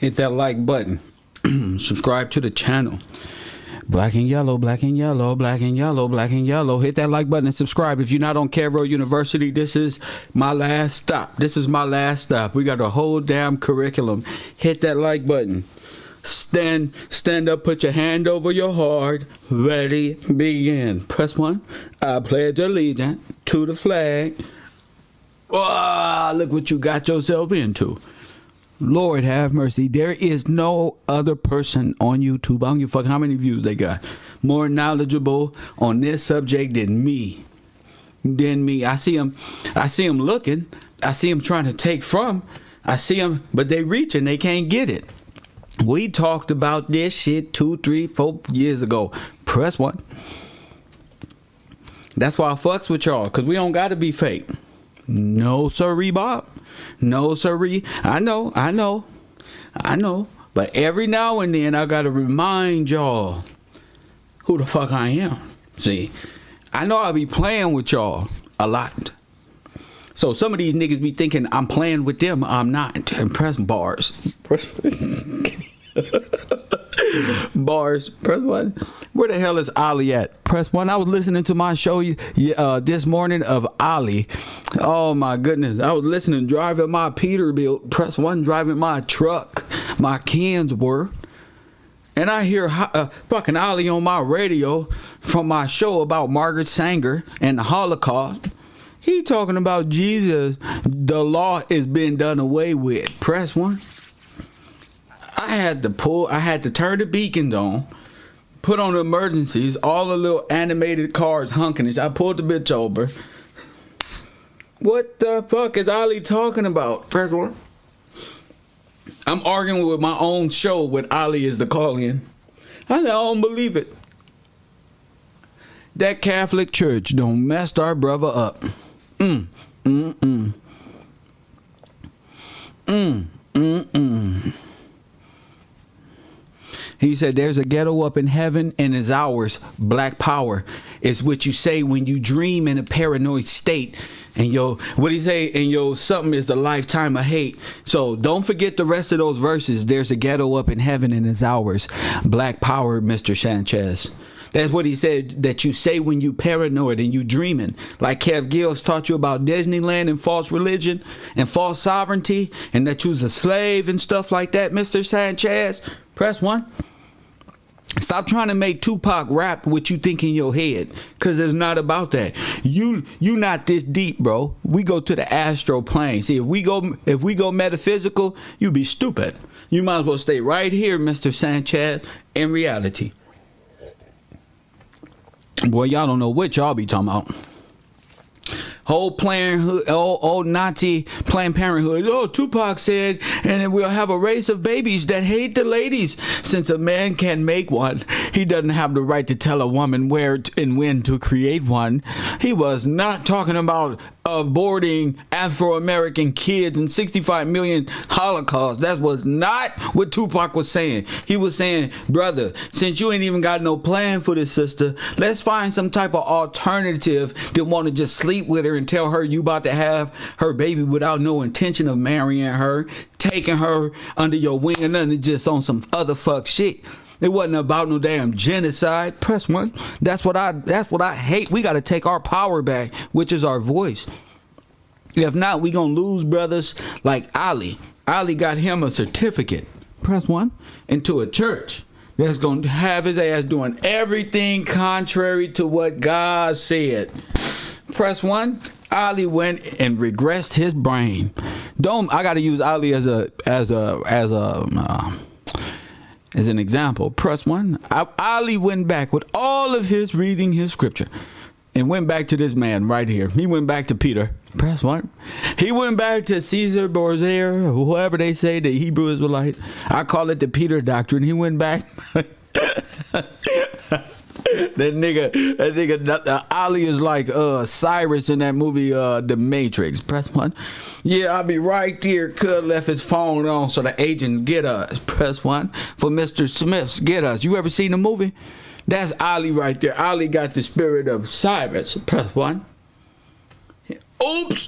Hit that like button. Subscribe to the channel. Black and yellow, black and yellow, black and yellow, black and yellow. Hit that like button and subscribe. If you're not on Carroll University, this is my last stop. This is my last stop. We got a whole damn curriculum. Hit that like button. Stand up, put your hand over your heart. Ready, begin. Press 1. I pledge allegiance to the flag. Oh, look what you got yourself into. Lord have mercy. There is no other person on YouTube, I don't give a fuck how many views they got, more knowledgeable on this subject than me. I see them looking. I see them trying to take from. I see them, but they reaching. They can't get it. We talked about this shit 2, 3, 4 years ago. Press 1. That's why I fucks with y'all, because we don't got to be fake. No sirree, Bob. No sirree. I know. But every now and then I gotta remind y'all who the fuck I am. See, I know I be playing with y'all a lot. So some of these niggas be thinking I'm playing with them. I'm not. And press bars. Bars. Press 1. Where the hell is Ali at? Press 1. I was listening to my show this morning of Ali. Oh my goodness. I was listening, driving my Peterbilt. Press 1, driving my truck. My Kensworth. And I hear fucking Ali on my radio from my show about Margaret Sanger and the Holocaust. He talking about Jesus. The law is being done away with. Press 1. I had to turn the beacons on, put on the emergencies, all the little animated cars honking. I pulled the bitch over. What the fuck is Ali talking about? Press 1. I'm arguing with my own show with Ali as the call-in. I don't believe it. That Catholic Church don't messed our brother up. He said there's a ghetto up in heaven and it's ours. Black power is what you say when you dream in a paranoid state. And what he say? And something is the lifetime of hate. So don't forget the rest of those verses. There's a ghetto up in heaven and it's ours. Black power, Mr. Sanchez. That's what he said, that you say when you paranoid and you dreaming. Like Kev Gills taught you about Disneyland and false religion and false sovereignty, and that you was a slave and stuff like that, Mr. Sanchez. Press 1. Stop trying to make Tupac rap what you think in your head, because it's not about that. You not this deep, bro. We go to the astral plane. See, if we go metaphysical, you be stupid. You might as well stay right here, Mr. Sanchez, in reality. Boy, y'all don't know what y'all be talking about. Whole Parenthood, old Nazi Planned Parenthood. Oh, Tupac said, and we'll have a race of babies that hate the ladies. Since a man can't make one, he doesn't have the right to tell a woman where and when to create one. He was not talking about aborting Afro-American kids and 65 million Holocaust. That was not what Tupac was saying. He was saying, brother, since you ain't even got no plan for this sister, let's find some type of alternative that want to just sleep with her and tell her you about to have her baby without no intention of marrying her, taking her under your wing and nothing, just on some other fuck shit. It wasn't about no damn genocide. Press 1. That's what I hate. We got to take our power back, which is our voice. If not, we gonna lose brothers like Ali. Ali got him a certificate. Press 1. Into a church that's gonna have his ass doing everything contrary to what God said. Press 1. Ali went and regressed his brain. I got to use Ali as an example. Press 1. Ali went back with all of his reading his scripture and went back to this man right here. He went back to Peter. Press 1. He went back to Caesar Borgia, or whoever they say, the Hebrew Israelite. I call it the Peter doctrine. He went back. That nigga, Ali is like Cyrus in that movie, The Matrix. Press 1. Yeah, I'll be right there. Cuz left his phone on so the agent get us. Press 1 for Mr. Smith's get us. You ever seen the movie? That's Ali right there. Ali got the spirit of Cyrus. Press 1. Oops.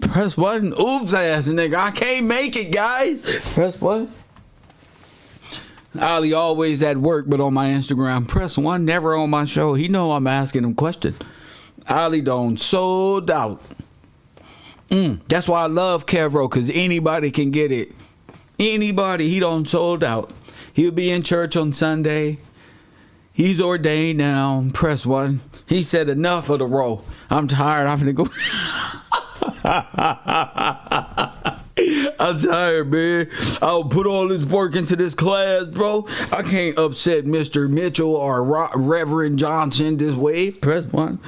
Press 1. Oops, ass nigga. I can't make it, guys. Press 1. Ali always at work, but on my Instagram. Press 1, never on my show. He know I'm asking him questions. Ali don't sold out. That's why I love Kevro, because anybody can get it. Anybody, he don't sold out. He'll be in church on Sunday. He's ordained now. Press 1. He said enough of the role. I'm tired. I'm gonna go. I'm tired, man. I'll put all this work into this class, bro. I can't upset Mr. Mitchell or Reverend Johnson this way. Press 1.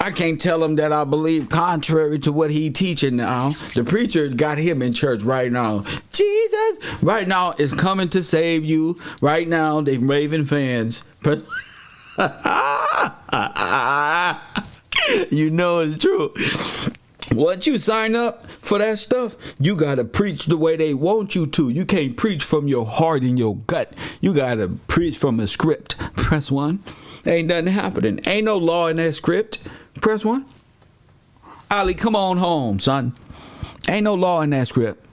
I can't tell him that I believe contrary to what he teaching now. The preacher got him in church right now. Jesus right now is coming to save you. Right now, they Raven fans. You know it's true. Once you sign up for that stuff, you gotta preach the way they want you to. You can't preach from your heart and your gut. You gotta preach from a script. Press 1. Ain't nothing happening. Ain't no law in that script. Press 1. Ali, come on home, son. Ain't no law in that script.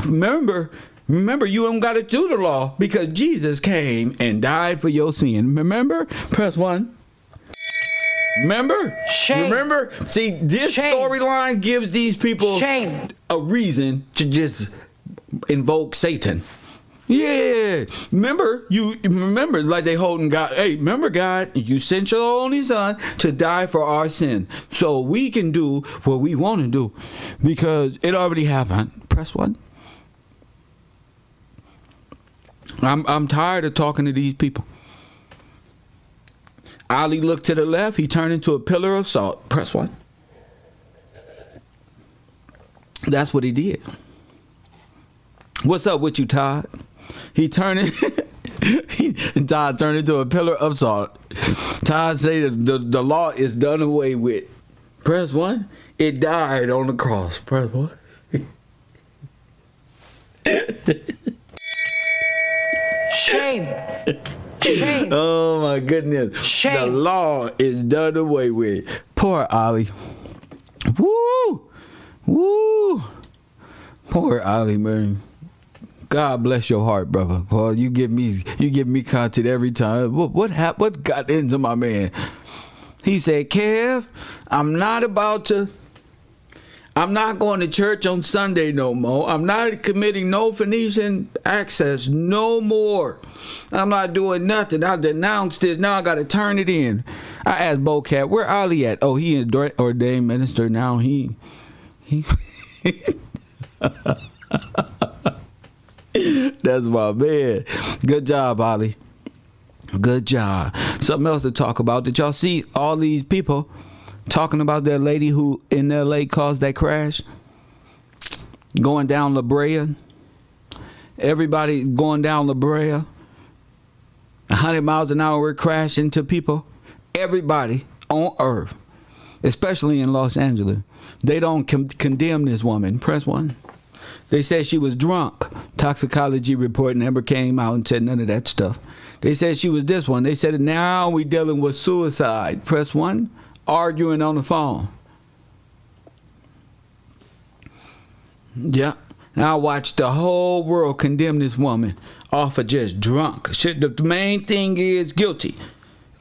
Remember, you don't got to do the law because Jesus came and died for your sin. Remember? Press 1. Remember? Shame. Remember? See, this storyline gives these people a reason to just invoke Satan. Yeah. Remember, like they holding God. Hey, remember, God, you sent your only son to die for our sin. So we can do what we want to do because it already happened. Press 1. I'm tired of talking to these people. Ali looked to the left. He turned into a pillar of salt. Press 1. That's what he did. What's up with you, Todd? Todd turned into a pillar of salt. Todd said the law is done away with. Press 1. It died on the cross. Press 1. Shame. Shame. Oh my goodness. Shame. The law is done away with. Poor Ali. Woo. Woo. Poor Ali, man. God bless your heart, brother. Boy, you give me content every time. What got into my man? He said, Kev, I'm not going to church on Sunday no more. I'm not committing no Phoenician access no more. I'm not doing nothing. I denounced this. Now I got to turn it in. I asked Bocat, where Ali at? Oh, he an ordained minister now. He That's my man. Good job, Ali. Good job. Something else to talk about. Did y'all see all these people talking about that lady who in LA caused that crash? Going down La Brea. Everybody going down La Brea. 100 miles an hour crash into people. Everybody on earth, especially in Los Angeles. They don't condemn this woman. Press 1. They said she was drunk. Toxicology report never came out and said none of that stuff. They said she was this one. They said now we dealing with suicide. Press 1. Arguing on the phone. Yeah. Now watch the whole world condemn this woman off of just drunk. Shit, the main thing is guilty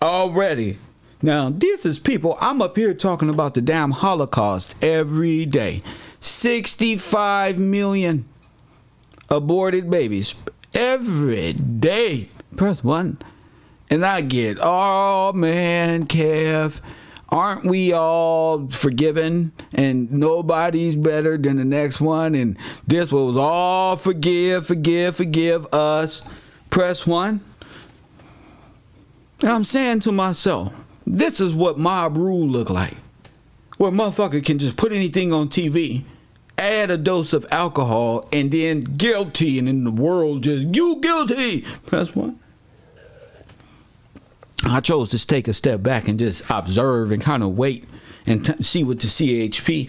already. Now, this is people. I'm up here talking about the damn Holocaust every day. 65 million aborted babies every day. Press 1. And I get, oh man, Kev, aren't we all forgiven? And nobody's better than the next one. And this was all forgive us. Press 1. And I'm saying to myself, this is what mob rule look like. Where a motherfucker can just put anything on TV, add a dose of alcohol, and then guilty, and in the world just, you guilty. Press 1. I chose to take a step back and just observe and kind of wait and see what the CHP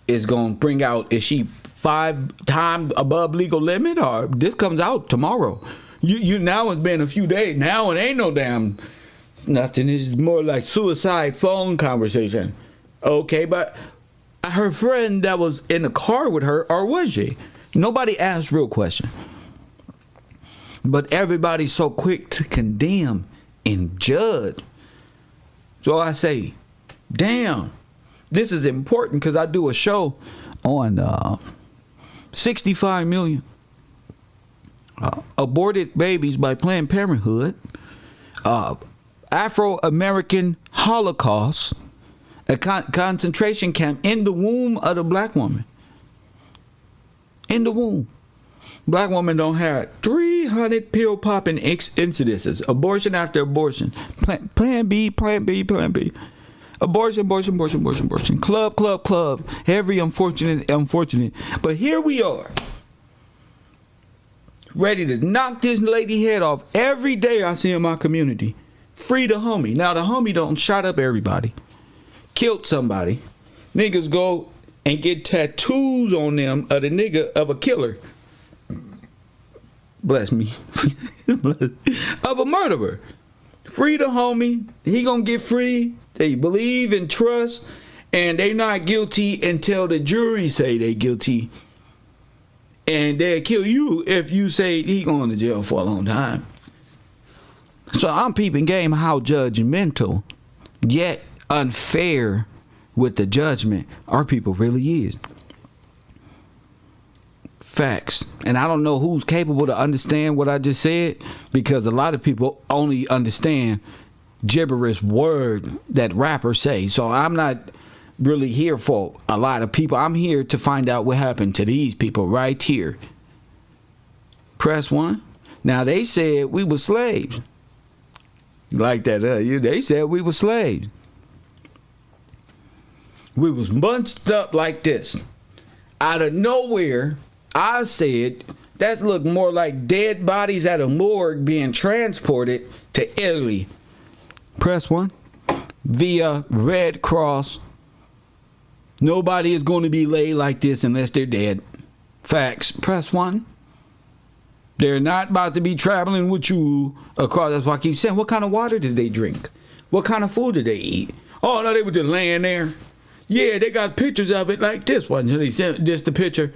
is going to bring out. Is she 5 times above legal limit, or this comes out tomorrow? You now it's been a few days. Now it ain't no damn nothing. It's more like suicide phone conversation. Okay, but her friend that was in the car with her, or was she? Nobody asked real question. But everybody's so quick to condemn and judge. So I say, damn, this is important because I do a show on 65 million aborted babies by Planned Parenthood, Afro-American Holocaust, a concentration camp in the womb of the black woman. In the womb. Black women don't have 300 pill popping incidences. Abortion after abortion. Plan B, plan B, plan B. Abortion, abortion, abortion, abortion, abortion. Club, club, club. Every unfortunate. But here we are. Ready to knock this lady head off every day I see in my community. Free the homie. Now the homie don't shot up everybody. Killed somebody. Niggas go and get tattoos on them of the nigga of a killer. Bless me. Of a murderer. Free the homie. He gonna get free. They believe and trust, and they not guilty until the jury say they guilty. And they'll kill you if you say he going to jail for a long time. So I'm peeping game how judgmental, yet unfair with the judgment our people really is. Facts. And I don't know who's capable to understand what I just said, because a lot of people only understand gibberish word that rappers say. So I'm not really here for a lot of people. I'm here to find out what happened to these people right here. Press 1. Now they said we were slaves. Like that, they said we were slaves. We was bunched up like this. Out of nowhere, I said that looked more like dead bodies at a morgue being transported to Italy. Press 1. Via Red Cross. Nobody is going to be laid like this unless they're dead. Facts. Press 1. They're not about to be traveling with you across. That's why I keep saying, what kind of water did they drink? What kind of food did they eat? Oh, no, they were just laying there. Yeah, they got pictures of it like this one. They sent just the picture.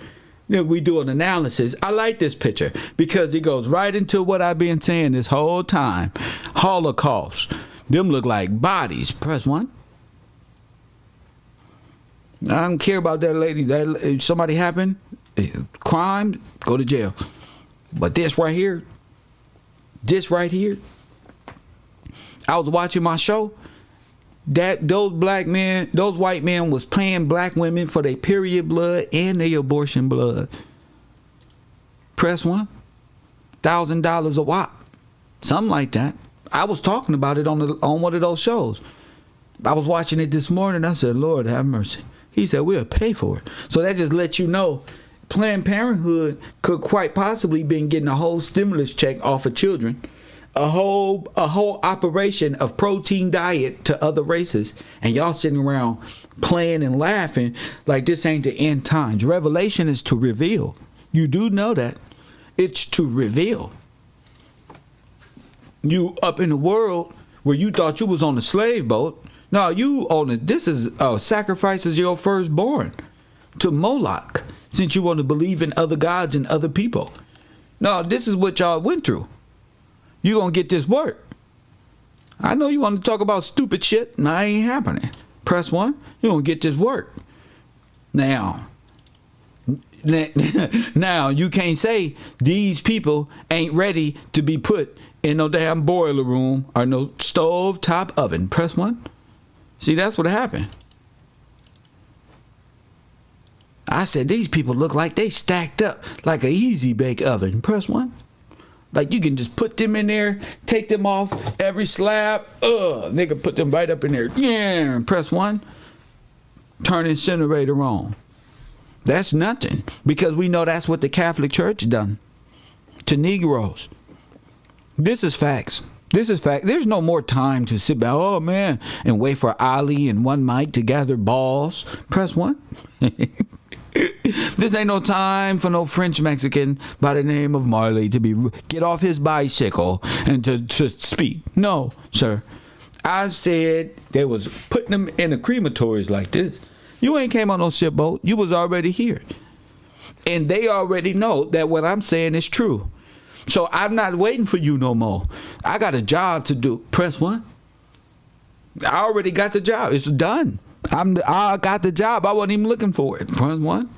Then we do an analysis. I like this picture because it goes right into what I've been saying this whole time. Holocaust. Them look like bodies. Press 1. I don't care about that lady. If somebody happened, crime, go to jail. But this right here, I was watching my show. Those white men was paying black women for their period blood and their abortion blood. Press 1. $1,000 a wop. Something like that. I was talking about it on one of those shows. I was watching it this morning. I said, Lord, have mercy. He said, we'll pay for it. So that just lets you know Planned Parenthood could quite possibly been getting a whole stimulus check off of children. A whole operation of protein diet to other races. And y'all sitting around playing and laughing like this ain't the end times. Revelation is to reveal. You do know that. It's to reveal. You up in the world where you thought you was on the slave boat. No, you on it. This is sacrifices your firstborn to Moloch, since you want to believe in other gods and other people. No, this is what y'all went through. You gonna get this work. I know you want to talk about stupid shit. Nah, ain't happening. Press 1. You gonna get this work. Now you can't say these people ain't ready to be put in no damn boiler room or no stove top oven. Press 1. See, that's what happened. I said these people look like they stacked up like a easy bake oven. Press 1. Like you can just put them in there, take them off every slab. Nigga put them right up in there. Yeah, press 1. Turn incinerator on. That's nothing, because we know that's what the Catholic Church done to Negros. This is facts. This is fact. There's no more time to sit back, oh man, and wait for Ali and one Mike to gather balls. Press 1. This ain't no time for no French Mexican by the name of Marley to get off his bicycle and to speak. No, sir. I said they was putting them in the crematories like this. You ain't came on no shipboat. You was already here. And they already know that what I'm saying is true. So I'm not waiting for you no more. I got a job to do. Press 1. I already got the job. It's done. I got the job. I wasn't even looking for it. Press 1.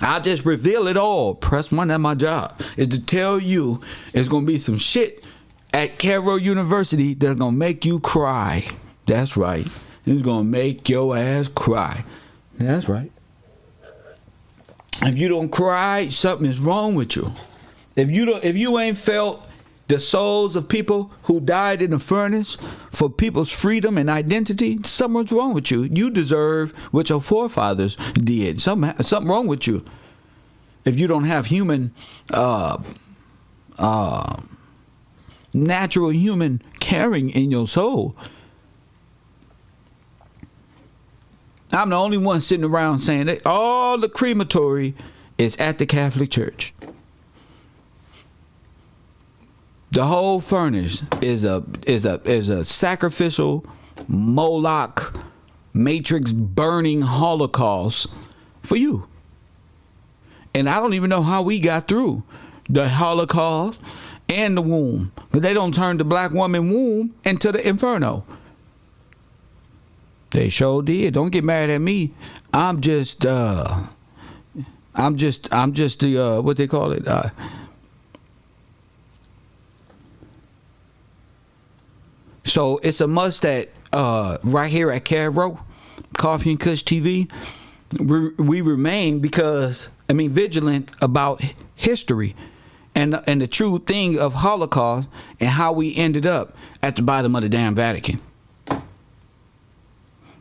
I'll just reveal it all. Press 1. That's my job. Is to tell you it's going to be some shit at Cairo University that's going to make you cry. That's right. It's going to make your ass cry. That's right. If you don't cry, something is wrong with you. If you ain't felt the souls of people who died in the furnace for people's freedom and identity, something's wrong with you. You deserve what your forefathers did. Something wrong with you. If you don't have natural human caring in your soul. I'm the only one sitting around saying that all the crematory is at the Catholic Church. The whole furnace is a sacrificial Moloch matrix burning Holocaust for you. And I don't even know how we got through the Holocaust and the womb. But they don't turn the black woman womb into the inferno. They sure did. Don't get mad at me. I'm just the what they call it. So it's a must that right here at Cairo, Coffee and Kush TV, we remain vigilant about history and the true thing of Holocaust and how we ended up at the bottom of the damn Vatican.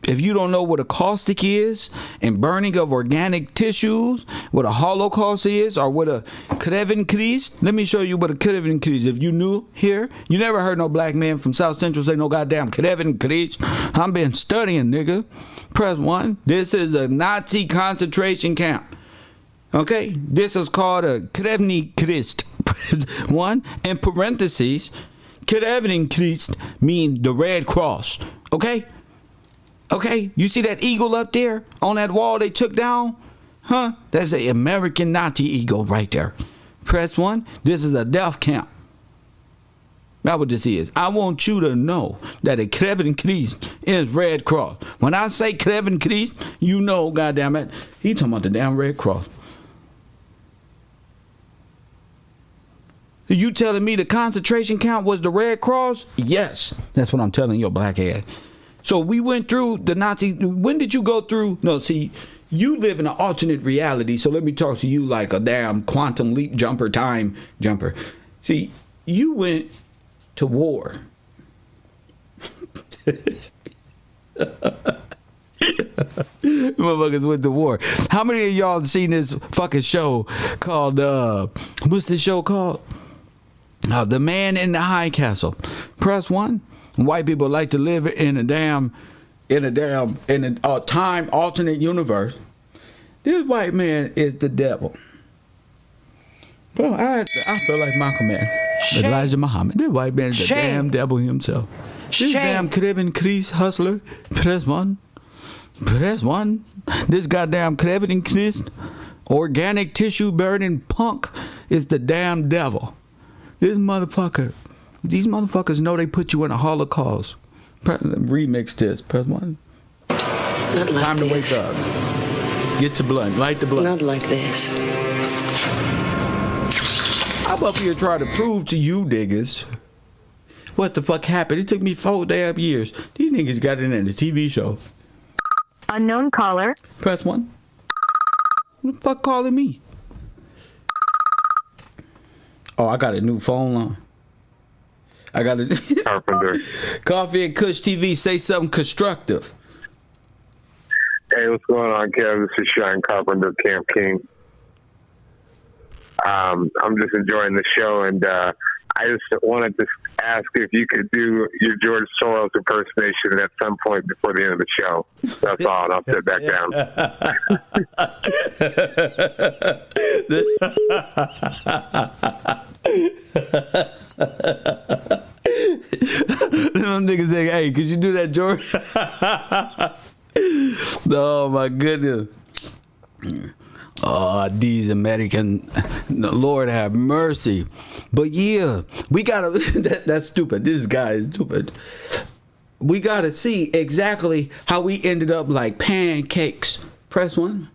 If you don't know what a caustic is and burning of organic tissues, what a Holocaust is, or what a Kreven Christ, let me show you what a Kreven Christ. If you knew here, you never heard no black man from South Central say no goddamn Kreven Christ. I've been studying, nigga. Press 1. This is a Nazi concentration camp. Okay? This is called a Kreven Christ. 1. In parentheses, Kreven Christ mean the Red Cross. Okay? Okay, you see that eagle up there on that wall they took down? Huh? That's an American Nazi eagle right there. Press 1. This is a death camp. That's what this is. I want you to know that a Kreven Christ is Red Cross. When I say Kreven Christ, you know, goddamn it, he talking about the damn Red Cross. You telling me the concentration camp was the Red Cross? Yes. That's what I'm telling your black ass. So we went through the Nazi. When did you go through? No, see, you live in an alternate reality. So let me talk to you like a damn quantum leap jumper, time jumper. See, you went to war. Motherfuckers went to war. How many of y'all seen this fucking show called, what's this show called? The Man in the High Castle. Press 1. White people like to live in a time alternate universe. This white man is the devil. Bro, I feel like Malcolm X, Elijah Muhammad. This white man is the damn devil himself. This damn Kreven Christ hustler. Press 1. Press 1. This goddamn Kreven Christ organic tissue burning punk is the damn devil. This motherfucker. These motherfuckers know they put you in a Holocaust. Remix this. Press 1. Not like Time to this. wake up. Get your blunt. Light the blunt. Not like this. I'm up here trying to prove to you niggas what the fuck happened. It took me 4 damn years. These niggas got it in the TV show. Unknown caller. Press 1. What the fuck calling me? Oh, I got a new phone line. I got a Carpenter. Coffee and Kush TV. Say something constructive. Hey, what's going on, Kev? This is Sean Carpenter, Camp King. I'm just enjoying the show, and I just wanted to ask if you could do your George Soros impersonation at some point before the end of the show. That's all, and I'll sit back down. Them niggas say, hey, could you do that, George? Oh, my goodness. These American, Lord have mercy. But yeah, we gotta, that's stupid. This guy is stupid. We gotta see exactly how we ended up like pancakes. Press 1.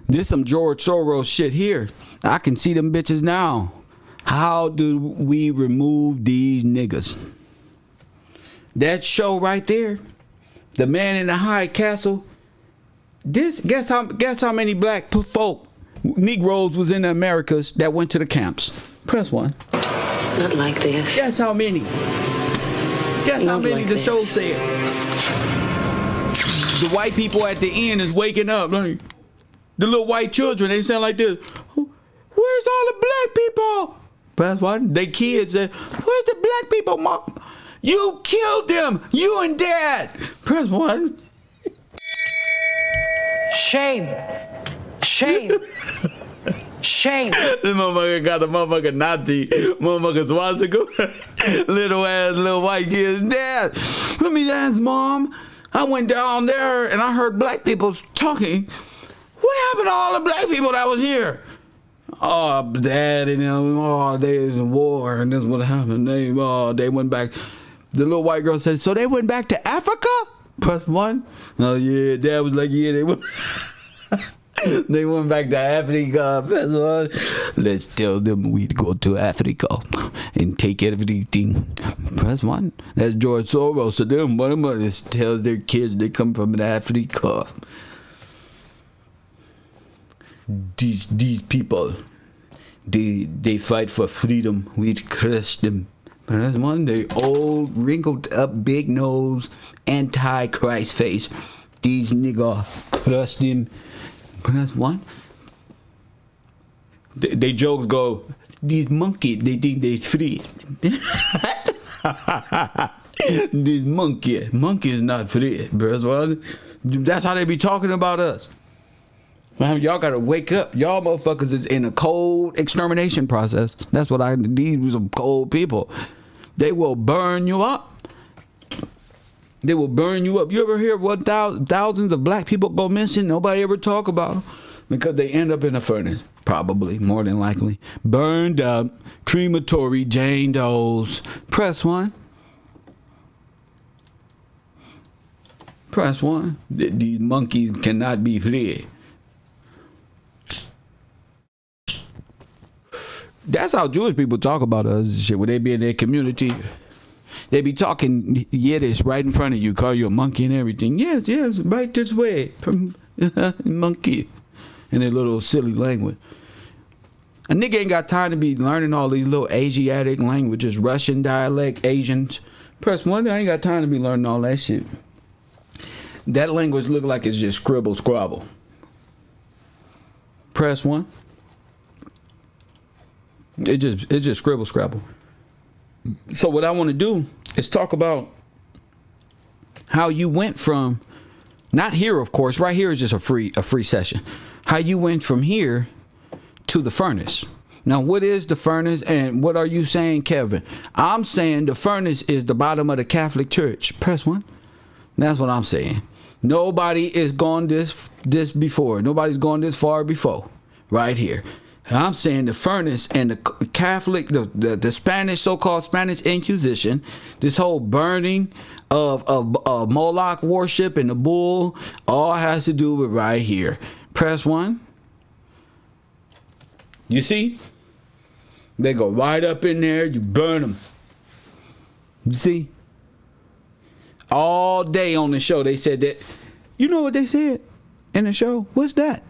This some George Soros shit here. I can see them bitches now. How do we remove these niggas? That show right there, The Man in the High Castle. This guess how many black folk, Negroes was in the Americas that went to the camps. Press 1. Not like this. Guess how many? Guess how Not many like the this. show said. The white people at the end is waking up. Like, the little white children, they sound like this. Where's all the black people? Press 1. They kids said, where's the black people, mom? You killed them. You and dad. Press 1. Shame. Shame. Shame. This motherfucker got a motherfucking Nazi, motherfucker swastika, little white kids. Dad, let me ask mom. I went down there and I heard black people talking. What happened to all the black people that was here? Oh, dad, and they was in war and this is what happened. They went back. The little white girl said, so they went back to Africa? Press 1. Oh yeah, dad was like, yeah, they went. They went back to Africa. Press 1. Let's tell them we go to Africa and take everything. Press 1. That's George Soros. So them mothers tell their kids they come from Africa. These people, they fight for freedom. We crush them. Press 1. They old, wrinkled up, big nose, anti-Christ face. These nigga crush them. Press 1. They jokes go, these monkeys, they think they free. These monkey is not free. Press 1. That's how they be talking about us. Man, y'all gotta wake up. Y'all motherfuckers is in a cold extermination process. That's what these were some cold people. They will burn you up. They will burn you up. You ever hear thousands of black people go missing? Nobody ever talk about them because they end up in a furnace. Probably, more than likely. Burned up, crematory, Jane Doe's. Press 1. Press 1. These monkeys cannot be free. That's how Jewish people talk about us. Shit, when they be in their community, they be talking Yiddish right in front of you, call you a monkey and everything. Yes, right this way, from monkey, in their little silly language. A nigga ain't got time to be learning all these little Asiatic languages, Russian dialect, Asians. Press 1. I ain't got time to be learning all that shit. That language look like it's just scribble scrabble. Press 1. It's just scribble scrabble. So what I want to do is talk about how you went from, not here of course, right here is just a free session. How you went from here to the furnace. Now what is the furnace and what are you saying, Kevin? I'm saying the furnace is the bottom of the Catholic Church. Press 1. That's what I'm saying. Nobody is gone this before. Nobody's gone this far before. Right here. I'm saying the furnace and the Catholic, the Spanish, so-called Spanish Inquisition, this whole burning of Moloch worship and the bull, all has to do with right here. Press 1. You see? They go right up in there, you burn them. You see? All day on the show, they said that. You know what they said in the show? What's that?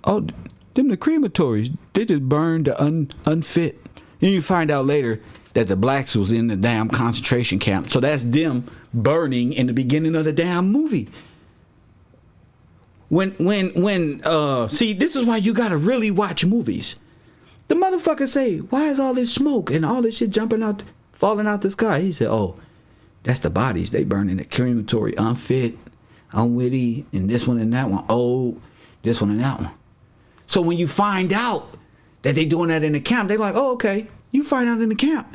Oh, them the crematories. They just burned the unfit. And you find out later that the blacks was in the damn concentration camp. So that's them burning in the beginning of the damn movie. See, this is why you gotta really watch movies. The motherfucker say, why is all this smoke and all this shit jumping out, falling out the sky? He said, oh, that's the bodies. They burn in the crematory, unfit, unwitty, and this one and that one, old, this one and that one. So when you find out that they doing that in the camp, they like, oh, okay. You find out in the camp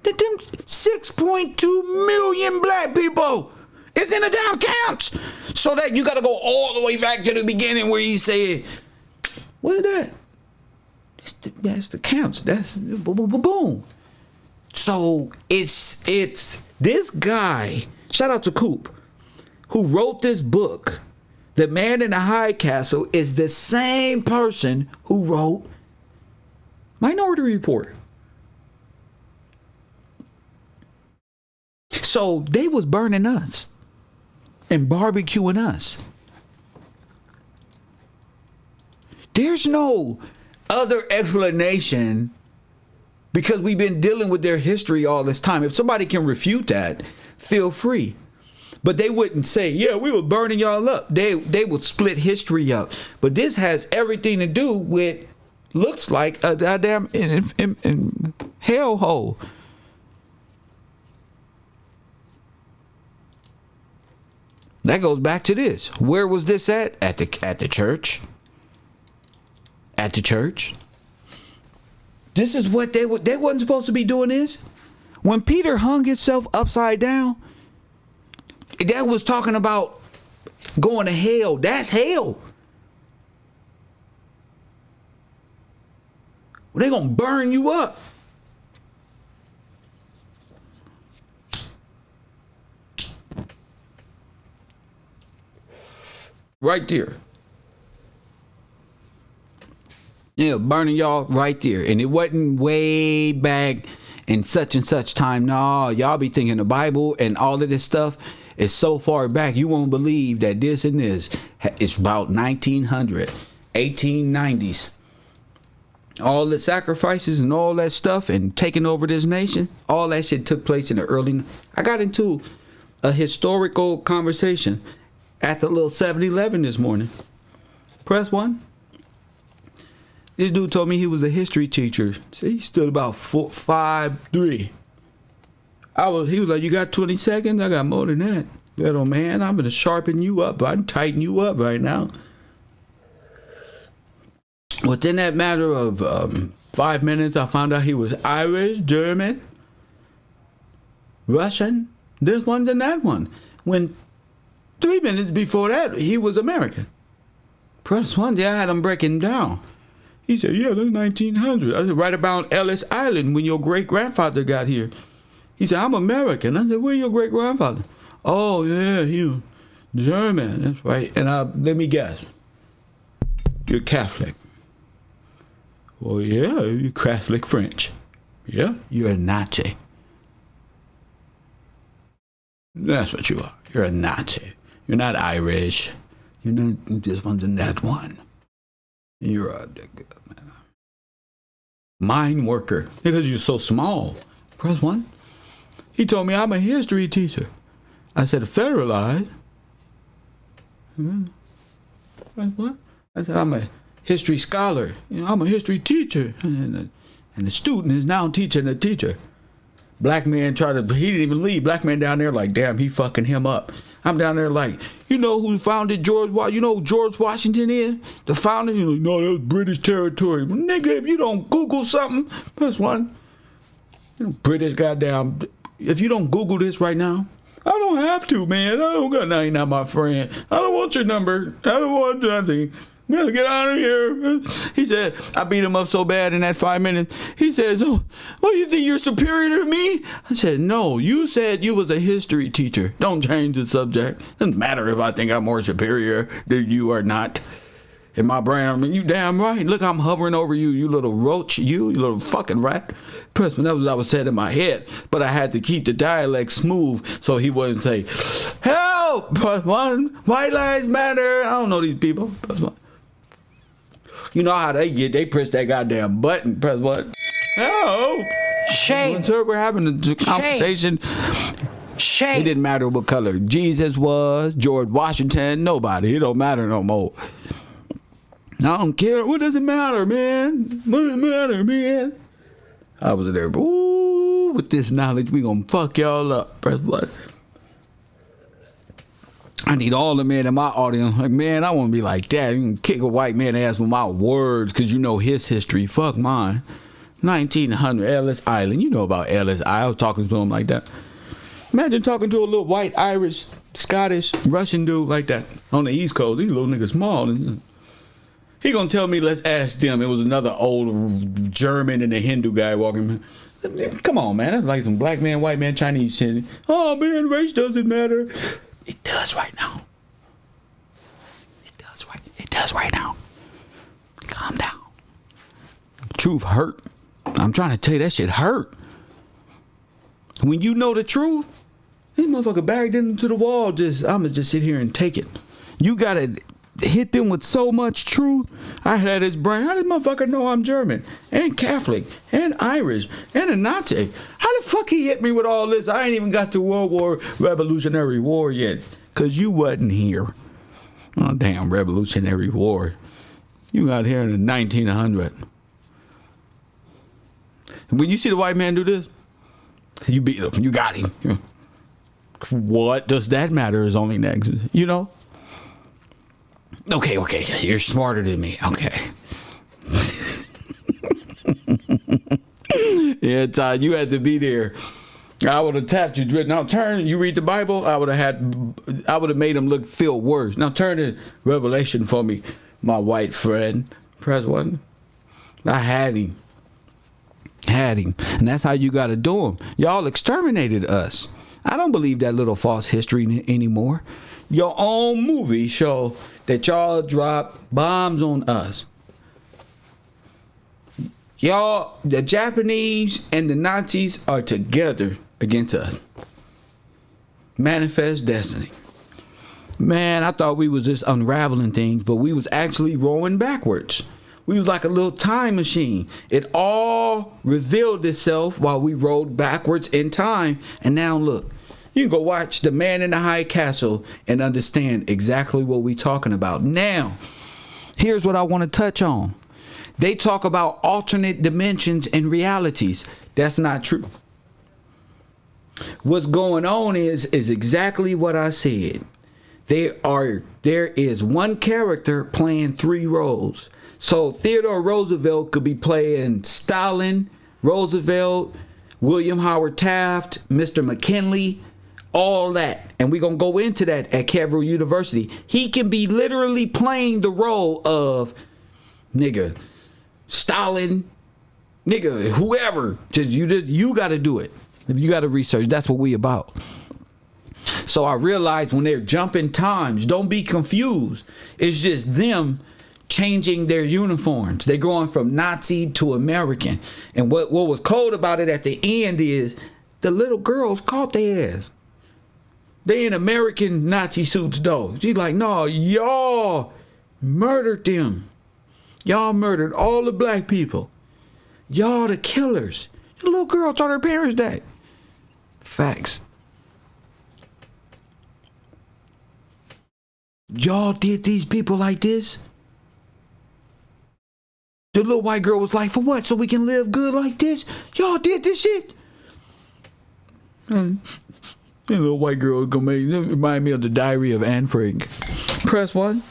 that them 6.2 million black people It's in the damn counts. So that you got to go all the way back to the beginning where he said, what is that? That's the counts. That's boom. So it's this guy, shout out to Coop, who wrote this book, The Man in the High Castle, is the same person who wrote Minority Report. So they was burning us and barbecuing us. There's no other explanation because we've been dealing with their history all this time. If somebody can refute that, feel free. But they wouldn't say, yeah, we were burning y'all up. They would split history up. But this has everything to do with, looks like a goddamn in hellhole. That goes back to this. Where was this at? At the church. At the church. This is what they wasn't supposed to be doing this. When Peter hung himself upside down, that was talking about going to hell. That's hell. They're going to burn you up. Right there. Yeah, burning y'all right there. And it wasn't way back in such and such time. No, y'all be thinking the Bible and all of this stuff is so far back. You won't believe that this and this is about 1900, 1890s. All the sacrifices and all that stuff and taking over this nation, all that shit took place in the early. I got into a historical conversation at the little 7-Eleven this morning. Press 1. This dude told me he was a history teacher. So he stood about 5'3". He was like, you got 20 seconds? I got more than that. Little man, I'm going to sharpen you up. I'm tighten you up right now. Within that matter of 5 minutes, I found out he was Irish, German, Russian, this one's and that one. When 3 minutes before that, he was American. Press 1, I had him breaking down. He said, yeah, that's 1900. I said, right about Ellis Island when your great-grandfather got here. He said, I'm American. I said, where's your great-grandfather? Oh, yeah, he was German. That's right. And let me guess. You're Catholic. Well, yeah, you're Catholic French. Yeah, you're a Nazi. That's what you are. You're a Nazi. You're not Irish. You're not this one's and that one. You're a mine worker because you're so small. Press 1. He told me I'm a history teacher. I said, federalized. Press 1. I said, I'm a history scholar. I'm a history teacher. And the student is now teaching the teacher. Black man he didn't even leave. Black man down there like, damn, he fucking him up. I'm down there like, you know who founded George Washington? You know who George Washington is? The founder? You're like, no, that was British territory. Nigga, if you don't Google something, press 1. You know, British goddamn, if you don't Google this right now, I don't have to, man. I don't got nothing, not my friend. I don't want your number. I don't want nothing. Well, get out of here. He said, I beat him up so bad in that 5 minutes. He says, oh, what do you think, you're superior to me? I said, no, you said you was a history teacher. Don't change the subject. Doesn't matter if I think I'm more superior than you or not. In my brain, I mean, you damn right. Look, I'm hovering over you, you little roach, you little fucking rat. That was what I was saying in my head. But I had to keep the dialect smooth so he wouldn't say, help! Press 1, white lives matter. I don't know these people. Press 1. You know how they get. They press that goddamn button. Press what? Help! Shame. Sir, we're having a conversation. Shame. It didn't matter what color Jesus was, George Washington, nobody. It don't matter no more. I don't care. What does it matter, man? What does it matter, man? I was there. Ooh, with this knowledge, we gonna fuck y'all up. Press what? I need all the men in my audience. Like, man, I want to be like that. You can kick a white man ass with my words because you know his history. Fuck mine. 1900 Ellis Island. You know about Ellis Island. I was talking to him like that. Imagine talking to a little white Irish Scottish, Russian dude like that on the East Coast. These little niggas small. He gonna tell me, let's ask them. It was another old German and a Hindu guy walking. Come on, man. That's like some black man, white man, Chinese shit. Oh, man, race doesn't matter. It does right now. It does right now. Calm down. Truth hurt. I'm trying to tell you, that shit hurt. When you know the truth, this motherfucker bagged into the wall. I'ma just sit here and take it. You gotta hit them with so much truth. I had his brain. How did motherfucker know I'm German and Catholic and Irish and a Nazi? How the fuck he hit me with all this? I ain't even got to Revolutionary War yet, cause you wasn't here. Oh damn, Revolutionary War. You got here in the 1900. When you see the white man do this, you beat him. You got him. What does that matter? Is only next. You know. Okay, you're smarter than me. Okay. Yeah, Todd, you had to be there. I would have tapped you. Now turn. You read the Bible. I would have made him feel worse. Now turn to Revelation for me, my white friend. Press one. I had him, and that's how you got to do him. Y'all exterminated us. I don't believe that little false history anymore. Your own movie show that y'all dropped bombs on us. Y'all, the Japanese and the Nazis are together against us. Manifest destiny. Man, I thought we was just unraveling things, but we was actually rolling backwards. We was like a little time machine. It all revealed itself while we rolled backwards in time. And now look. You can go watch The Man in the High Castle and understand exactly what we talking about. Now, here's what I want to touch on. They talk about alternate dimensions and realities. That's not true. What's going on is exactly what I said. There is one character playing three roles. So Theodore Roosevelt could be playing Stalin, Roosevelt, William Howard Taft, Mr. McKinley, all that. And we're going to go into that at Cavalry University. He can be literally playing the role of nigga, Stalin, nigga, whoever. You got to do it. You got to research. That's what we about. So I realized when they're jumping times, don't be confused. It's just them changing their uniforms. They're going from Nazi to American. And what was cold about it at the end is the little girls caught their ass. They in American Nazi suits though. She's like, no, y'all murdered them. Y'all murdered all the black people. Y'all the killers. The little girl told her parents that. Facts. Y'all did these people like this? The little white girl was like, for what? So we can live good like this? Y'all did this shit? The little white girl gonna remind me of the Diary of Anne Frank. Press one.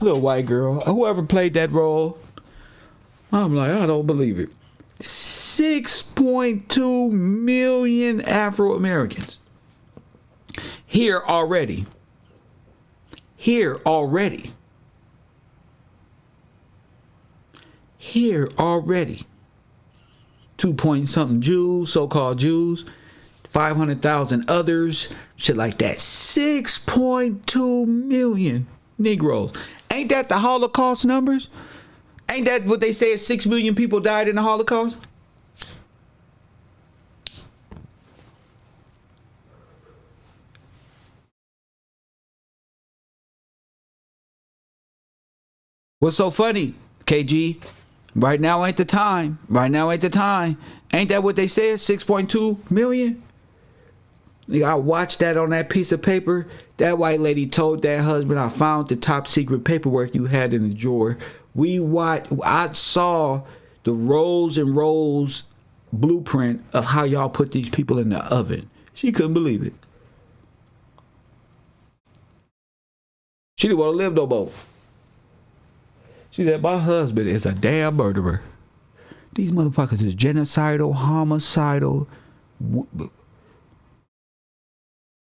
Little white girl. Whoever played that role. I'm like, I don't believe it. 6.2 million Afro-Americans. Here already. 2-point-something Jews, so-called Jews. 500,000 others, shit like that. 6.2 million Negroes. Ain't that the Holocaust numbers? Ain't that what they say? 6 million people died in the Holocaust? What's so funny, KG? Right now ain't the time. Ain't that what they said? 6.2 million? I watched that on that piece of paper. That white lady told that husband, I found the top secret paperwork you had in the drawer. I saw the rows and rows blueprint of how y'all put these people in the oven. She couldn't believe it. She didn't want to live no more. She said, my husband is a damn murderer. These motherfuckers is genocidal, homicidal.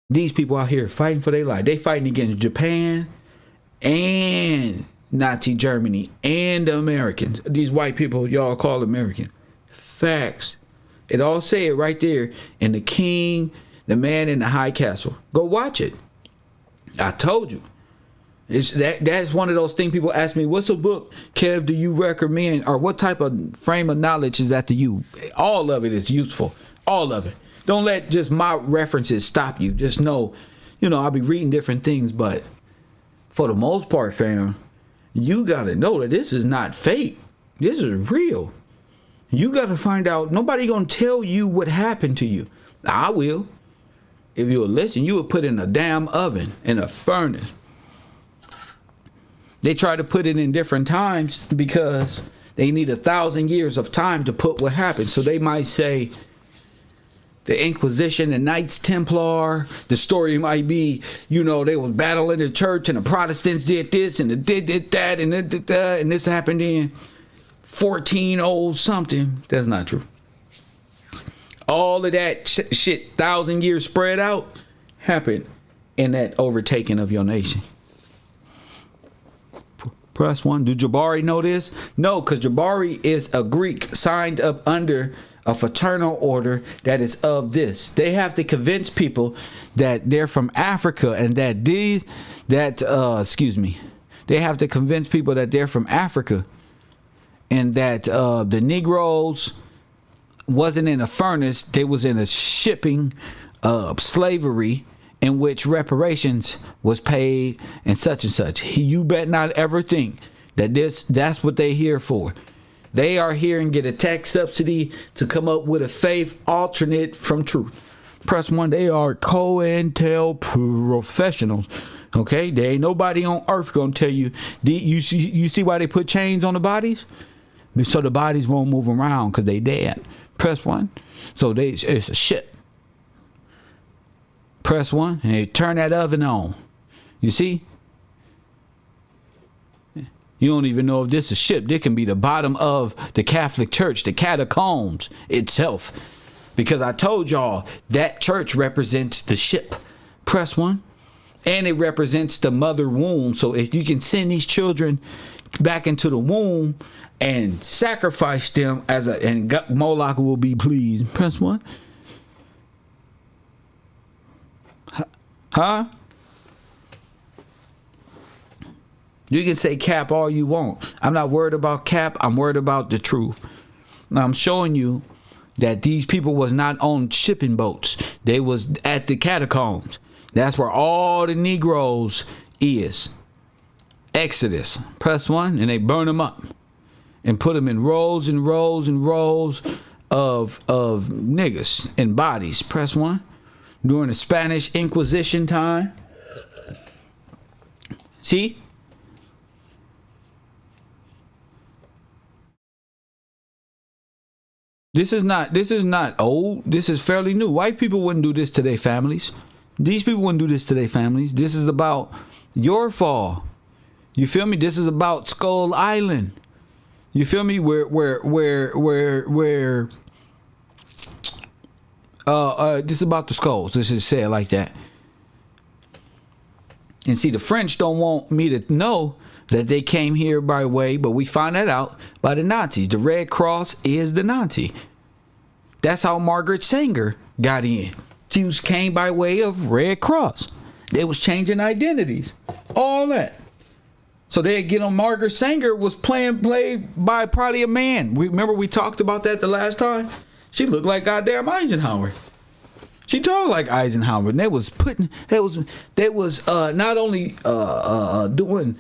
These people out here fighting for their life. They fighting against Japan and Nazi Germany and the Americans. These white people y'all call American. Facts. It all say it right there in The King, the Man in the High Castle. Go watch it. I told you. That's one of those things people ask me, what's a book, Kev, do you recommend? Or what type of frame of knowledge is that to you? All of it is useful. All of it. Don't let just my references stop you. Just know, I'll be reading different things, but for the most part, fam, you got to know that this is not fake. This is real. You got to find out. Nobody going to tell you what happened to you. I will. If you'll listen, you will put in a damn oven, in a furnace. They try to put it in different times because they need 1,000 years of time to put what happened. So they might say the Inquisition, the Knights Templar, the story might be, they was battling the church and the Protestants did this and did that and and this happened in 14 something. That's not true. All of that shit, 1,000 years spread out, happened in that overtaking of your nation. Press 1. Do Jabari know this? No, because Jabari is a Greek signed up under a fraternal order that is of this. They have to convince people that they're from Africa and that they have to convince people that they're from Africa and that the Negros wasn't in a furnace. They was in a shipping slavery in which reparations was paid and such. You bet not ever think that that's what they here for. They are here and get a tax subsidy to come up with a faith alternate from truth. Press 1, they are COINTEL professionals. Okay, there ain't nobody on earth gonna tell you. You see why they put chains on the bodies? So the bodies won't move around because they dead. Press 1. So it's a ship. Press 1 and you turn that oven on. You see? You don't even know if this is a ship. This can be the bottom of the Catholic Church, the catacombs itself. Because I told y'all that church represents the ship. Press 1. And it represents the mother womb. So if you can send these children back into the womb and sacrifice them and Moloch will be pleased. Press 1. Huh? You can say cap all you want. I'm not worried about cap. I'm worried about the truth. Now I'm showing you that these people was not on shipping boats. They was at the catacombs. That's where all the Negros is. Exodus. Press 1 and they burn them up and put them in rows and rows and rows of niggas and bodies. Press 1. During the Spanish Inquisition time. See? This is not old. This is fairly new. White people wouldn't do this to their families. These people wouldn't do this to their families. This is about your fall. You feel me? This is about Skull Island. You feel me? Where this is about the skulls. Let's just say it like that. And see, the French don't want me to know that they came here by way, but we find that out by the Nazis. The Red Cross is the Nazi. That's how Margaret Sanger got in. She came by way of Red Cross. They was changing identities. All that. So they'd get on. Margaret Sanger was played by probably a man. Remember we talked about that the last time? She looked like goddamn Eisenhower. She talked like Eisenhower. And they was not only doing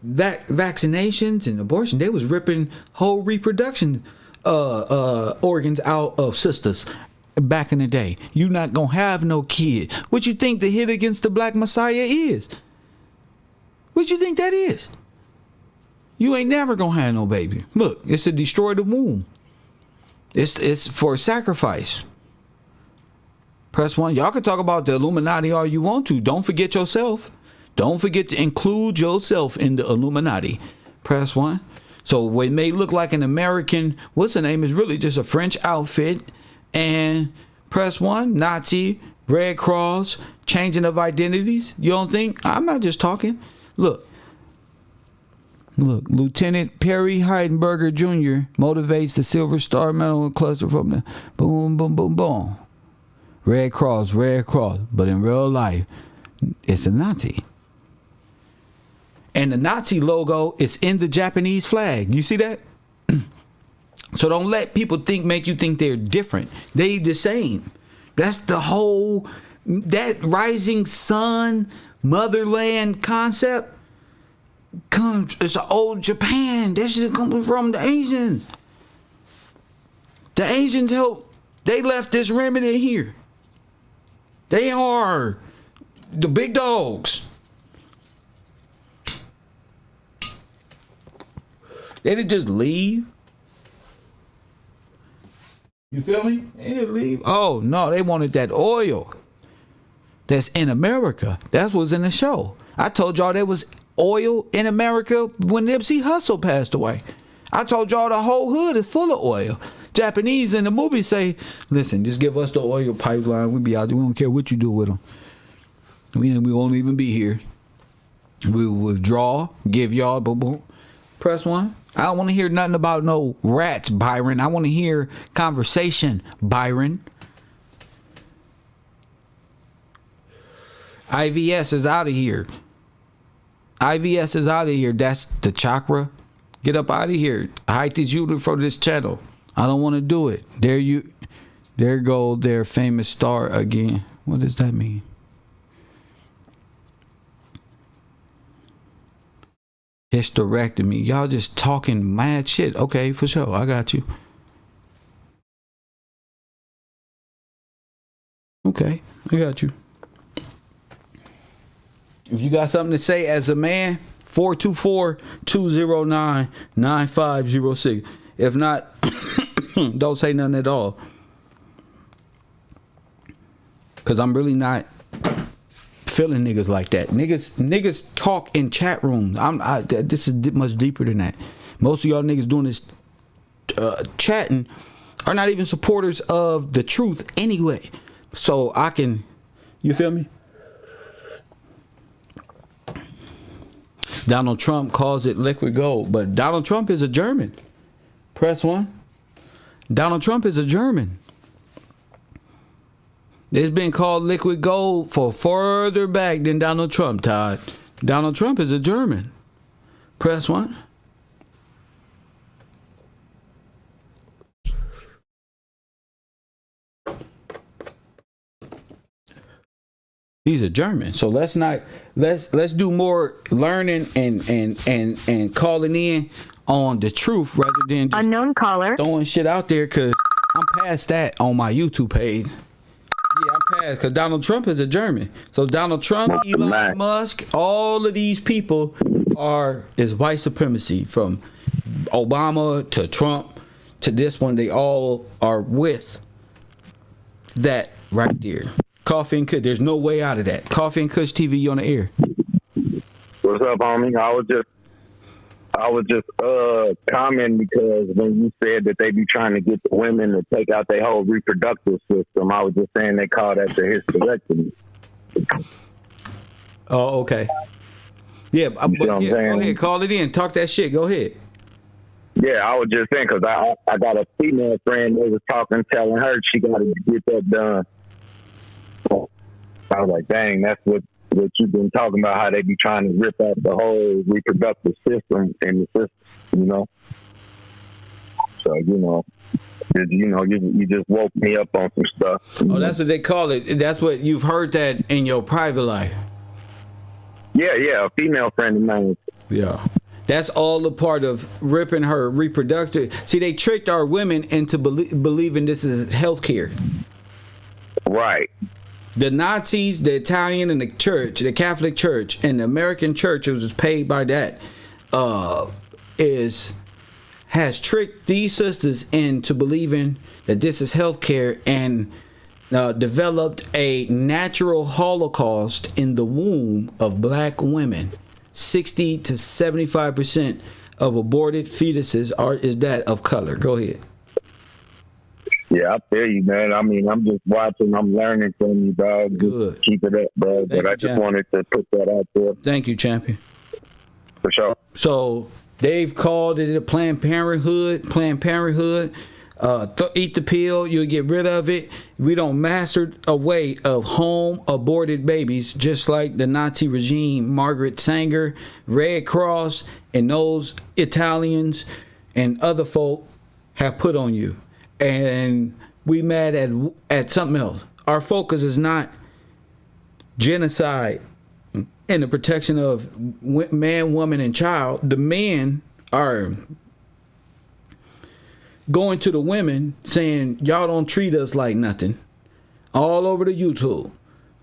vaccinations and abortion, they was ripping whole reproduction organs out of sisters back in the day. You not gonna have no kid. What you think the hit against the Black Messiah is? What you think that is? You ain't never gonna have no baby. Look, it's to destroy the womb. It's for sacrifice. Press 1. Y'all can talk about the Illuminati all you want to. Don't forget yourself. Don't forget to include yourself in the Illuminati. Press 1. So it may look like an American, what's the name, is really just a French outfit. And press 1, Nazi Red Cross, changing of identities. You don't think? I'm not just talking. Look, Lieutenant Perry Heidenberger Jr. motivates the Silver Star Medal cluster from the boom, boom, boom, boom. Red Cross, but in real life, it's a Nazi. And the Nazi logo is in the Japanese flag. You see that? So don't let people make you think they're different. They the same. That's the whole, that rising sun, motherland concept. It's an old Japan. That shit comes from the Asians. The Asians they left this remnant here. They are the big dogs. They didn't just leave. You feel me? They didn't leave. Oh no, they wanted that oil that's in America. That was in the show. I told y'all there was oil in America when Nipsey Hussle passed away. I told y'all the whole hood is full of oil. Japanese in the movie say, listen, just give us the oil pipeline. We be out there. We don't care what you do with them. We won't even be here. We will withdraw, give y'all, boom, boom. Press 1. I don't want to hear nothing about no rats, Byron. I want to hear conversation, Byron. IVS is out of here. IVS is out of here. That's the chakra. Get up out of here. Hide this unit from this channel. I don't want to do it. There go their famous star again. What does that mean? Hysterectomy. Y'all just talking mad shit. Okay, for sure. I got you. Okay, I got you. If you got something to say as a man, 424-209-9506. If not, don't say nothing at all. Because I'm really not feeling niggas like that. Niggas talk in chat rooms. This is much deeper than that. Most of y'all niggas doing this chatting are not even supporters of the truth anyway. So I can, you feel me? Donald Trump calls it liquid gold, but Donald Trump is a German. Press 1. Donald Trump is a German. It's been called liquid gold for further back than Donald Trump, Todd. Donald Trump is a German. Press 1. He's a German. So let's do more learning and calling in on the truth rather than just unknown caller throwing shit out there, because I'm past that on my YouTube page. Yeah, I'm past, because Donald Trump is a German. So Donald Trump, Elon Musk, all of these people is white supremacy, from Obama to Trump to this one. They all are with that right there. Coffee and Kush. There's no way out of that. Coffee and Kush TV, you on the air. What's up, homie? I was just commenting because when you said that they be trying to get the women to take out their whole reproductive system, I was just saying they call that the hysterectomy. Oh, okay. Yeah, go ahead, call it in. Talk that shit. Go ahead. Yeah, I was just saying, because I got a female friend that was telling her she got to get that done. I was like, dang, that's what you've been talking about, how they be trying to rip out the whole reproductive system in the system, you know? So, you just woke me up on some stuff. Oh, that's what they call it. That's what you've heard that in your private life. Yeah, a female friend of mine. Yeah. That's all a part of ripping her reproductive. See, they tricked our women into believing this is healthcare. Right. The Nazis, the Italian, and the church, the Catholic Church, and the American church, which was paid by that, has tricked these sisters into believing that this is healthcare, and developed a natural Holocaust in the womb of black women. 60 to 75% of aborted fetuses is that of color. Go ahead. Yeah, I feel you, man. I mean, I'm just watching. I'm learning from you, dog. Good. Just keep it up, bro. Thank but you, I just champ. wanted to put that out there Thank you, champion. for sure. So they've called it a Planned Parenthood. Planned Parenthood. Eat the pill, you'll get rid of it. We don't master a way of home aborted babies, just like the Nazi regime, Margaret Sanger, Red Cross, and those Italians and other folk have put on you. And we mad at something else. Our focus is not genocide and the protection of man, woman, and child. The men are going to the women saying, y'all don't treat us like nothing. All over the YouTube.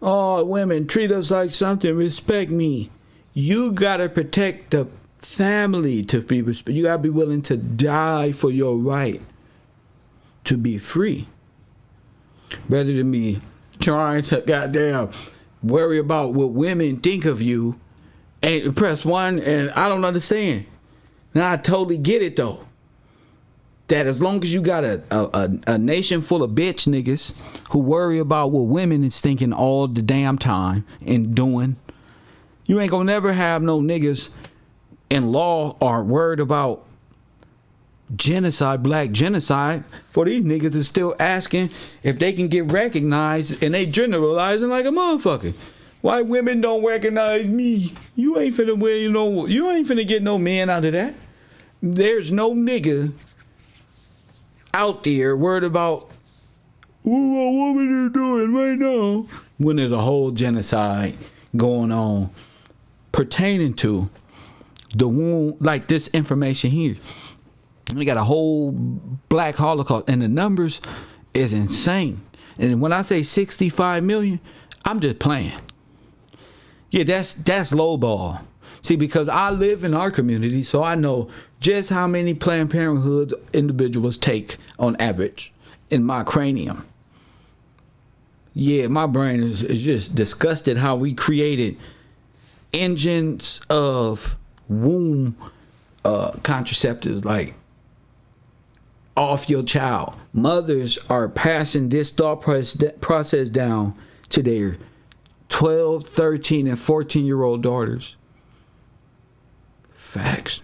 Oh, women, treat us like something. Respect me. You got to protect the family to be respected. You got to be willing to die for your right to be free. Rather than me trying to goddamn worry about what women think of you and press one, and I don't understand. Now I totally get it though. That as long as you got a nation full of bitch niggas who worry about what women is thinking all the damn time and doing, you ain't gonna never have no niggas in law are worried about genocide, black genocide. For these niggas is still asking if they can get recognized, and they generalizing like a motherfucker. White women don't recognize me. You ain't finna wear, you ain't finna get no man out of that. There's no nigga out there worried about what a woman is doing right now when there's a whole genocide going on pertaining to the wound, like this information here. We got a whole black Holocaust, and the numbers is insane. And when I say 65 million, I'm just playing. Yeah, that's low ball. See, because I live in our community, so I know just how many Planned Parenthood individuals take on average in my cranium. Yeah, my brain is just disgusted how we created engines of womb contraceptives, like off your child. Mothers are passing this thought process down to their 12, 13, and 14-year-old daughters. Facts.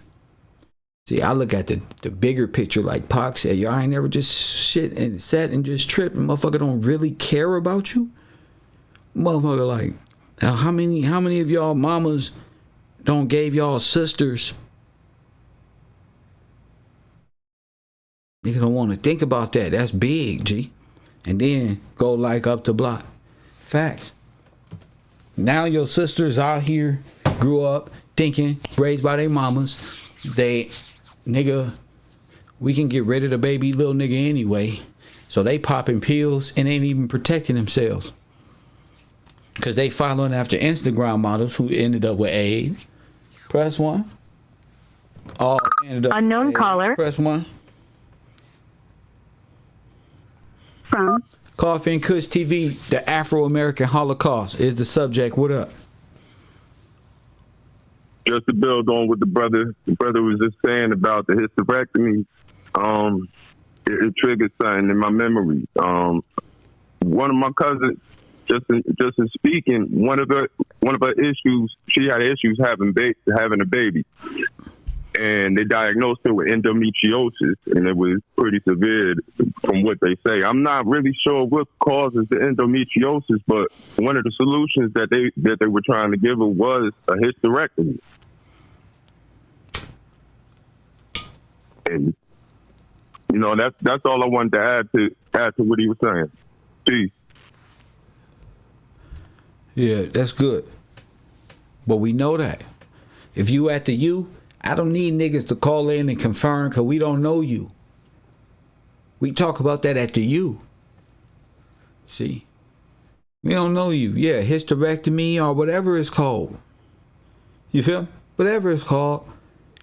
See, I look at the bigger picture, like Pac said. Y'all ain't never just shit and sat and just tripped, and motherfucker don't really care about you. Motherfucker, like, how many of y'all mamas don't gave y'all sisters? Nigga don't want to think about that. That's big, G. And then go like up the block. Facts. Now your sisters out here grew up thinking, raised by their mamas, nigga, we can get rid of the baby little nigga anyway. So they popping pills and ain't even protecting themselves. Because they following after Instagram models who ended up with AIDS. Press 1. All ended up Unknown with AIDS. caller. Press 1. From Coffee and Kush TV, the Afro-American Holocaust is the subject. What up? Just to build on what the brother was just saying about the hysterectomy, it triggered something in my memory. One of my cousins, just in speaking, one of her issues, she had issues having a baby, and they diagnosed her with endometriosis, and it was pretty severe from what they say. I'm not really sure what causes the endometriosis, but one of the solutions that they were trying to give her was a hysterectomy. And that's all I wanted to add to what he was saying. Peace. Yeah, that's good. But we know that. If you at the U, I don't need niggas to call in and confirm because we don't know you. We talk about that at the U. See? We don't know you. Yeah, hysterectomy or whatever it's called. You feel? Whatever it's called.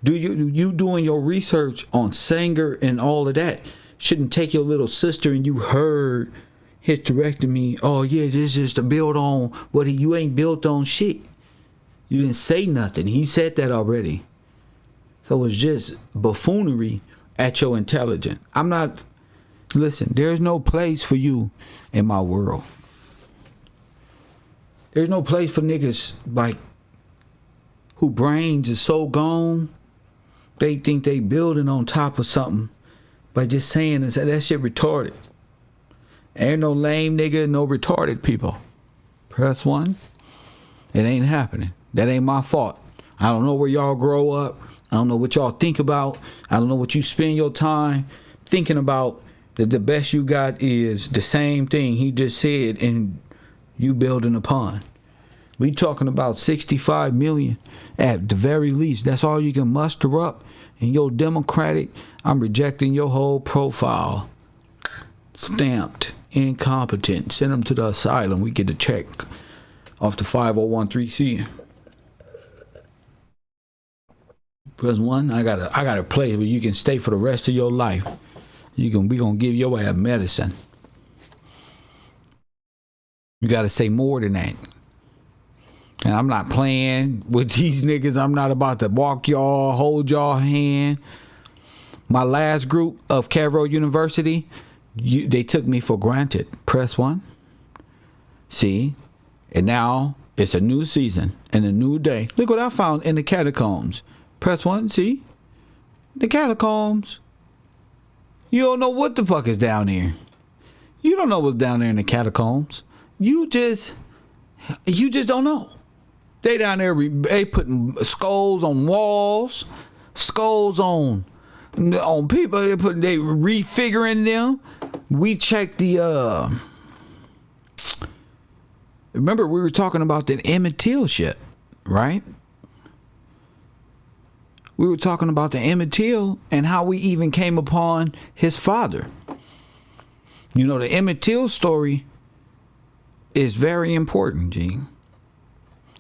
You doing your research on Sanger and all of that shouldn't take your little sister and you heard hysterectomy. Oh yeah, this is to build on what you ain't built on shit. You didn't say nothing. He said that already. So it's just buffoonery at your intelligence. I'm not Listen, there's no place for you in my world. There's no place for niggas like who brains is so gone. They think they building on top of something by just saying this. That shit retarded. Ain't no lame nigga, no retarded people. Press 1. It ain't happening. That ain't my fault. I don't know where y'all grow up. I don't know what y'all think about. I don't know what you spend your time thinking about. That the best you got is the same thing he just said and you building upon. We talking about 65 million at the very least. That's all you can muster up. And your Democratic, I'm rejecting your whole profile. Stamped. Incompetent. Send them to the asylum. We get a check off the 5013C. Press 1. I got a place where you can stay for the rest of your life. We gonna give your ass medicine. You gotta say more than that. And I'm not playing with these niggas. I'm not about to walk y'all, hold y'all hand. My last group of Cairo University, they took me for granted. Press 1. See? And now it's a new season and a new day. Look what I found in the catacombs. Press 1. See? The catacombs. You don't know what the fuck is down there. You don't know what's down there in the catacombs. You just don't know. They down there, they putting skulls on walls, skulls on people. They refiguring them. We checked the. Remember, we were talking about that Emmett Till shit, right? We were talking about the Emmett Till and how we even came upon his father. You know, the Emmett Till story is very important, Gene.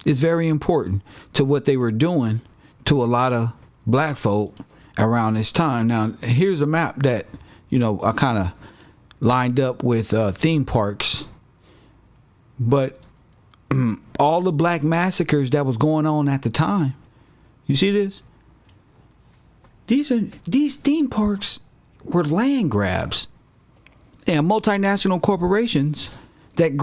It's very important to what they were doing to a lot of black folk around this time. Now, here's a map that, you know, I kind of lined up with theme parks. But all the black massacres that was going on at the time, you see this? These theme parks were land grabs and multinational corporations that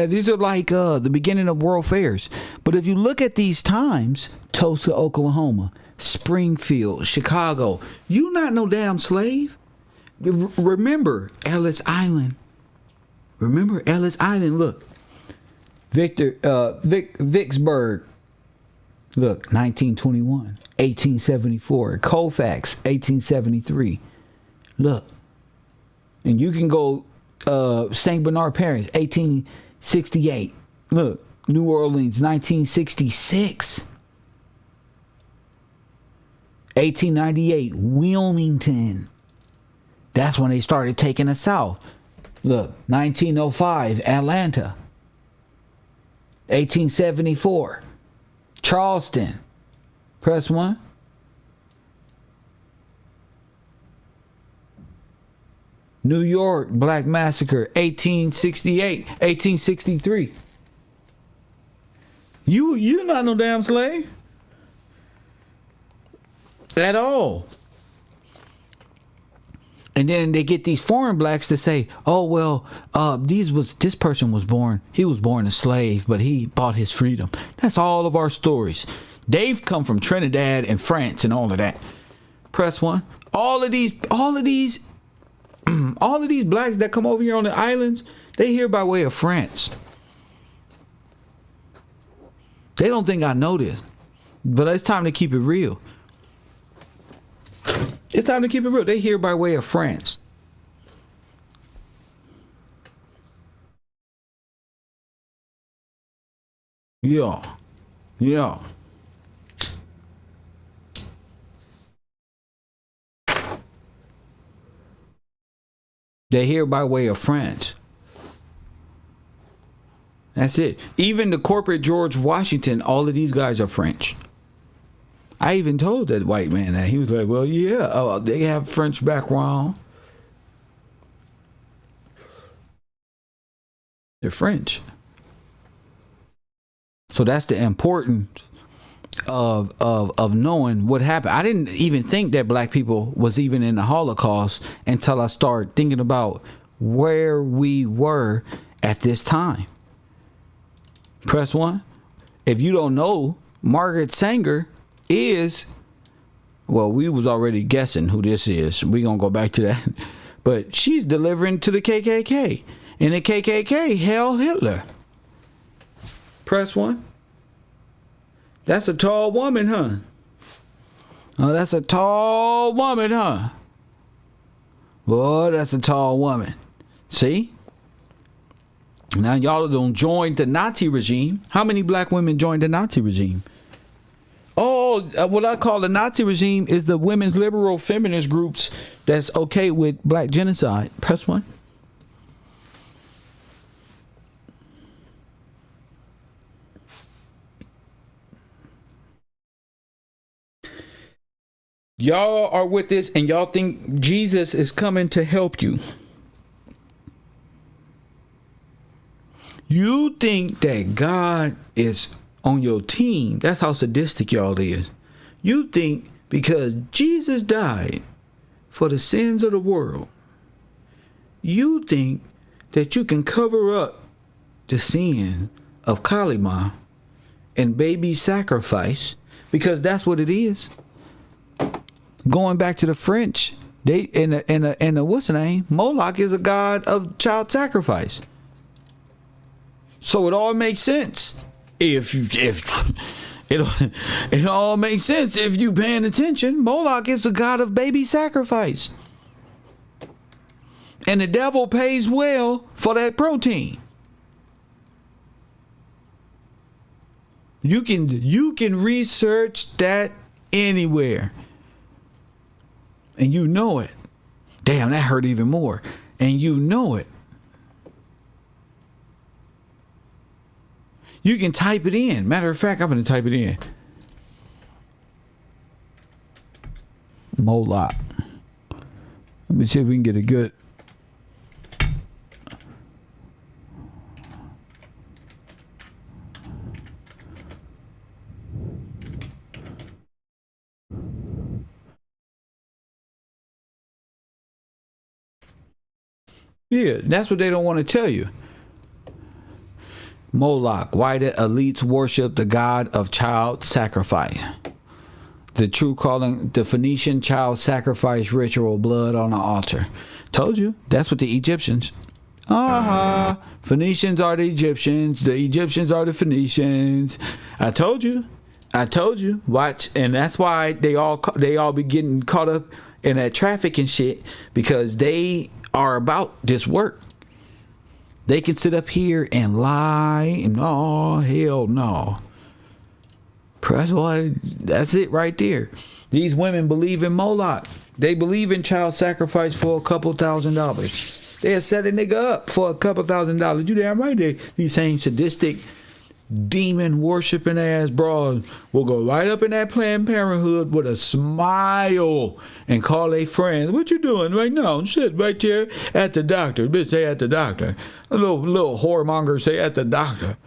these are like the beginning of world fairs. But if you look at these times, Tulsa, Oklahoma, Springfield, Chicago, you not no damn slave. Remember Ellis Island. Look, Vicksburg. Look, 1921, 1874. Colfax, 1873. Look. And you can go St. Bernard Parish, 1868. Look, New Orleans, 1966. 1898, Wilmington. That's when they started taking us south. Look, 1905, Atlanta. 1874. Charleston. Press 1. New York, Black Massacre, 1868, 1863. You not no damn slave. At all. And then they get these foreign blacks to say, oh, well, this person was born, he was born a slave, but he bought his freedom. That's all of our stories. They've come from Trinidad and France and all of that. Press 1. All of these blacks that come over here on the islands, they here by way of France. They don't think I know this, but it's time to keep it real. It's time to keep it real. They here by way of France. Yeah. They're here by way of France. That's it. Even the corporate George Washington, all of these guys are French. I even told that white man that. He was like, well, yeah, they have French background. They're French. So that's the importance of knowing what happened. I didn't even think that black people was even in the Holocaust until I started thinking about where we were at this time. Press 1. If you don't know, Margaret Sanger is, well, we was already guessing who this is. We gonna go back to that. But she's delivering to the KKK. And the KKK held Hitler. Press 1. That's a tall woman, huh? Oh, that's a tall woman, huh? Boy, that's a tall woman. See? Now y'all don't join the Nazi regime. How many black women joined the Nazi regime? Oh, what I call the Nazi regime is the women's liberal feminist groups that's okay with black genocide. Press 1. Y'all are with this and y'all think Jesus is coming to help you. You think that God is on your team. That's how sadistic y'all is. You think because Jesus died for the sins of the world, you think that you can cover up the sin of Kalima and baby sacrifice, because that's what it is. Going back to the French, they in a what's the name? Moloch is a god of child sacrifice. So it all makes sense if it all makes sense if you paying attention. Moloch is the god of baby sacrifice, and the devil pays well for that protein. You can research that anywhere. And you know it. Damn, that hurt even more. And you know it. You can type it in. Matter of fact, I'm going to type it in. Moloch. Let me see if we can get a good. Yeah, that's what they don't want to tell you. Moloch, why the elites worship the god of child sacrifice. The true calling, the Phoenician child sacrifice ritual, blood on the altar. Told you, that's what the Egyptians. Phoenicians are the Egyptians are the Phoenicians. I told you. Watch, and that's why they all be getting caught up in that traffic and shit, because they are about this work. They can sit up here and lie and oh hell no. Press 1. That's it right there. These women believe in Moloch. They believe in child sacrifice for a couple $1,000s. They'll set a nigga up for a couple $1,000s. You damn right. These same sadistic, demon worshiping ass bras will go right up in that Planned Parenthood with a smile and call a friend. What you doing right now? Sit right there at the doctor. Bitch, say at the doctor. A little whoremonger say at the doctor.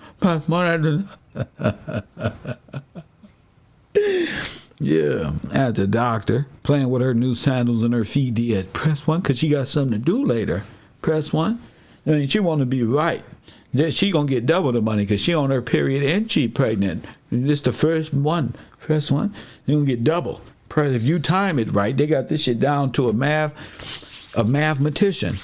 Yeah, at the doctor, playing with her new sandals and her feet. Did press 1 because she got something to do later. Press 1. I mean, she want to be right. She gonna get double the money because she on her period and she pregnant. This the first one. Press 1. You gonna get double. Press, if you time it right, they got this shit down to a mathematician.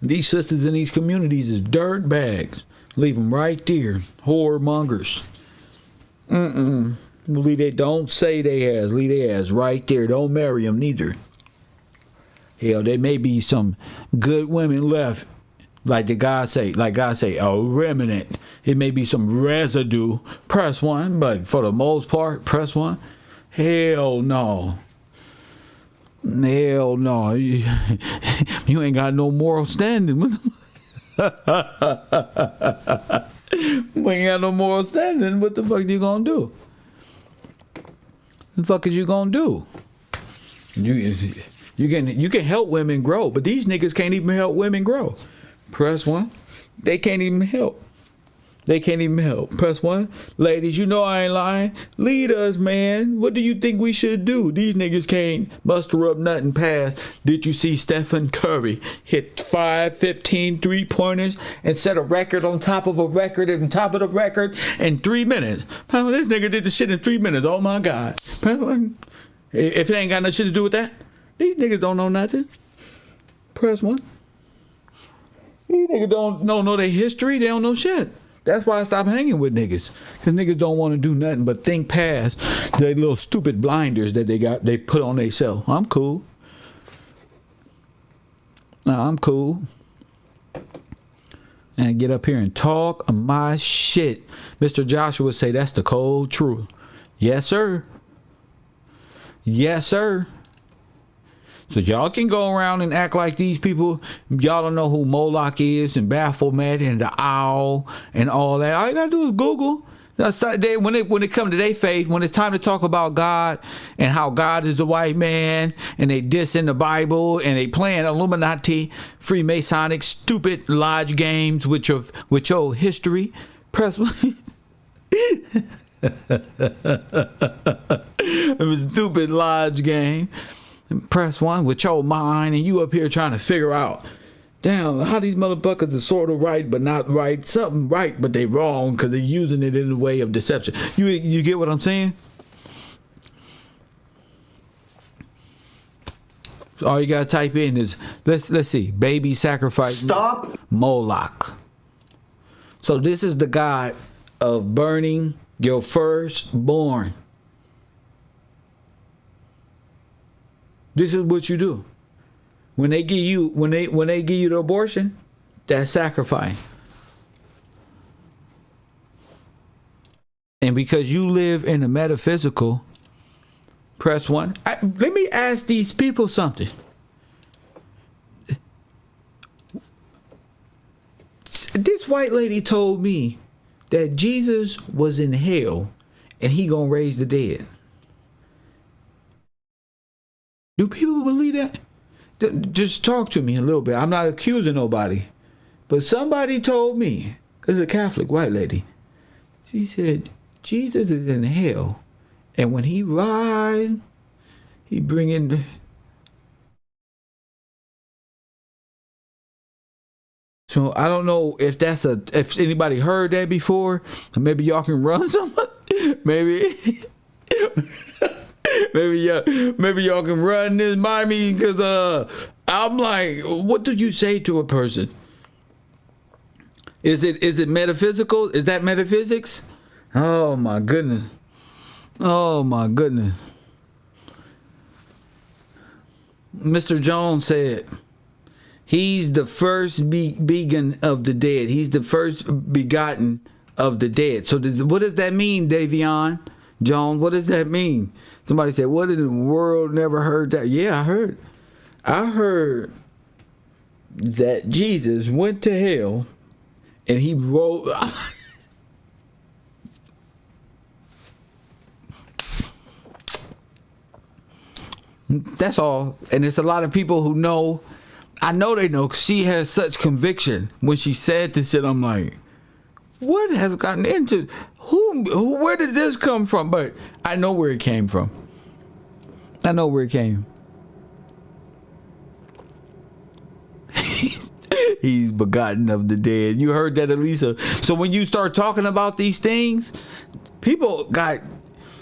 These sisters in these communities is dirt bags. Leave them right there. Whoremongers. Leave they don't say they has. Leave they ass right there. Don't marry them neither. Hell, there may be some good women left. Like God say, a remnant. It may be some residue. Press 1, but for the most part, press 1. Hell no. Hell no. You ain't got no moral standing. We ain't got no moral standing. What the fuck you gonna do? The fuck is you gonna do? You can help women grow, but these niggas can't even help women grow. Press 1. They can't even help. They can't even help. Press 1. Ladies, you know I ain't lying. Lead us, man. What do you think we should do? These niggas can't muster up nothing past. Did you see Stephen Curry hit 15 3-pointers and set a record on top of a record and top of the record in 3 minutes? This nigga did the shit in 3 minutes. Oh my God. If it ain't got no shit to do with that, these niggas don't know nothing. Press 1. These niggas don't know their history. They don't know shit. That's why I stopped hanging with niggas. Because niggas don't want to do nothing but think past their little stupid blinders that they put on themselves. I'm cool. I'm cool. And get up here and talk my shit. Mr. Joshua say that's the cold truth. Yes, sir. Yes, sir. So y'all can go around and act like these people, y'all don't know who Moloch is and Baphomet and the owl and all that. All you gotta do is Google. When it come to their faith, when it's time to talk about God and how God is a white man and they diss in the Bible and they playing Illuminati, Freemasonic, stupid lodge games with your history, press it was a stupid lodge game. Press 1 with your mind, and you up here trying to figure out, damn, how these motherfuckers are sort of right but not right, something right but they wrong because they're using it in a way of deception. You get what I'm saying? So all you gotta type in is let's see, baby sacrifice. Stop. Moloch. So this is the god of burning your firstborn. This is what you do. When they give you the abortion, that's sacrifice. And because you live in the metaphysical, press 1. Let me ask these people something. This white lady told me that Jesus was in hell and he gonna raise the dead. Do people believe that? Just talk to me a little bit. I'm not accusing nobody. But somebody told me, it's a Catholic white lady. She said, Jesus is in hell. And when he rises, he bring in... So I don't know if if anybody heard that before. Maybe y'all can run some. Maybe... Maybe y'all can run this by me because I'm like, what did you say to a person? Is it metaphysical? Is that metaphysics? Oh my goodness. Oh my goodness. Mr. Jones said he's the first begotten of the dead. He's the first begotten of the dead. So what does that mean, Davion Jones? What does that mean? Somebody said, what in the world? Never heard that. Yeah, I heard that Jesus went to hell and he wrote. That's all. And there's a lot of people who know. I know they know. She has such conviction. When she said this shit, I'm like, what has gotten into who where did this come from? But I know where it came from. I know where it came. He's begotten of the dead. You heard that, Elisa? So when you start talking about these things,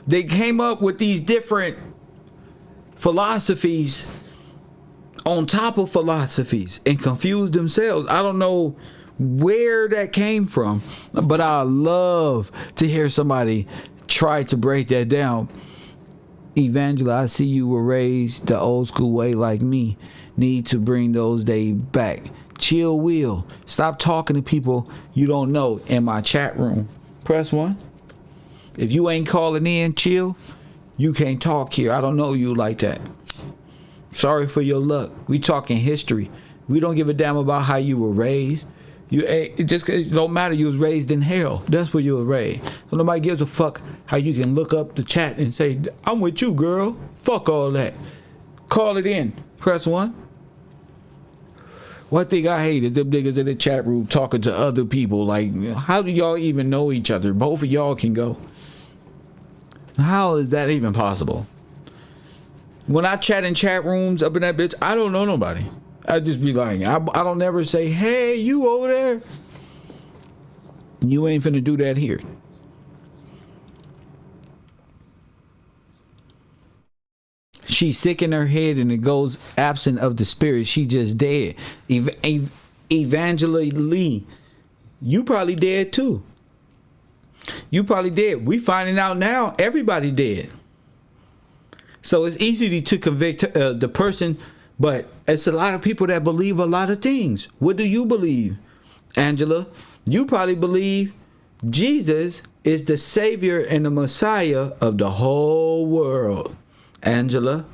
they came up with these different philosophies on top of philosophies and confused themselves. I don't know where that came from, but I love to hear somebody try to break that down. Evangela, I see you were raised the old school way like me. Need to bring those days back. Chill Will. Stop talking to people you don't know in my chat room. Press 1. If you ain't calling in, chill. You can't talk here. I don't know you like that. Sorry for your luck. We talking history. We don't give a damn about how you were raised. It don't matter. You was raised in hell. That's where you were raised. So nobody gives a fuck how you can look up the chat and say, I'm with you, girl. Fuck all that. Call it in. Press 1. One thing I hate is them niggas in the chat room talking to other people. Like, how do y'all even know each other? Both of y'all can go. How is that even possible? When I chat in chat rooms up in that bitch, I don't know nobody. I just be like, I don't never say, hey, you over there. You ain't finna do that here. She's sick in her head and it goes absent of the spirit. She just dead. Evangeline Lee, you probably dead too. You probably dead. We finding out now everybody dead. So it's easy to convict the person, but it's a lot of people that believe a lot of things. What do you believe, Angela? You probably believe Jesus is the Savior and the Messiah of the whole world. Angela,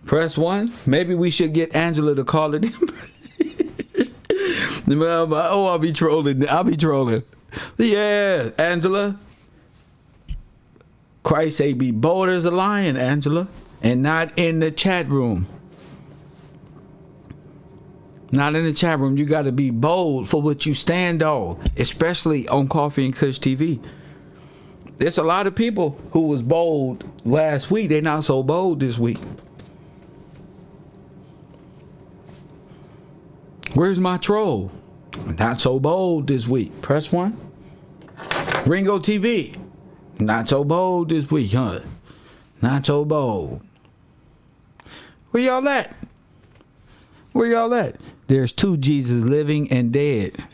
press 1. Maybe we should get Angela to call it. Oh, I'll be trolling. Yeah, Angela. Christ say be bold as a lion, Angela, and not in the chat room. Not in the chat room. You got to be bold for what you stand on, especially on Coffee and Kush TV. There's a lot of people who was bold last week. They're not so bold this week. Where's my troll? Not so bold this week. Press 1. Ringo TV. Not so bold this week, huh? Not so bold. Where y'all at? Where y'all at? There's 2 Jesus living and dead.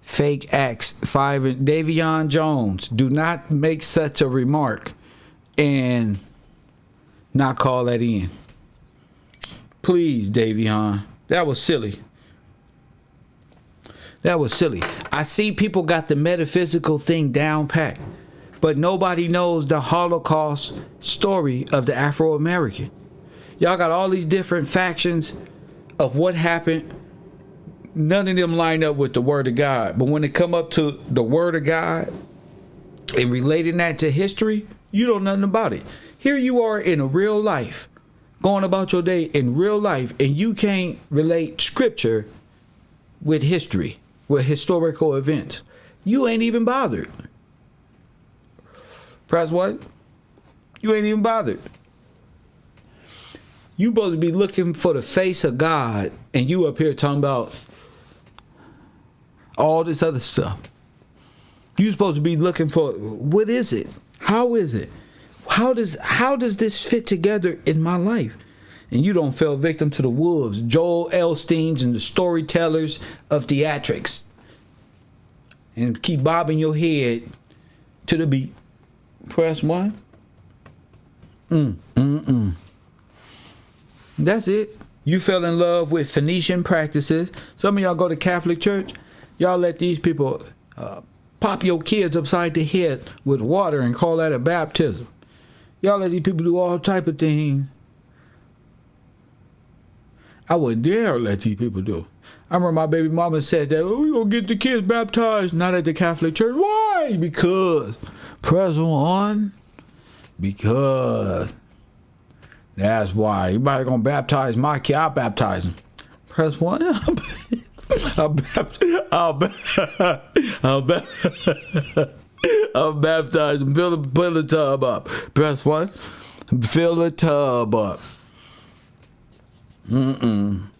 Fake Acts 5 and Davion Jones. Do not make such a remark and not call that in. Please, Davion. That was silly. That was silly. I see people got the metaphysical thing down pat, but nobody knows the Holocaust story of the Afro-American. Y'all got all these different factions of what happened. None of them line up with the word of God. But when it come up to the word of God and relating that to history, you don't know nothing about it. Here you are in a real life, going about your day in real life, and you can't relate scripture with history, with historical events. You ain't even bothered. Press what? You ain't even bothered. You supposed to be looking for the face of God, and you up here talking about all this other stuff. You supposed to be looking for, what is it? How is it? How does this fit together in my life? And you don't fall victim to the wolves, Joel Elsteins and the storytellers of theatrics, and keep bobbing your head to the beat. Press 1. That's it. You fell in love with Phoenician practices. Some of y'all go to Catholic church. Y'all let these people pop your kids upside the head with water and call that a baptism. Y'all let these people do all type of things. I wouldn't dare let these people do. I remember my baby mama said that, oh, we gonna get the kids baptized, not at the Catholic church. Why? Because. Press 1. Because. That's why. You might gonna baptize my kid. I'll baptize him. Press 1. I'll baptize him. Fill the tub up. Press 1. Fill the tub up. Turn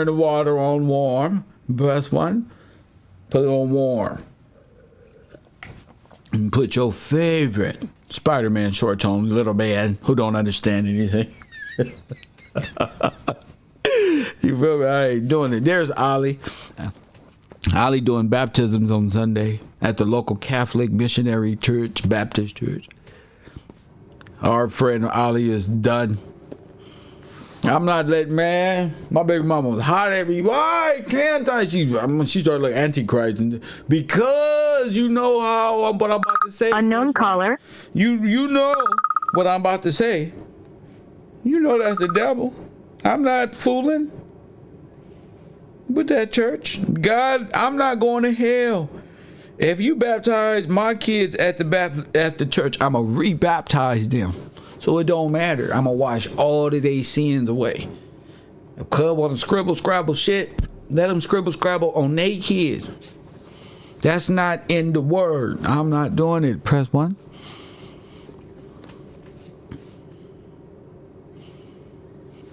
the water on warm. Press 1. Put it on warm. And put your favorite Spider-Man shorts on, little man who don't understand anything. You feel me? I ain't doing it. There's Ollie. Ollie doing baptisms on Sunday at the local Catholic Missionary Church, Baptist Church. Our friend Ollie is done. I'm not letting, man. My baby mama was hot at me. Why can't I? She started like Antichrist. Because you know what I'm about to say. Unknown caller. You know what I'm about to say. You know that's the devil. I'm not fooling with that church. God, I'm not going to hell. If you baptize my kids at the church, I'm going to re-baptize them. so it don't matter. I'm gonna wash all of their sins away. If Cub want to scribble scrabble shit, let them scribble scrabble on their kids. That's not in the word. I'm not doing it. Press 1.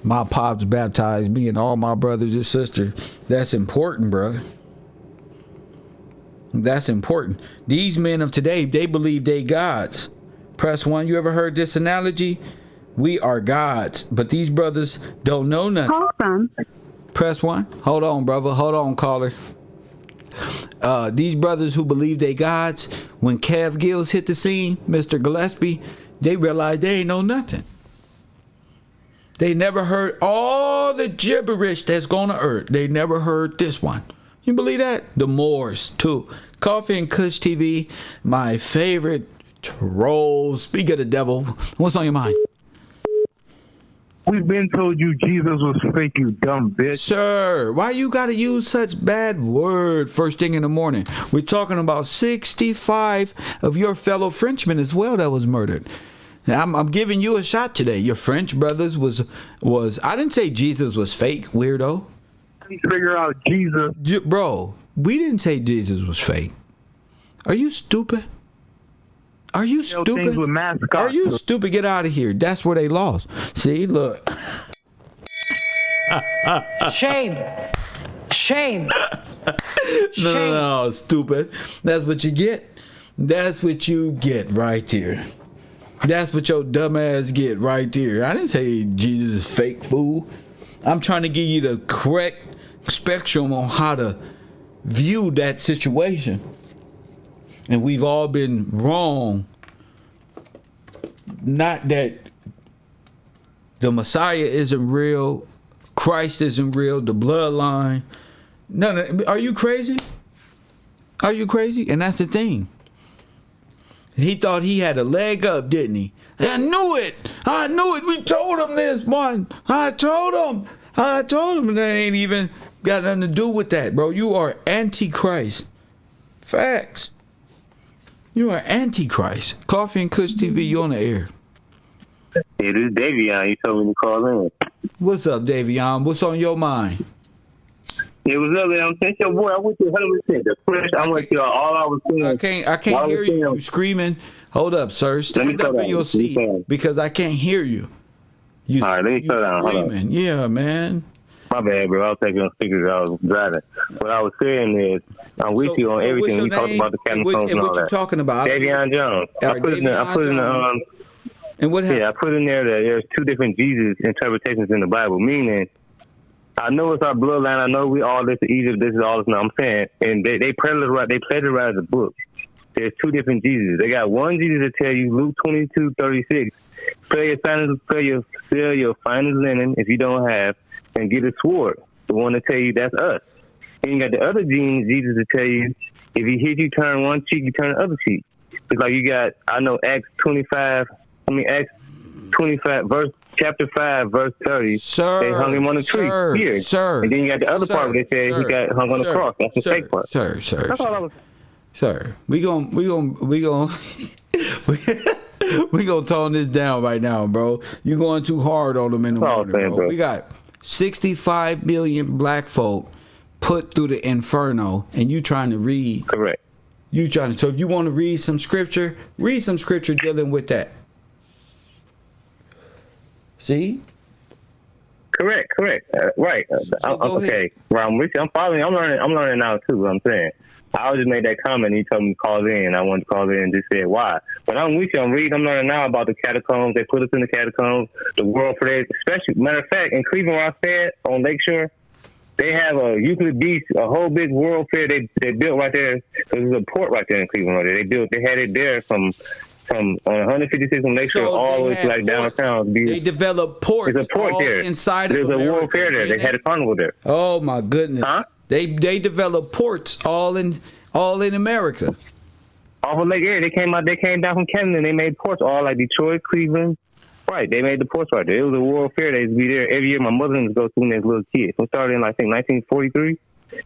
My pops baptized me and all my brothers and sisters. That's important, bro. That's important. These men of today, they believe they gods. Press 1. You ever heard this analogy? We are gods, but these brothers don't know nothing. Call from. Press 1. Hold on, brother. Hold on, caller. These brothers who believe they gods, when Kev Gills hit the scene, Mr. Gillespie, they realized they ain't know nothing. They never heard all the gibberish that's going to earth. They never heard this one. You believe that? The Moors, too. Coffee and Kush TV, my favorite troll. Speak of the devil. What's on your mind? We've been told you Jesus was fake, you dumb bitch. Sir, why you got to use such bad word first thing in the morning? We're talking about 65 of your fellow Frenchmen as well that was murdered. I'm giving you a shot today. Your French brothers was I didn't say Jesus was fake, weirdo. Figure out Jesus. Bro, we didn't say Jesus was fake. Are you stupid? Are you stupid? With mascots. Are you stupid? Get out of here. That's where they lost. See, look. Shame. Shame. No, stupid. That's what you get. That's what you get right there. That's what your dumb ass get right there. I didn't say Jesus is fake, fool. I'm trying to give you the correct spectrum on how to view that situation. And we've all been wrong. Not that the Messiah isn't real, Christ isn't real, the bloodline. No, are you crazy? Are you crazy? And that's the thing. He thought he had a leg up, didn't he? I knew it. I knew it. We told him this, man. I told him. And that ain't even got nothing to do with that, bro. You are Antichrist. Facts. You are Antichrist. Coffee and Kush TV, you on the air. Hey, this is Davion. You told me to call in. What's up, Davion? What's on your mind? It was up there. I'm saying, your boy, I went to 100%. The fresh, I went to all I was saying. I can't hear you. You screaming. Hold up, sir. Stand up in your seat because I can't hear you. All right, let me shut down. Screaming. Yeah, man. My bad, bro. I was taking on speakers. I was driving. What I was saying is, I'm with you on everything. We talked about the catacombs and all what that. you talking about? Davion Jones. I put in the and what happened? Yeah, I put in there that there's two different Jesus interpretations in the Bible, meaning I know it's our bloodline. I know we all this to Egypt. This is all this. I'm saying, and they plagiarize the book. There's two different Jesus. They got one Jesus to tell you, Luke 22:36, sell your finest linen if you don't have, and get a sword. The one to tell you that's us. And you got the other Jesus to tell you, if he hits you, turn one cheek, you turn the other cheek. It's like you got, I know Acts 25, chapter 5, verse 30. Sir, they hung him on a tree. Here. Sir. And then you got the other part where they say he got hung on the cross. That's the fake part. That's all I was. Sir, we gonna tone this down right now, bro. You're going too hard on them in the morning, bro. We got 65 million black folk put through the inferno, and you trying to read. Correct. So if you want to read some scripture dealing with that. See? Correct. Right. Okay. Well, I'm with you. I'm following. I'm learning now too. What I'm saying. I just made that comment. And he told me to call in. I wanted to call in and just say why. But I'm with you. I'm learning now about the catacombs. They put us in the catacombs. The World Fair, especially. Matter of fact, in Cleveland, where I stay on Lakeshore, they have a Euclid Beach, a whole big World Fair. They built right there. There's a port right there in Cleveland. Right there. They had it there from on 156 on Lakeshore all the way to like downtown. They developed ports. There's a port there. Inside There's of America. a World Fair there. They had a carnival there. Oh my goodness. Huh? They developed ports all in America. Off of Lake Erie, they came down from Canada and they made ports all like Detroit, Cleveland. Right, they made the ports right there. It was a World Fair. They used to be there every year. My mother used to go to when they was little kids. We started in, I think, 1943.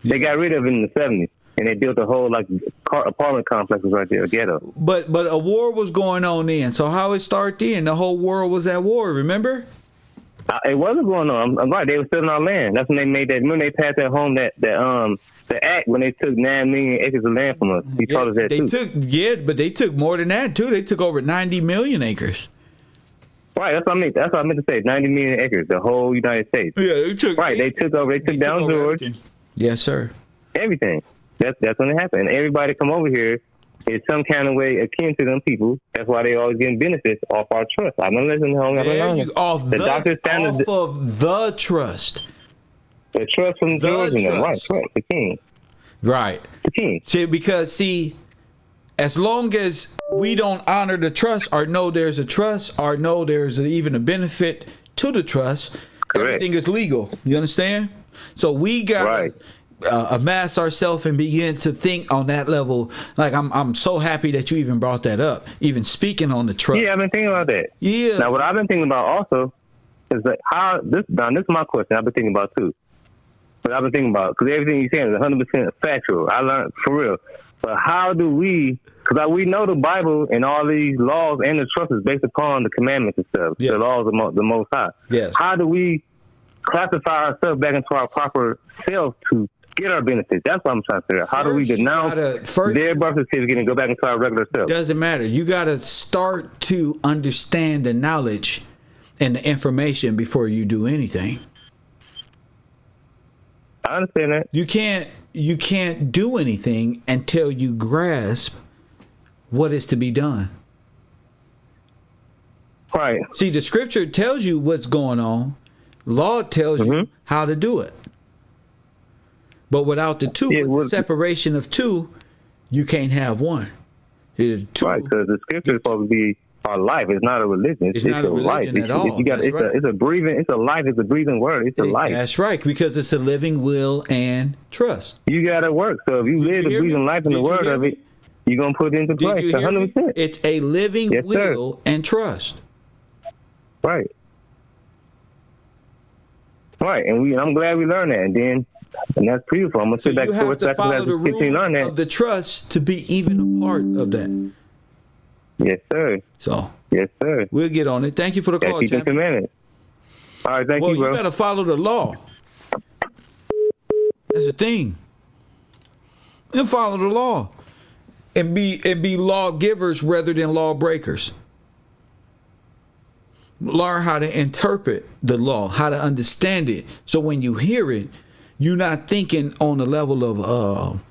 They got rid of it in the 70s. and they built a whole like apartment complexes right there, a ghetto. But a war was going on then. So how it started then? The whole world was at war. Remember? It wasn't going on. I'm right. They were still on our land. That's when they made that. Remember they passed that home the act when they took 9 million acres of land from us. He taught us that too. But they took more than that too. They took over 90 million acres. Right. That's what I meant. That's what I meant to say. 90 million acres, the whole United States. Yeah, they took. Right. They took over. They took down George. Everything. Yes, sir. Everything. That's when it happened. And everybody come over here is some kind of way akin to them people. That's why they always getting benefits off our trust. I've been listening to home. Off of the trust. The trust from George and them. Right. The king. Right. The king. See, as long as we don't honor the trust or know there's a trust or know there's even a benefit to the trust, everything is legal. You understand? So we got to amass ourselves and begin to think on that level. Like I'm so happy that you even brought that up, even speaking on the trust. Yeah, I've been thinking about that. Yeah. Now, what I've been thinking about also is that this is my question I've been thinking about too. But I've been thinking about, because everything you're saying is 100% factual. I learned for real. But how do we, because we know the Bible and all these laws and the trust is based upon the commandments and stuff, the laws of the Most High. Yes. How do we classify ourselves back into our proper self to get our benefits? That's what I'm trying to figure out. How do we denounce their birth certificate and go back into our regular self? Doesn't matter. You got to start to understand the knowledge and the information before you do anything. I understand that. You can't do anything until you grasp what is to be done. Right. See, the scripture tells you what's going on. Law tells you how to do it. But without the two, with the separation of two, you can't have one. Right, because the scripture is supposed to be our life. It's not a religion. It's not a religion at all. It's a breathing. It's a life. It's a breathing word. It's a life. That's right, because it's a living will and trust. You got to work. So if you live the breathing life in the word of it, you're gonna put it into place. 100%. It's a living will and trust. Right. Right, and I'm glad we learned that. And that's beautiful. I'm gonna sit back and forth. You have to follow the rules of the trust to be even a part of that. Yes, sir. So, yes, sir. We'll get on it. Thank you for the call, keep commandments. All right, thank you, bro. You got to follow the law. That's the thing. And follow the law, and be lawgivers rather than lawbreakers. Learn how to interpret the law, how to understand it. So when you hear it, you're not thinking on the level of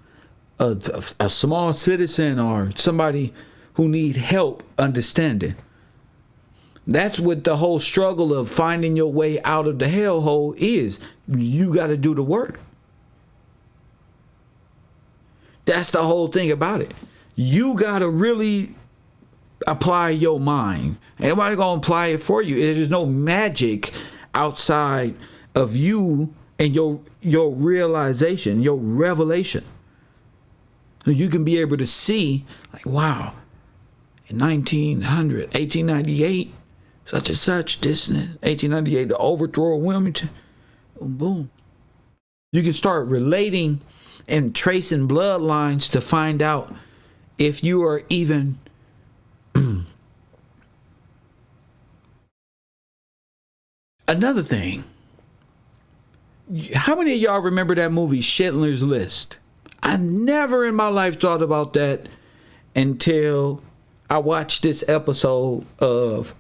a small citizen or somebody who need help understanding. That's what the whole struggle of finding your way out of the hellhole is. You got to do the work. That's the whole thing about it. You got to really apply your mind. Ain't nobody going to apply it for you. There's no magic outside of you and your realization, your revelation. You can be able to see, like, wow, in 1898, such and such, this and that, 1898, the overthrow of Wilmington, boom. You can start relating and tracing bloodlines to find out if you are even another thing. How many of y'all remember that movie Schindler's List? I never in my life thought about that until I watched this episode of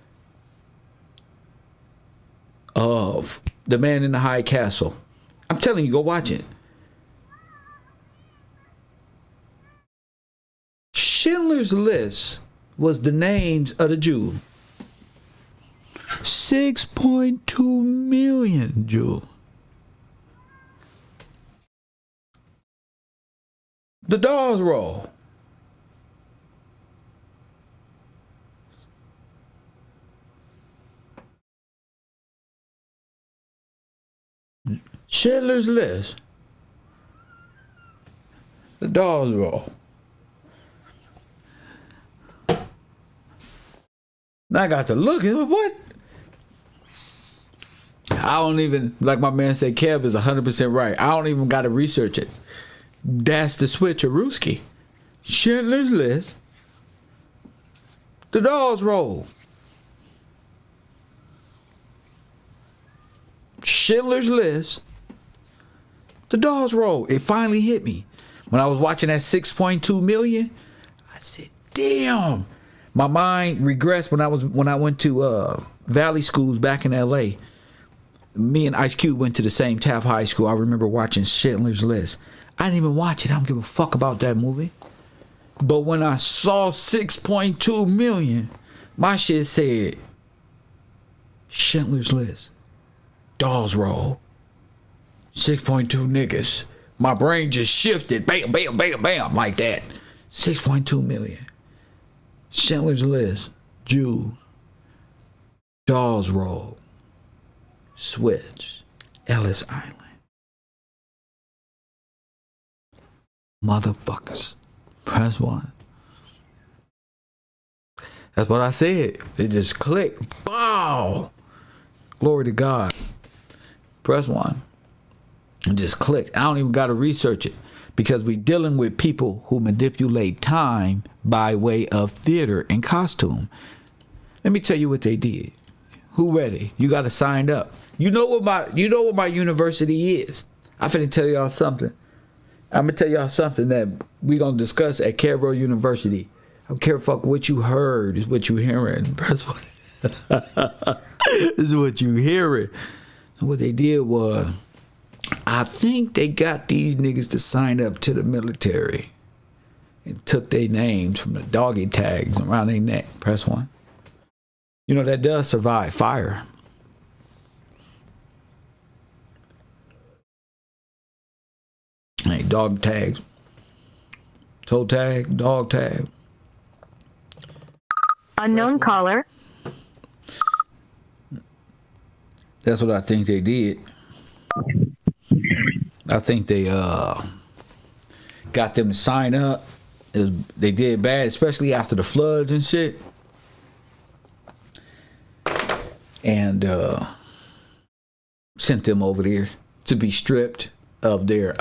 The Man in the High Castle. I'm telling you, go watch it. Schindler's List was the names of the Jews. 6.2 million Jews. The Dolls Roll. Schindler's List. The Dolls Roll. Now I got to look at what? I don't even, like my man said, Kev is 100% right. I don't even got to research it. That's the switcherooski. Schindler's List. The Dolls Roll. Schindler's List. The Dolls Roll. It finally hit me. When I was watching that 6.2 million, I said, damn. My mind regressed when I went to Valley schools back in LA. Me and Ice Cube went to the same Taft High School. I remember watching Schindler's List. I didn't even watch it. I don't give a fuck about that movie. But when I saw 6.2 million, my shit said Schindler's List. Dolls Roll. 6.2 niggas. My brain just shifted. Bam, bam, bam, bam. Like that. 6.2 million. Schindler's List. Jew. Dolls Roll. Switch. Ellis Island. Motherfuckers. Press 1. That's what I said. It just clicked. Wow. Glory to God. Press 1. It just clicked. I don't even got to research it because we're dealing with people who manipulate time by way of theater and costume. Let me tell you what they did. Who ready? You got to sign up. You know what my university is. I'm finna tell y'all something. I'm gonna tell y'all something that we gonna discuss at Carroll University. I don't care fuck what you heard is what you hearing. This is what you hearing. And what they did was, I think they got these niggas to sign up to the military and took their names from the doggy tags around their neck. Press 1. You know that does survive fire. Hey, dog tags. Toe tag, dog tag. Unknown caller. That's what I think they did. I think they got them to sign up. They did bad, especially after the floods and shit. And sent them over there to be stripped of their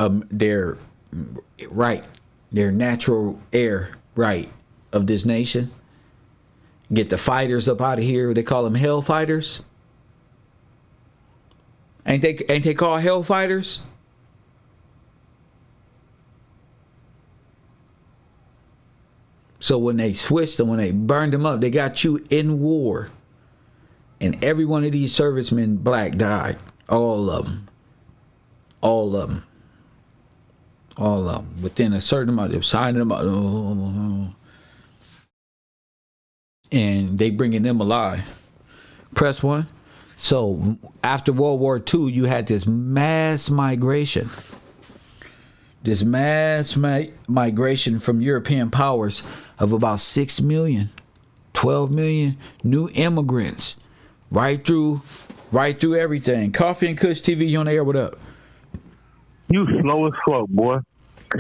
right, their natural air right of this nation. Get the fighters up out of here. They call them hell fighters. Ain't they called hell fighters? So when they switched them, when they burned them up, they got you in war. And every one of these servicemen black died. All of them. All of them. All of them. Within a certain amount, they're signing them up. And they bringing them alive. Press 1. So after World War II, you had this mass migration. This mass migration from European powers of about 6 million, 12 million new immigrants. Right through everything. Coffee and Kush TV, you on the air, what up? You slow as fuck, boy.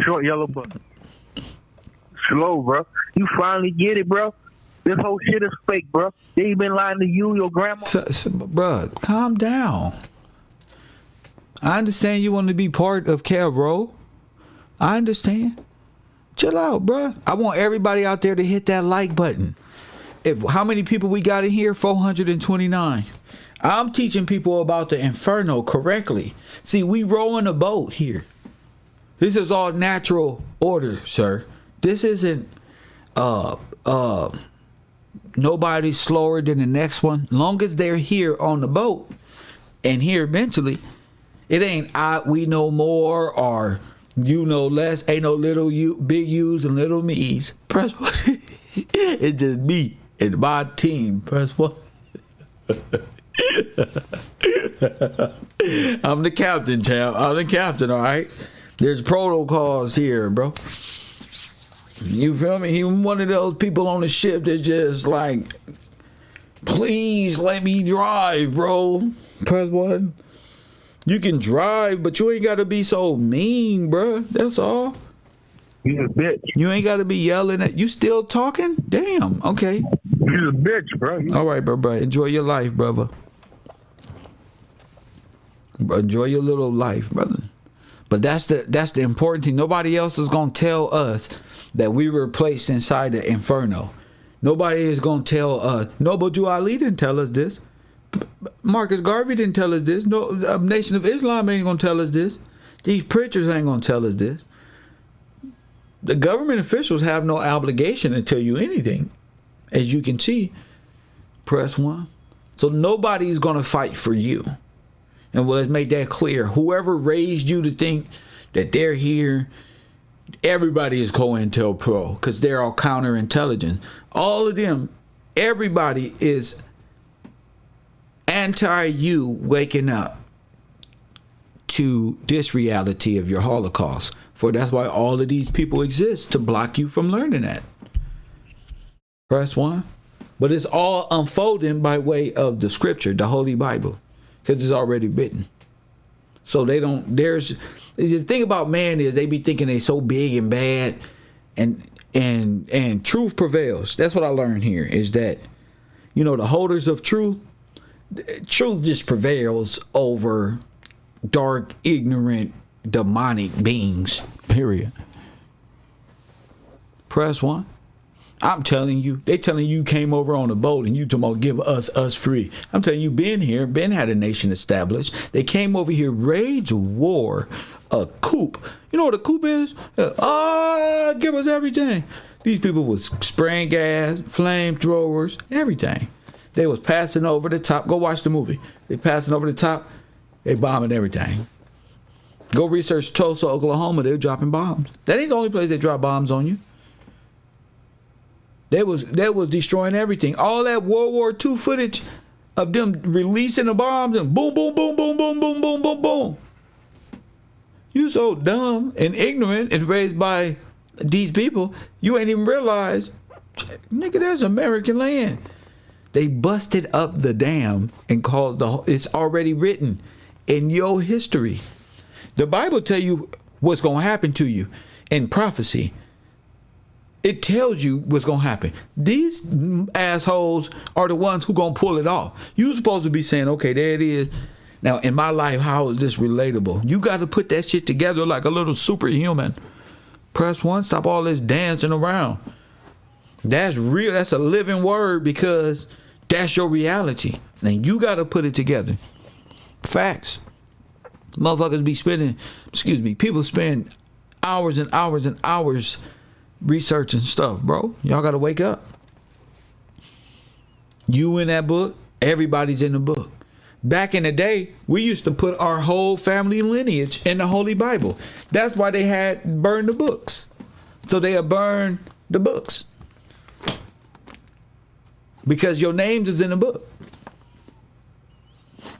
Short yellow button. Slow, bro. You finally get it, bro. This whole shit is fake, bro. They been lying to you, your grandma. Bro, calm down. I understand you want to be part of Carroll. I understand. Chill out, bro. I want everybody out there to hit that like button. How many people we got in here? 429. I'm teaching people about the inferno correctly. See, we rowing a boat here. This is all natural order, sir. This isn't nobody's slower than the next one. Long as they're here on the boat and here eventually, it ain't we know more or you know less. Ain't no little you, big U's and little me's. Press 1. It's just me and my team. Press 1. I'm the captain, champ. I'm the captain, all right? There's protocols here, bro. You feel me? He one of those people on the ship that just like, please let me drive, bro. Press 1. You can drive, but you ain't got to be so mean, bro. That's all. You a bitch. You ain't got to be yelling at. You still talking? Damn. Okay. You a bitch, bro. All right, bro. Enjoy your life, brother. Enjoy your little life, brother. But that's the important thing. Nobody else is going to tell us that we were placed inside the inferno. Nobody is going to tell us. Noble Jew Ali didn't tell us this. Marcus Garvey didn't tell us this. No, Nation of Islam ain't going to tell us this. These preachers ain't going to tell us this. The government officials have no obligation to tell you anything. As you can see, press 1. So nobody's going to fight for you. And well, let's make that clear. Whoever raised you to think that they're here, everybody is COINTELPRO because they're all counterintelligence. All of them, everybody is anti you waking up to this reality of your Holocaust. For that's why all of these people exist, to block you from learning that. Press 1. But it's all unfolding by way of the scripture, the Holy Bible, because it's already written. So they don't, there's, the thing about man is they be thinking they so big and bad, and truth prevails. That's what I learned here, is that, you know, the holders of truth just prevails over dark, ignorant, demonic beings, period. Press 1. I'm telling you, they telling you came over on a boat and you talking about give us free. I'm telling you, been here, been had a nation established. They came over here, raged war, a coup. You know what a coup is? Give us everything. These people was spraying gas, flamethrowers, everything. They was passing over the top. Go watch the movie. They passing over the top. They bombing everything. Go research Tulsa, Oklahoma. They're dropping bombs. That ain't the only place they drop bombs on you. They was destroying everything. All that World War II footage of them releasing the bombs and boom, boom, boom, boom, boom, boom, boom, boom, boom. You so dumb and ignorant and raised by these people, you ain't even realize, nigga, that's American land. They busted up the dam and called it's already written in your history. The Bible tell you what's going to happen to you in prophecy. It tells you what's going to happen. These assholes are the ones who going to pull it off. You're supposed to be saying, okay, there it is. Now, in my life, how is this relatable? You got to put that shit together like a little superhuman. Press 1, stop all this dancing around. That's real. That's a living word, because that's your reality. And you got to put it together. Facts. Motherfuckers be people spend hours and hours and hours researching stuff, bro. Y'all got to wake up. You in that book, everybody's in the book. Back in the day, we used to put our whole family lineage in the Holy Bible. That's why they had burned the books. So they had burned the books. Because your names is in the book.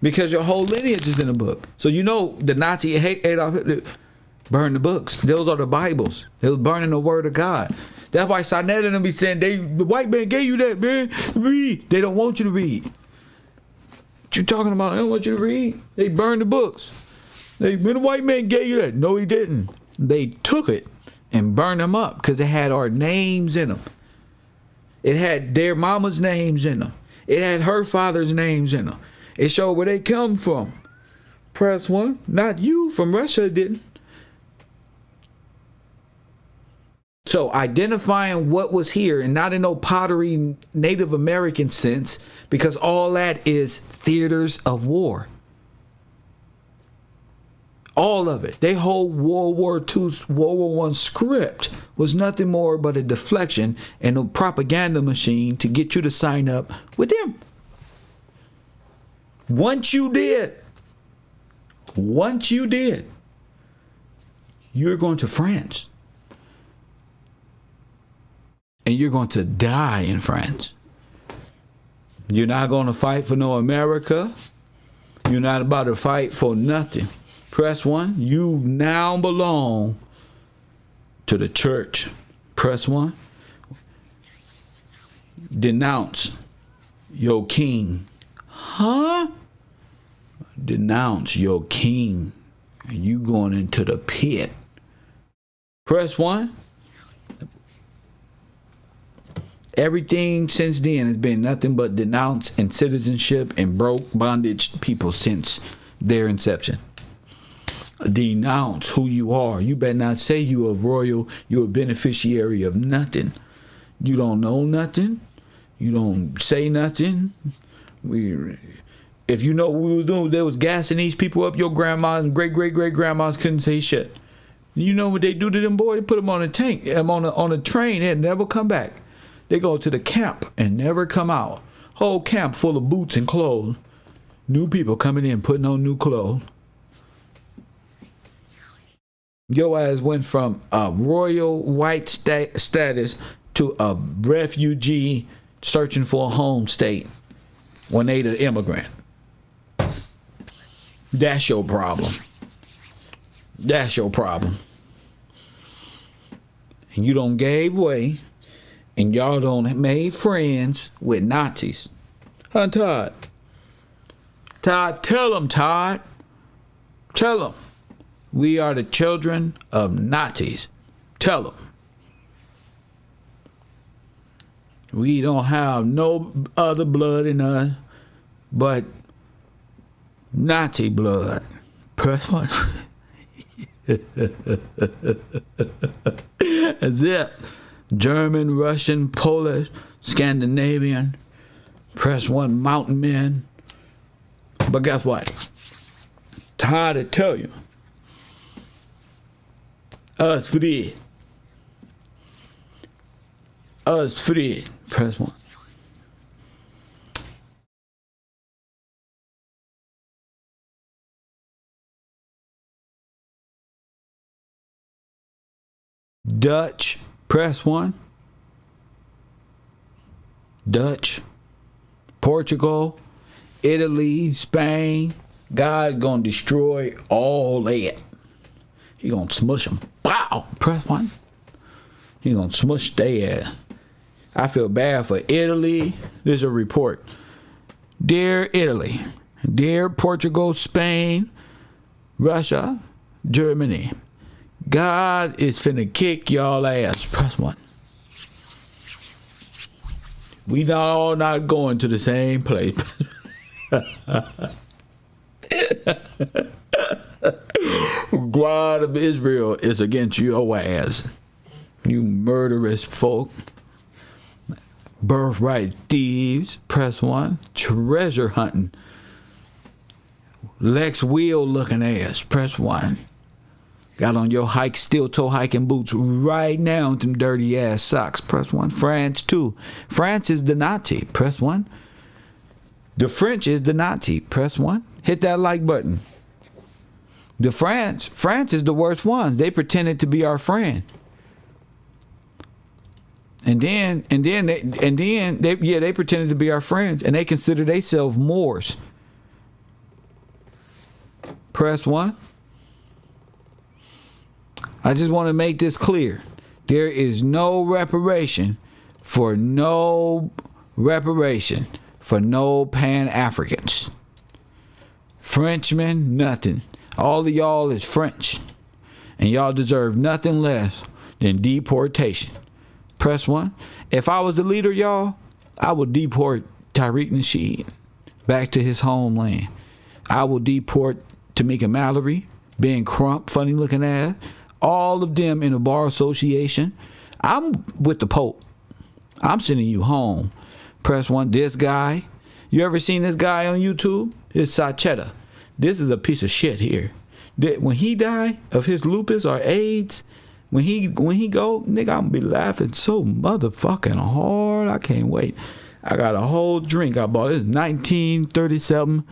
Because your whole lineage is in the book. So you know the Nazi Adolf Hitler burned the books. Those are the Bibles. They was burning the word of God. That's why Sinet and them be saying, the white man gave you that, man. Read. They don't want you to read. What you talking about? They don't want you to read. They burned the books. The white man gave you that. No, he didn't. They took it and burned them up because it had our names in them. It had their mama's names in them. It had her father's names in them. It showed where they come from. Press 1. Not you from Russia didn't. So identifying what was here, and not in no pottery Native American sense, because all that is theaters of war. All of it. They whole World War II, World War I script was nothing more but a deflection and a propaganda machine to get you to sign up with them. Once you did, you're going to France. And you're going to die in France. You're not going to fight for no America. You're not about to fight for nothing. Press 1. You now belong to the church. Press 1. Denounce your king. Huh? Denounce your king. And you going into the pit. Press 1. Everything since then has been nothing but denounce and citizenship and broke bondage people since their inception. Denounce who you are. You better not say you are royal. You're a beneficiary of nothing. You don't know nothing. You don't say nothing. If you know what we was doing, they was gassing these people up. Your grandmas and great-great-great-grandmas couldn't say shit. You know what they do to them boys? They put them on a tank, on a train, and never come back. They go to the camp and never come out. Whole camp full of boots and clothes. New people coming in, putting on new clothes. Your ass went from a royal white status to a refugee searching for a home state when they the immigrant. That's your problem. That's your problem. And you don't gave way, and y'all don't made friends with Nazis. Huh, Todd? Todd, tell them, Todd. Tell them. We are the children of Nazis. Tell them. We don't have no other blood in us but Nazi blood. Press one. That's it. German, Russian, Polish, Scandinavian. Press one, mountain men. But guess what? Tired to tell you. Us free. Us free. Press one. Dutch. Press one. Dutch. Portugal. Italy. Spain. God's gonna destroy all that. He gonna smush them. Wow. Press one. He gonna smush their ass. I feel bad for Italy. There's a report. Dear Italy, dear Portugal, Spain, Russia, Germany, God is finna kick y'all ass. Press one. We all not going to the same place. God of Israel is against your ass. You murderous folk. Birthright thieves. Press one. Treasure hunting. Lex Wheel looking ass. Press one. Got on your steel toe hiking boots right now with them dirty ass socks. Press one. France too. France is the Nazi. Press one. The French is the Nazi. Press one. Hit that like button. The France is the worst ones. They pretended to be our friend. And then they pretended to be our friends, and they consider themselves Moors. Press one. I just want to make this clear. There is no reparation for no Pan-Africans. Frenchmen, nothing. All of y'all is French, and y'all deserve nothing less than deportation. Press one. If I was the leader, y'all, I would deport Tariq Nasheed back to his homeland. I will deport Tamika Mallory, Ben Crump, funny looking ass, all of them in a bar association. I'm with the Pope. I'm sending you home. Press one. This guy, you ever seen this guy on YouTube? It's Sachetta. This is a piece of shit here. When he die of his lupus or AIDS, when he go, nigga, I'm gonna be laughing so motherfucking hard. I can't wait. I got a whole drink I bought. It's 1937.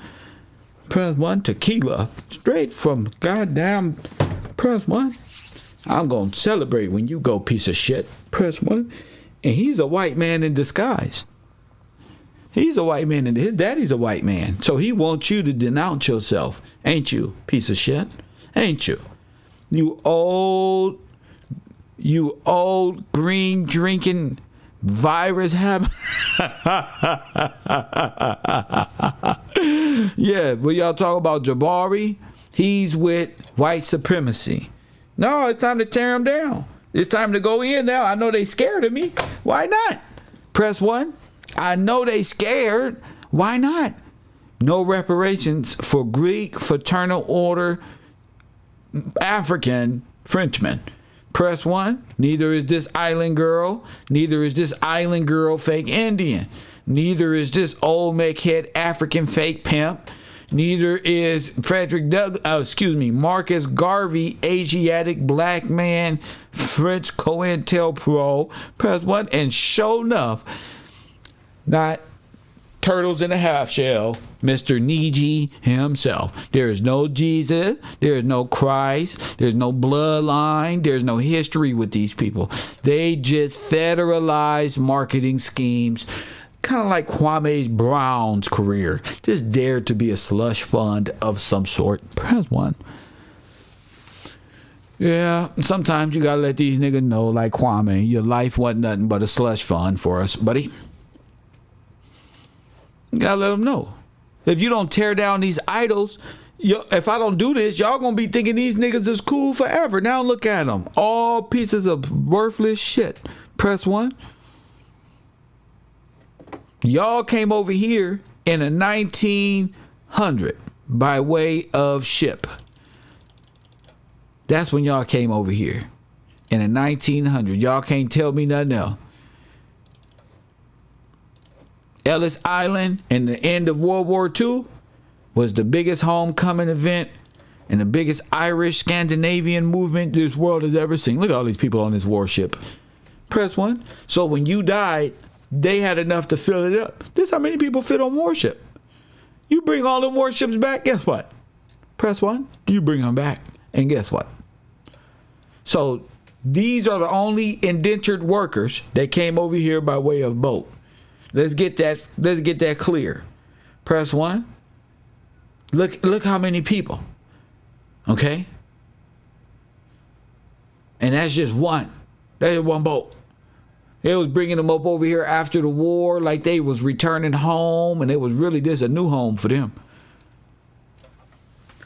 Press one. Tequila. Straight from goddamn. Press one. I'm gonna celebrate when you go, piece of shit. Press one. And he's a white man in disguise. He's a white man and his daddy's a white man. So he wants you to denounce yourself. Ain't you, piece of shit? Ain't you? You old green drinking virus having. Yeah, but y'all talk about Jabari. He's with white supremacy. No, it's time to tear him down. It's time to go in now. I know they scared of me. Why not? Press one. I know they scared. Why not? No reparations for Greek fraternal order African Frenchman. Press 1. Neither is this island girl. Neither is this island girl fake Indian. Neither is this old McHead African fake pimp. Neither is Marcus Garvey, Asiatic black man, French COINTELPRO. Press 1. And sure enough, not turtles in a half shell, Mr. Niji himself. There is no Jesus. There is no Christ. There's no bloodline. There's no history with these people. They just federalized marketing schemes, kind of like Kwame Brown's career. Just dared to be a slush fund of some sort. Press 1. Yeah, sometimes you gotta let these niggas know, like Kwame, your life wasn't nothing but a slush fund for us, buddy. You gotta let them know. If you don't tear down these idols, if I don't do this, y'all gonna be thinking these niggas is cool forever. Now look at them. All pieces of worthless shit. Press 1. Y'all came over here in a 1900 by way of ship. That's when y'all came over here. In a 1900. Y'all can't tell me nothing else. Ellis Island in the end of World War II was the biggest homecoming event and the biggest Irish Scandinavian movement this world has ever seen. Look at all these people on this warship. Press 1. So when you died, they had enough to fill it up. This is how many people fit on warship. You bring all the warships back, guess what? Press 1. You bring them back, and guess what? So these are the only indentured workers that came over here by way of boat. Let's get that clear. Press 1. Look how many people. Okay? And that's just one. That's one boat. They was bringing them up over here after the war like they was returning home, and it was really just a new home for them.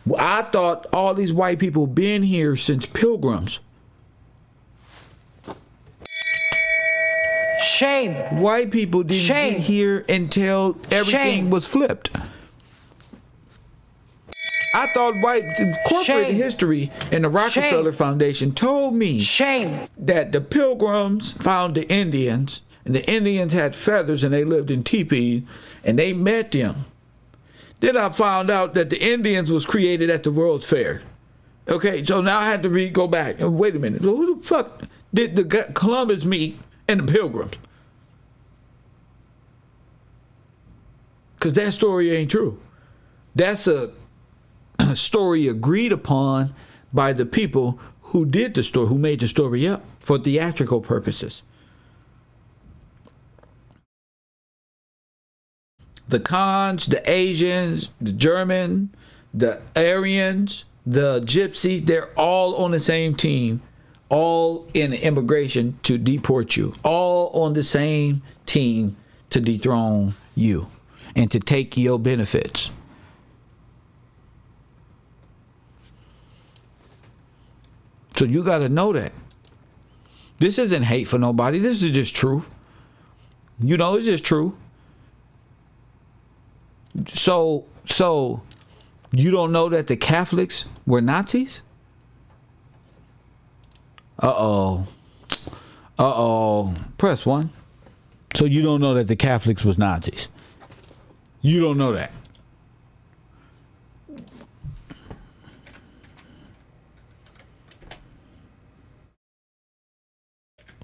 Well, I thought all these white people been here since Pilgrims. Shame. White people didn't get here until everything was flipped. I thought corporate history and the Rockefeller Foundation told me that the Pilgrims found the Indians, and the Indians had feathers and they lived in teepees, and they met them. Then I found out that the Indians was created at the World's Fair. Okay, so now I had to go back. Wait a minute. Who the fuck did the Columbus meet and the Pilgrims? Because that story ain't true. That's a story agreed upon by the people who did the story, who made the story up for theatrical purposes. The Khans, the Asians, the German, the Aryans, the Gypsies, they're all on the same team, all in immigration to deport you, all on the same team to dethrone you and to take your benefits. So you got to know that. This isn't hate for nobody. This is just true. You know, it's just true. So you don't know that the Catholics were Nazis? Uh-oh. Press 1. So you don't know that the Catholics was Nazis? You don't know that.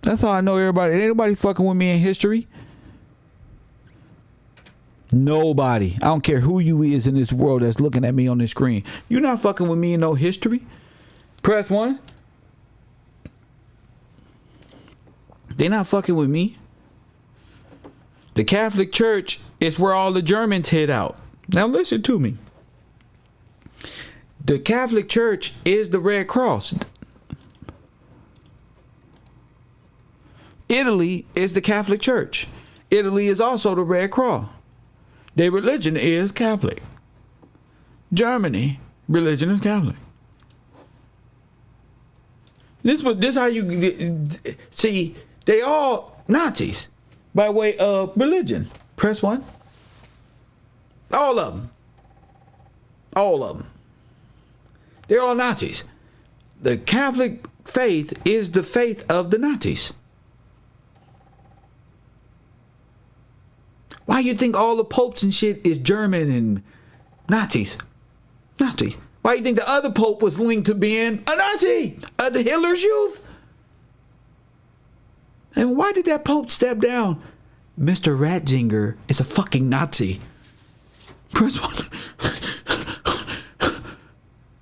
That's how I know everybody. Ain't nobody fucking with me in history. Nobody. I don't care who you is in this world that's looking at me on this screen. You're not fucking with me in no history. Press 1. They not fucking with me. The Catholic Church is where all the Germans hid out. Now listen to me. The Catholic Church is the Red Cross. Italy is the Catholic Church. Italy is also the Red Cross. Their religion is Catholic. Germany, religion is Catholic. This how you see. They all Nazis by way of religion. Press 1. All of them. All of them. They're all Nazis. The Catholic faith is the faith of the Nazis. Why you think all the popes and shit is German and Nazis? Nazi. Why you think the other pope was linked to being a Nazi? The Hitler's Youth. And why did that pope step down? Mr. Ratzinger is a fucking Nazi. Press one.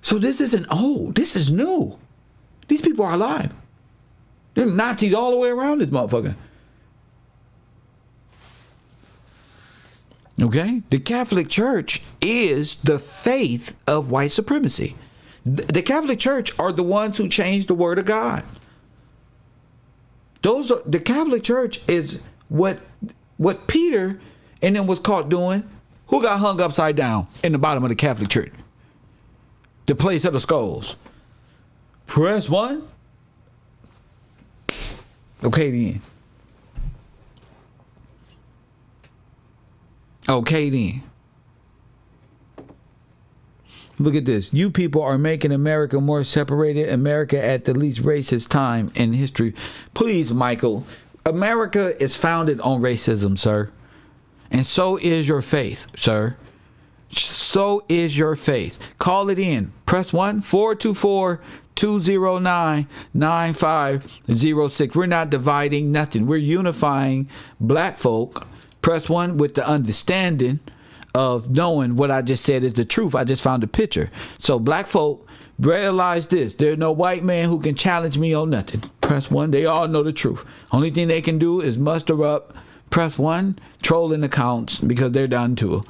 So this isn't old. This is new. These people are alive. They're Nazis all the way around this motherfucker. Okay? The Catholic Church is the faith of white supremacy. The Catholic Church are the ones who changed the word of God. The Catholic Church is what Peter and them was caught doing. Who got hung upside down in the bottom of the Catholic Church? The place of the skulls. Press one. Okay then. Okay then. Look at this. You people are making America more separated. America at the least racist time in history. Please, Michael. America is founded on racism, sir. And so is your faith, sir. So is your faith. Call it in. Press 1-424-209-9506. We're not dividing nothing. We're unifying black folk. Press 1 with the understanding of knowing what I just said is the truth. I just found a picture. So black folk, realize this. There's no white man who can challenge me on nothing. Press 1. They all know the truth. Only thing they can do is muster up. Press 1. Trolling accounts because they're done too.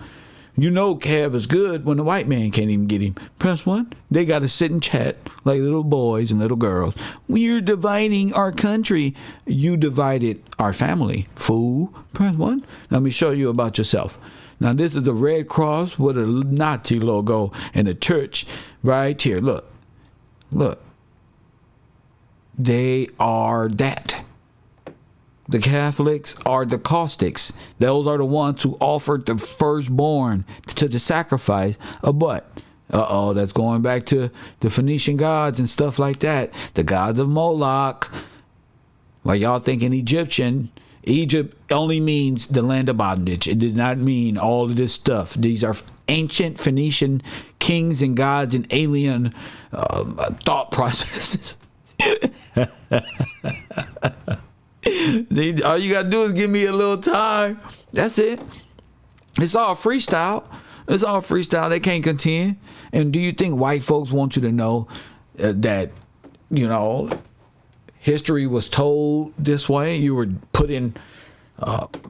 You know Kev is good when the white man can't even get him. Press 1. They got to sit and chat like little boys and little girls. When you're dividing our country, you divided our family. Fool. Press 1. Let me show you about yourself. Now, this is the Red Cross with a Nazi logo and a church right here. Look. Look. They are that. The Catholics are the caustics. Those are the ones who offered the firstborn to the sacrifice of what? That's going back to the Phoenician gods and stuff like that. The gods of Moloch. While y'all thinking Egyptian, Egypt only means the land of bondage. It did not mean all of this stuff. These are ancient Phoenician kings and gods and alien thought processes. All you gotta do is give me a little time. That's it. It's all freestyle. It's all freestyle. They can't contend. And do you think white folks want you to know that, you know, history was told this way? You were put in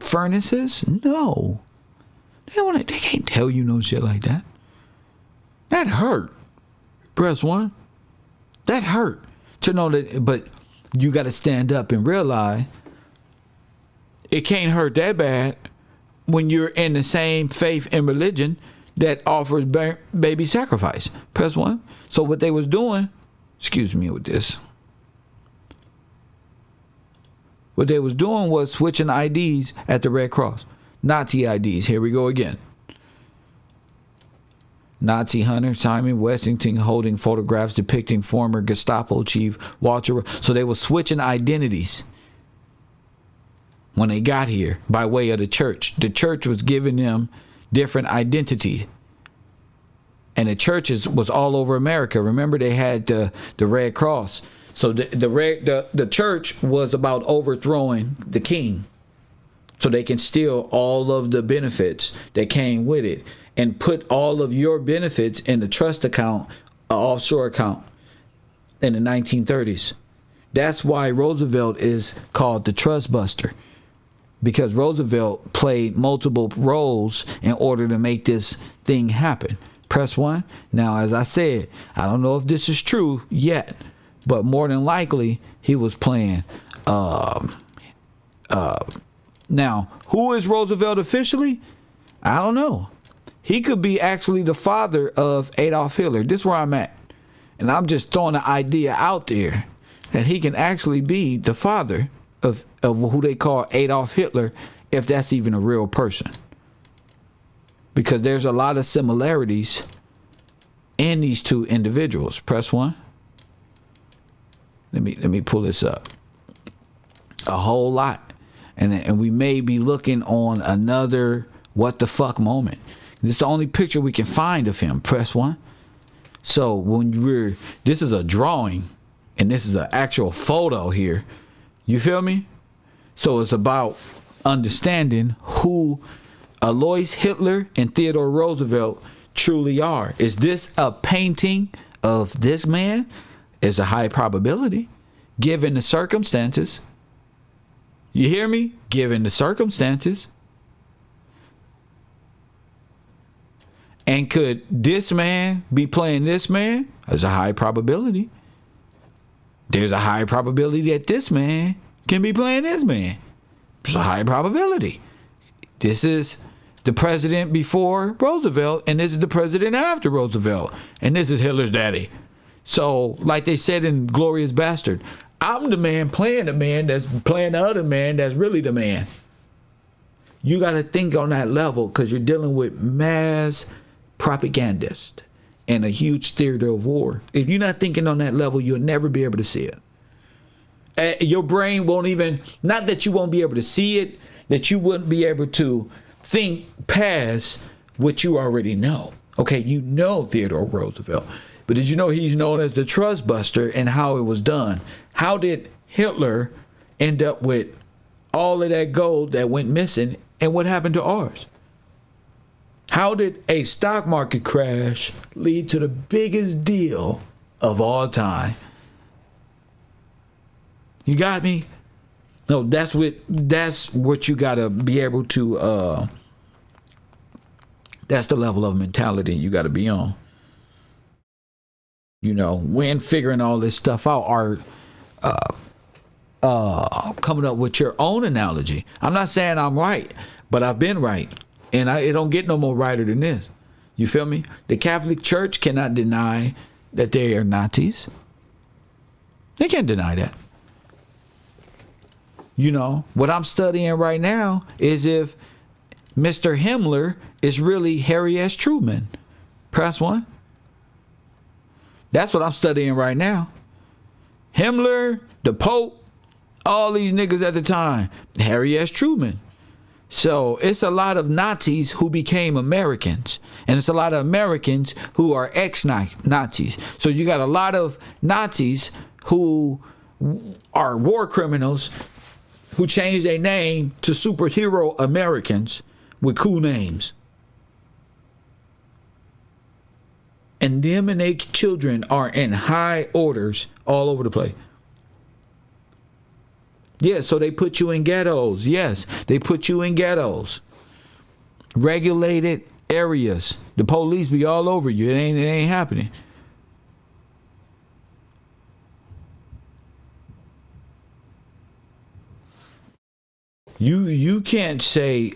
furnaces? No. They can't tell you no shit like that. That hurt. Press 1. That hurt to know that, but you got to stand up and realize it can't hurt that bad when you're in the same faith and religion that offers baby sacrifice. Press 1. So what they was doing, excuse me with this. What they was doing was switching IDs at the Red Cross. Nazi IDs. Here we go again. Nazi hunter Simon Westington holding photographs depicting former Gestapo chief Walter. So they were switching identities when they got here by way of the church. The church was giving them different identity. And the churches was all over America. Remember, they had the Red Cross. So the church was about overthrowing the king, so they can steal all of the benefits that came with it and put all of your benefits in the trust account, an offshore account in the 1930s. That's why Roosevelt is called the trust buster, because Roosevelt played multiple roles in order to make this thing happen. Press 1. Now, as I said, I don't know if this is true yet, but more than likely he was playing. Now, who is Roosevelt officially? I don't know. He could be actually the father of Adolf Hitler. This is where I'm at. And I'm just throwing the idea out there that he can actually be the father of who they call Adolf Hitler, if that's even a real person. Because there's a lot of similarities in these two individuals. Press 1. Let me pull this up. A whole lot. And we may be looking on another what the fuck moment. This is the only picture we can find of him. Press 1. So this is a drawing, and this is an actual photo here. You feel me? So it's about understanding who Alois Hitler and Theodore Roosevelt truly are. Is this a painting of this man? It's a high probability, given the circumstances. You hear me? Given the circumstances. And could this man be playing this man? There's a high probability. There's a high probability that this man can be playing this man. There's a high probability. This is the president before Roosevelt, and this is the president after Roosevelt, and this is Hitler's daddy. So, like they said in Glorious Bastard, I'm the man playing the man that's playing the other man that's really the man. You got to think on that level because you're dealing with mass propagandists and a huge theater of war. If you're not thinking on that level, you'll never be able to see it. Your brain won't even, not that you won't be able to see it, that you wouldn't be able to think past what you already know. Okay, you know Theodore Roosevelt, but did you know he's known as the Trust Buster and how it was done? How did Hitler end up with all of that gold that went missing, and what happened to ours? How did a stock market crash lead to the biggest deal of all time? You got me? No, that's what you gotta be able to that's the level of mentality you gotta be on. You know, when figuring all this stuff out, are coming up with your own analogy. I'm not saying I'm right, but I've been right. And it don't get no more righter than this. You feel me? The Catholic Church cannot deny that they are Nazis. They can't deny that. You know, what I'm studying right now is if Mr. Himmler is really Harry S. Truman. Press 1. That's what I'm studying right now. Himmler, the Pope, all these niggas at the time. Harry S. Truman. So it's a lot of Nazis who became Americans. And it's a lot of Americans who are ex-Nazis. So you got a lot of Nazis who are war criminals who changed their name to superhero Americans with cool names. And them and their children are in high orders all over the place. Yes, so they put you in ghettos. Yes, they put you in ghettos. Regulated areas. The police be all over you. It ain't happening. You can't say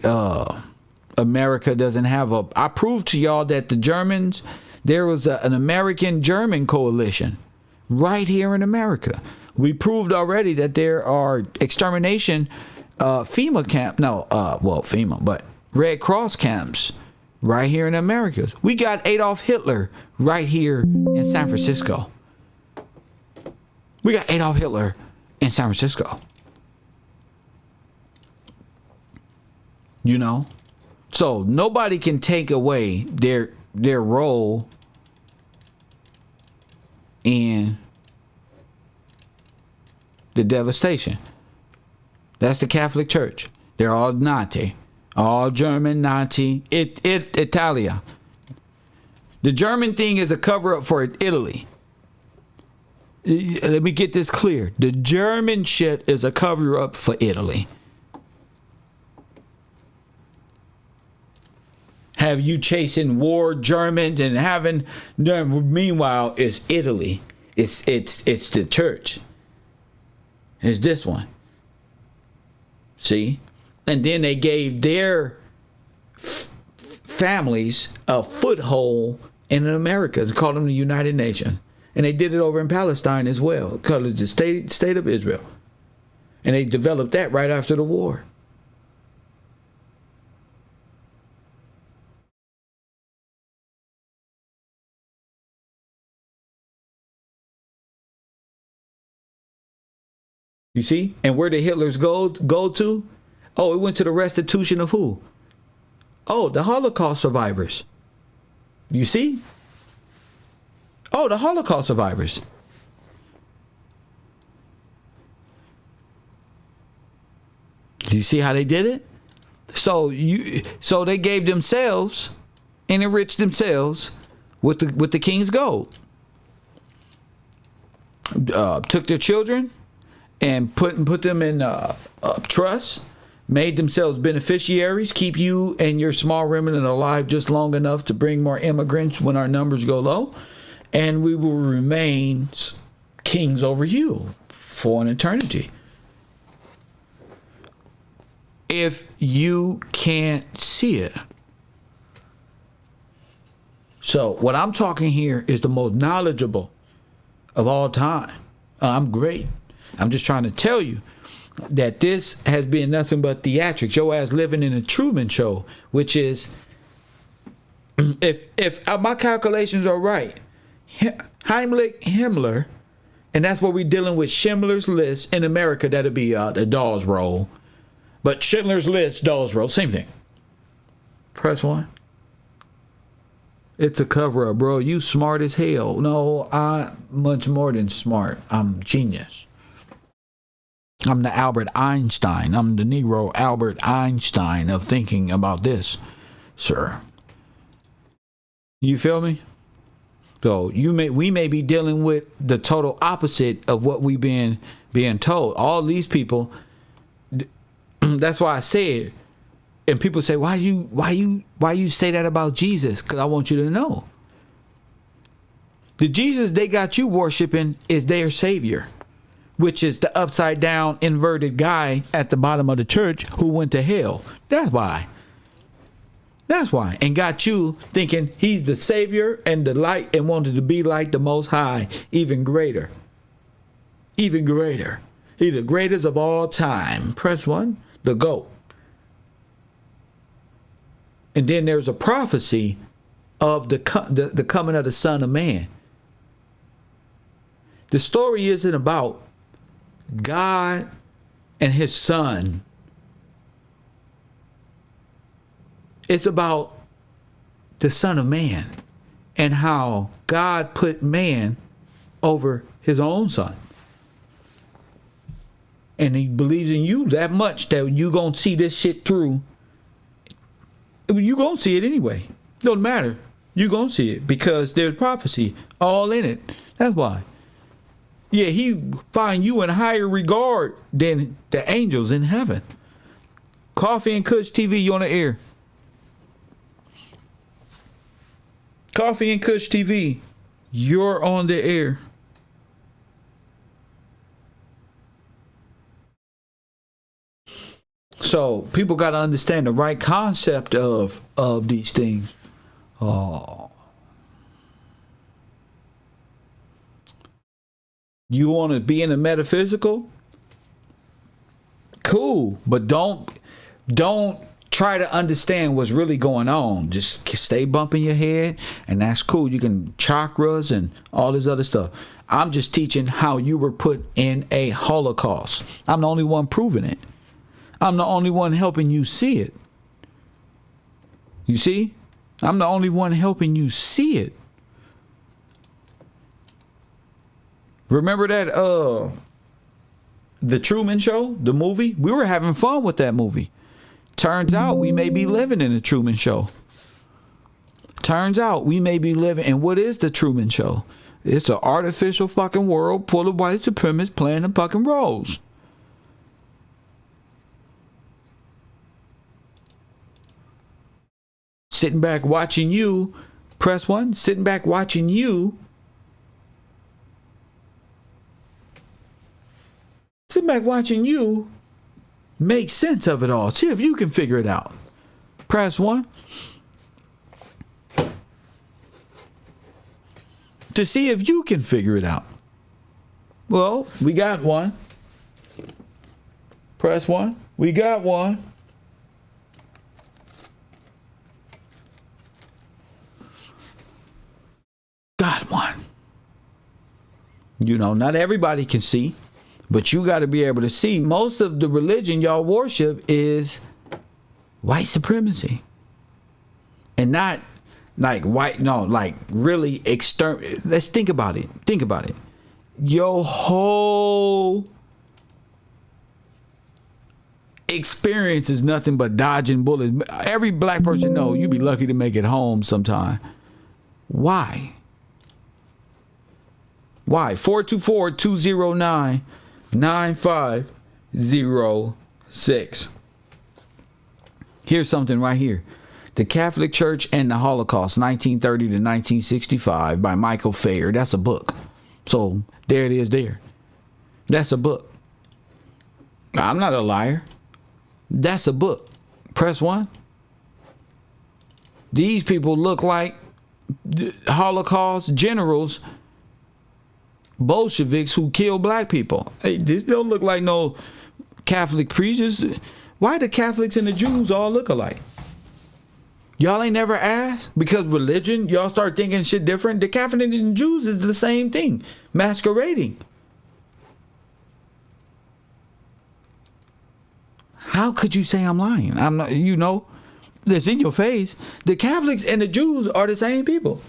America doesn't have a... I proved to y'all that the Germans, there was an American-German coalition right here in America. We proved already that there are extermination FEMA camp. No, FEMA, but Red Cross camps right here in America. We got Adolf Hitler right here in San Francisco. We got Adolf Hitler in San Francisco. You know? So nobody can take away their role in the devastation. That's the Catholic Church. They're all Nazi. All German, Nazi. Italia. The German thing is a cover-up for Italy. Let me get this clear. The German shit is a cover-up for Italy. Have you chasing war Germans and having... Meanwhile, it's Italy. It's the church. It's this one. See? And then they gave their families a foothold in America. It's called them the United Nations. And they did it over in Palestine as well. Called it the state of Israel. And they developed that right after the war. You see? And where did Hitler's go to? Oh, it went to the restitution of who? Oh, the Holocaust survivors. You see? Oh, the Holocaust survivors. Do you see how they did it? So they gave themselves and enriched themselves with the king's gold. Took their children and put them in trust, made themselves beneficiaries, keep you and your small remnant alive just long enough to bring more immigrants when our numbers go low, and we will remain kings over you for an eternity. If you can't see it. So what I'm talking here is the most knowledgeable of all time. I'm great. I'm just trying to tell you that this has been nothing but theatrics. Your ass living in a Truman Show, which is, if my calculations are right, Heimlich Himmler, and that's what we're dealing with, Schindler's List. In America, that'll be the Dawes Roll. But Schindler's List, Dawes Roll, same thing. Press 1. It's a cover-up, bro. You smart as hell. No, I'm much more than smart. I'm genius. I'm the Albert Einstein. I'm the Negro Albert Einstein of thinking about this, sir. You feel me? So we may be dealing with the total opposite of what we've been being told. All these people. That's why I said, and people say, why you say that about Jesus? Because I want you to know. The Jesus they got you worshiping is their savior, which is the upside down inverted guy at the bottom of the church who went to hell. That's why. That's why. And got you thinking he's the savior and the light and wanted to be like the Most High, even greater. Even greater. He's the greatest of all time. Press 1. The GOAT. And then there's a prophecy of the coming of the Son of Man. The story isn't about God and his Son. It's about the Son of Man and how God put man over his own Son. And he believes in you that much that you going to see this shit through. You going to see it anyway. Don't matter. You going to see it because there's prophecy all in it. That's why. Yeah, he find you in higher regard than the angels in heaven. Coffee and Kush TV, you on the air. Coffee and Kush TV, you're on the air. So people got to understand the right concept of these things. Oh. You want to be in the metaphysical? Cool, but don't try to understand what's really going on. Just stay bumping your head, and that's cool. You can chakras and all this other stuff. I'm just teaching how you were put in a Holocaust. I'm the only one proving it. I'm the only one helping you see it. You see? I'm the only one helping you see it. Remember that the Truman Show, the movie? We were having fun with that movie. Turns out we may be living in the Truman Show. Turns out we may be living in what is the Truman Show? It's an artificial fucking world full of white supremacists playing the fucking roles. Sitting back watching you, press 1, sitting back watching you. Sitting back watching you make sense of it all. See if you can figure it out. Press 1. To see if you can figure it out. Well, we got one. Press 1. We got one. Got one. You know, not everybody can see. But you got to be able to see most of the religion y'all worship is white supremacy. And not like white, no, like really let's think about it. Think about it. Your whole experience is nothing but dodging bullets. Every black person know you be lucky to make it home sometime. Why? 424-209-9506. Here's something right here. The Catholic Church and the Holocaust, 1930 to 1965 by Michael Fayer. That's a book. So there it is there. That's a book. I'm not a liar. That's a book. Press 1. These people look like Holocaust generals, Bolsheviks who kill black people. Hey, this don't look like no Catholic preachers. Why do Catholics and the Jews all look alike? Y'all ain't never asked? Because religion, y'all start thinking shit different. The Catholic and the Jews is the same thing, masquerading. How could you say I'm lying? I'm not, that's in your face. The Catholics and the Jews are the same people.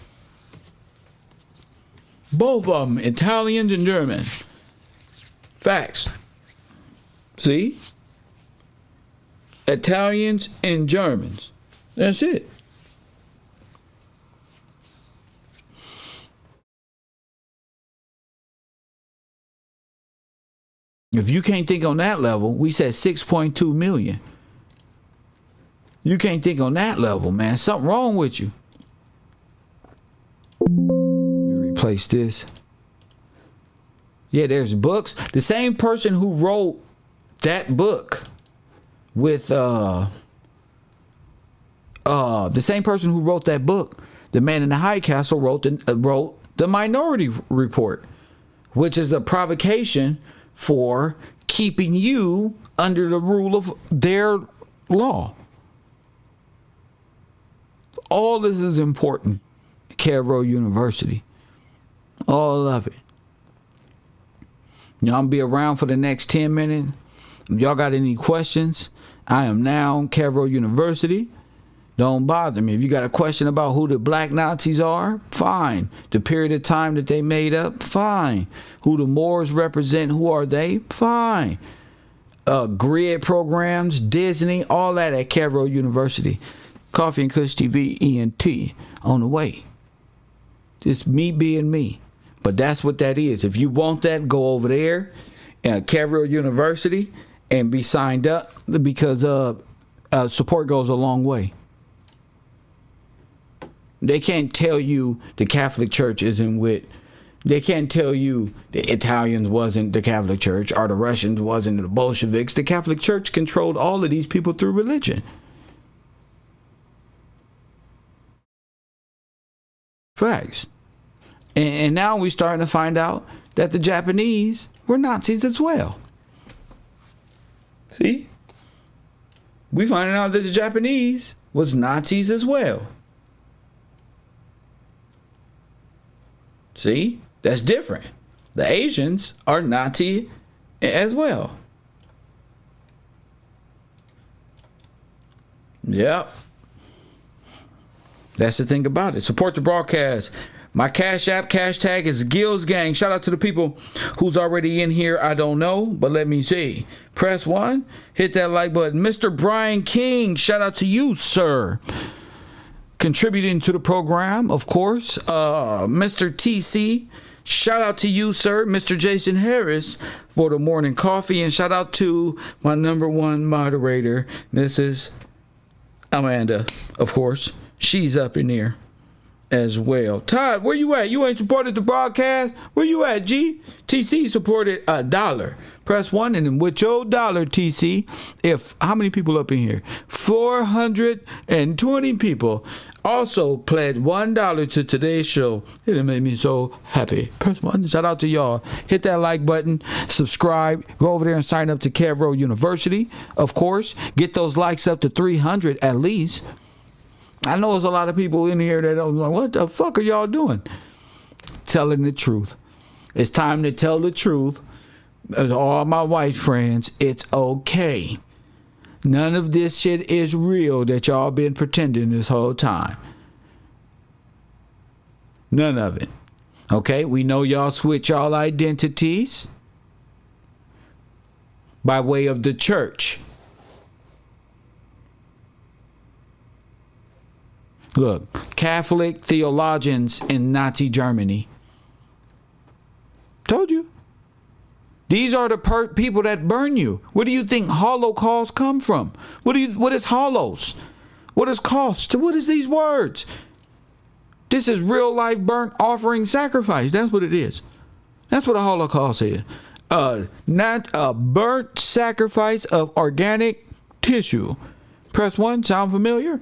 Both of them, Italians and Germans. Facts. See? Italians and Germans. That's it. If you can't think on that level, we said 6.2 million. You can't think on that level, man. Something wrong with you. Let me replace this. Yeah, there's books. The same person who wrote that book with the same person who wrote that book, The Man in the High Castle, wrote the Minority Report, which is a provocation for keeping you under the rule of their law. All this is important. Cairo University. All of it. I'm going to be around for the next 10 minutes. If y'all got any questions, I am now Cairo University. Don't bother me. If you got a question about who the black Nazis are, fine. The period of time that they made up, fine. Who the Moors represent, who are they, fine. Grid programs, Disney, all that at Cairo University. Coffee and Kush TV, ENT, on the way. Just me being me. But that's what that is. If you want that, go over there at Cairo University and be signed up, because support goes a long way. They can't tell you the Catholic Church isn't with. They can't tell you the Italians wasn't the Catholic Church or the Russians wasn't the Bolsheviks. The Catholic Church controlled all of these people through religion. Facts. And now we're starting to find out that the Japanese were Nazis as well. See? We finding out that the Japanese was Nazis as well. See? That's different. The Asians are Nazi as well. Yep. That's the thing about it. Support the broadcast. My Cash App, cash tag is Gills Gang. Shout out to the people who's already in here. I don't know, but let me see. Press 1. Hit that like button. Mr. Brian King, shout out to you, sir. Contributing to the program, of course. Mr. TC, shout out to you, sir. Mr. Jason Harris for the morning coffee. And shout out to my number one moderator, Mrs. Amanda, of course. She's up in there as well. Todd, where you at? You ain't supported the broadcast? Where you at, G? TC supported $1. Press 1, and then with your dollar, TC, how many people up in here? 420 people also pledged $1 to today's show. It made me so happy. Press 1. Shout out to y'all. Hit that like button. Subscribe. Go over there and sign up to Cairo University. Of course, get those likes up to 300 at least. I know there's a lot of people in here that don't like, what the fuck are y'all doing? Telling the truth. It's time to tell the truth All my white friends, it's okay. None of this shit is real that y'all been pretending this whole time. None of it. Okay, we know y'all switch y'all identities by way of the church. Look, Catholic theologians in Nazi Germany. Told you. These are the people that burn you. Where do you think Holocaust come from? What is holos? What is cost? What is these words? This is real life burnt offering sacrifice. That's what it is. That's what a Holocaust is. Not a burnt sacrifice of organic tissue. Press 1. Sound familiar?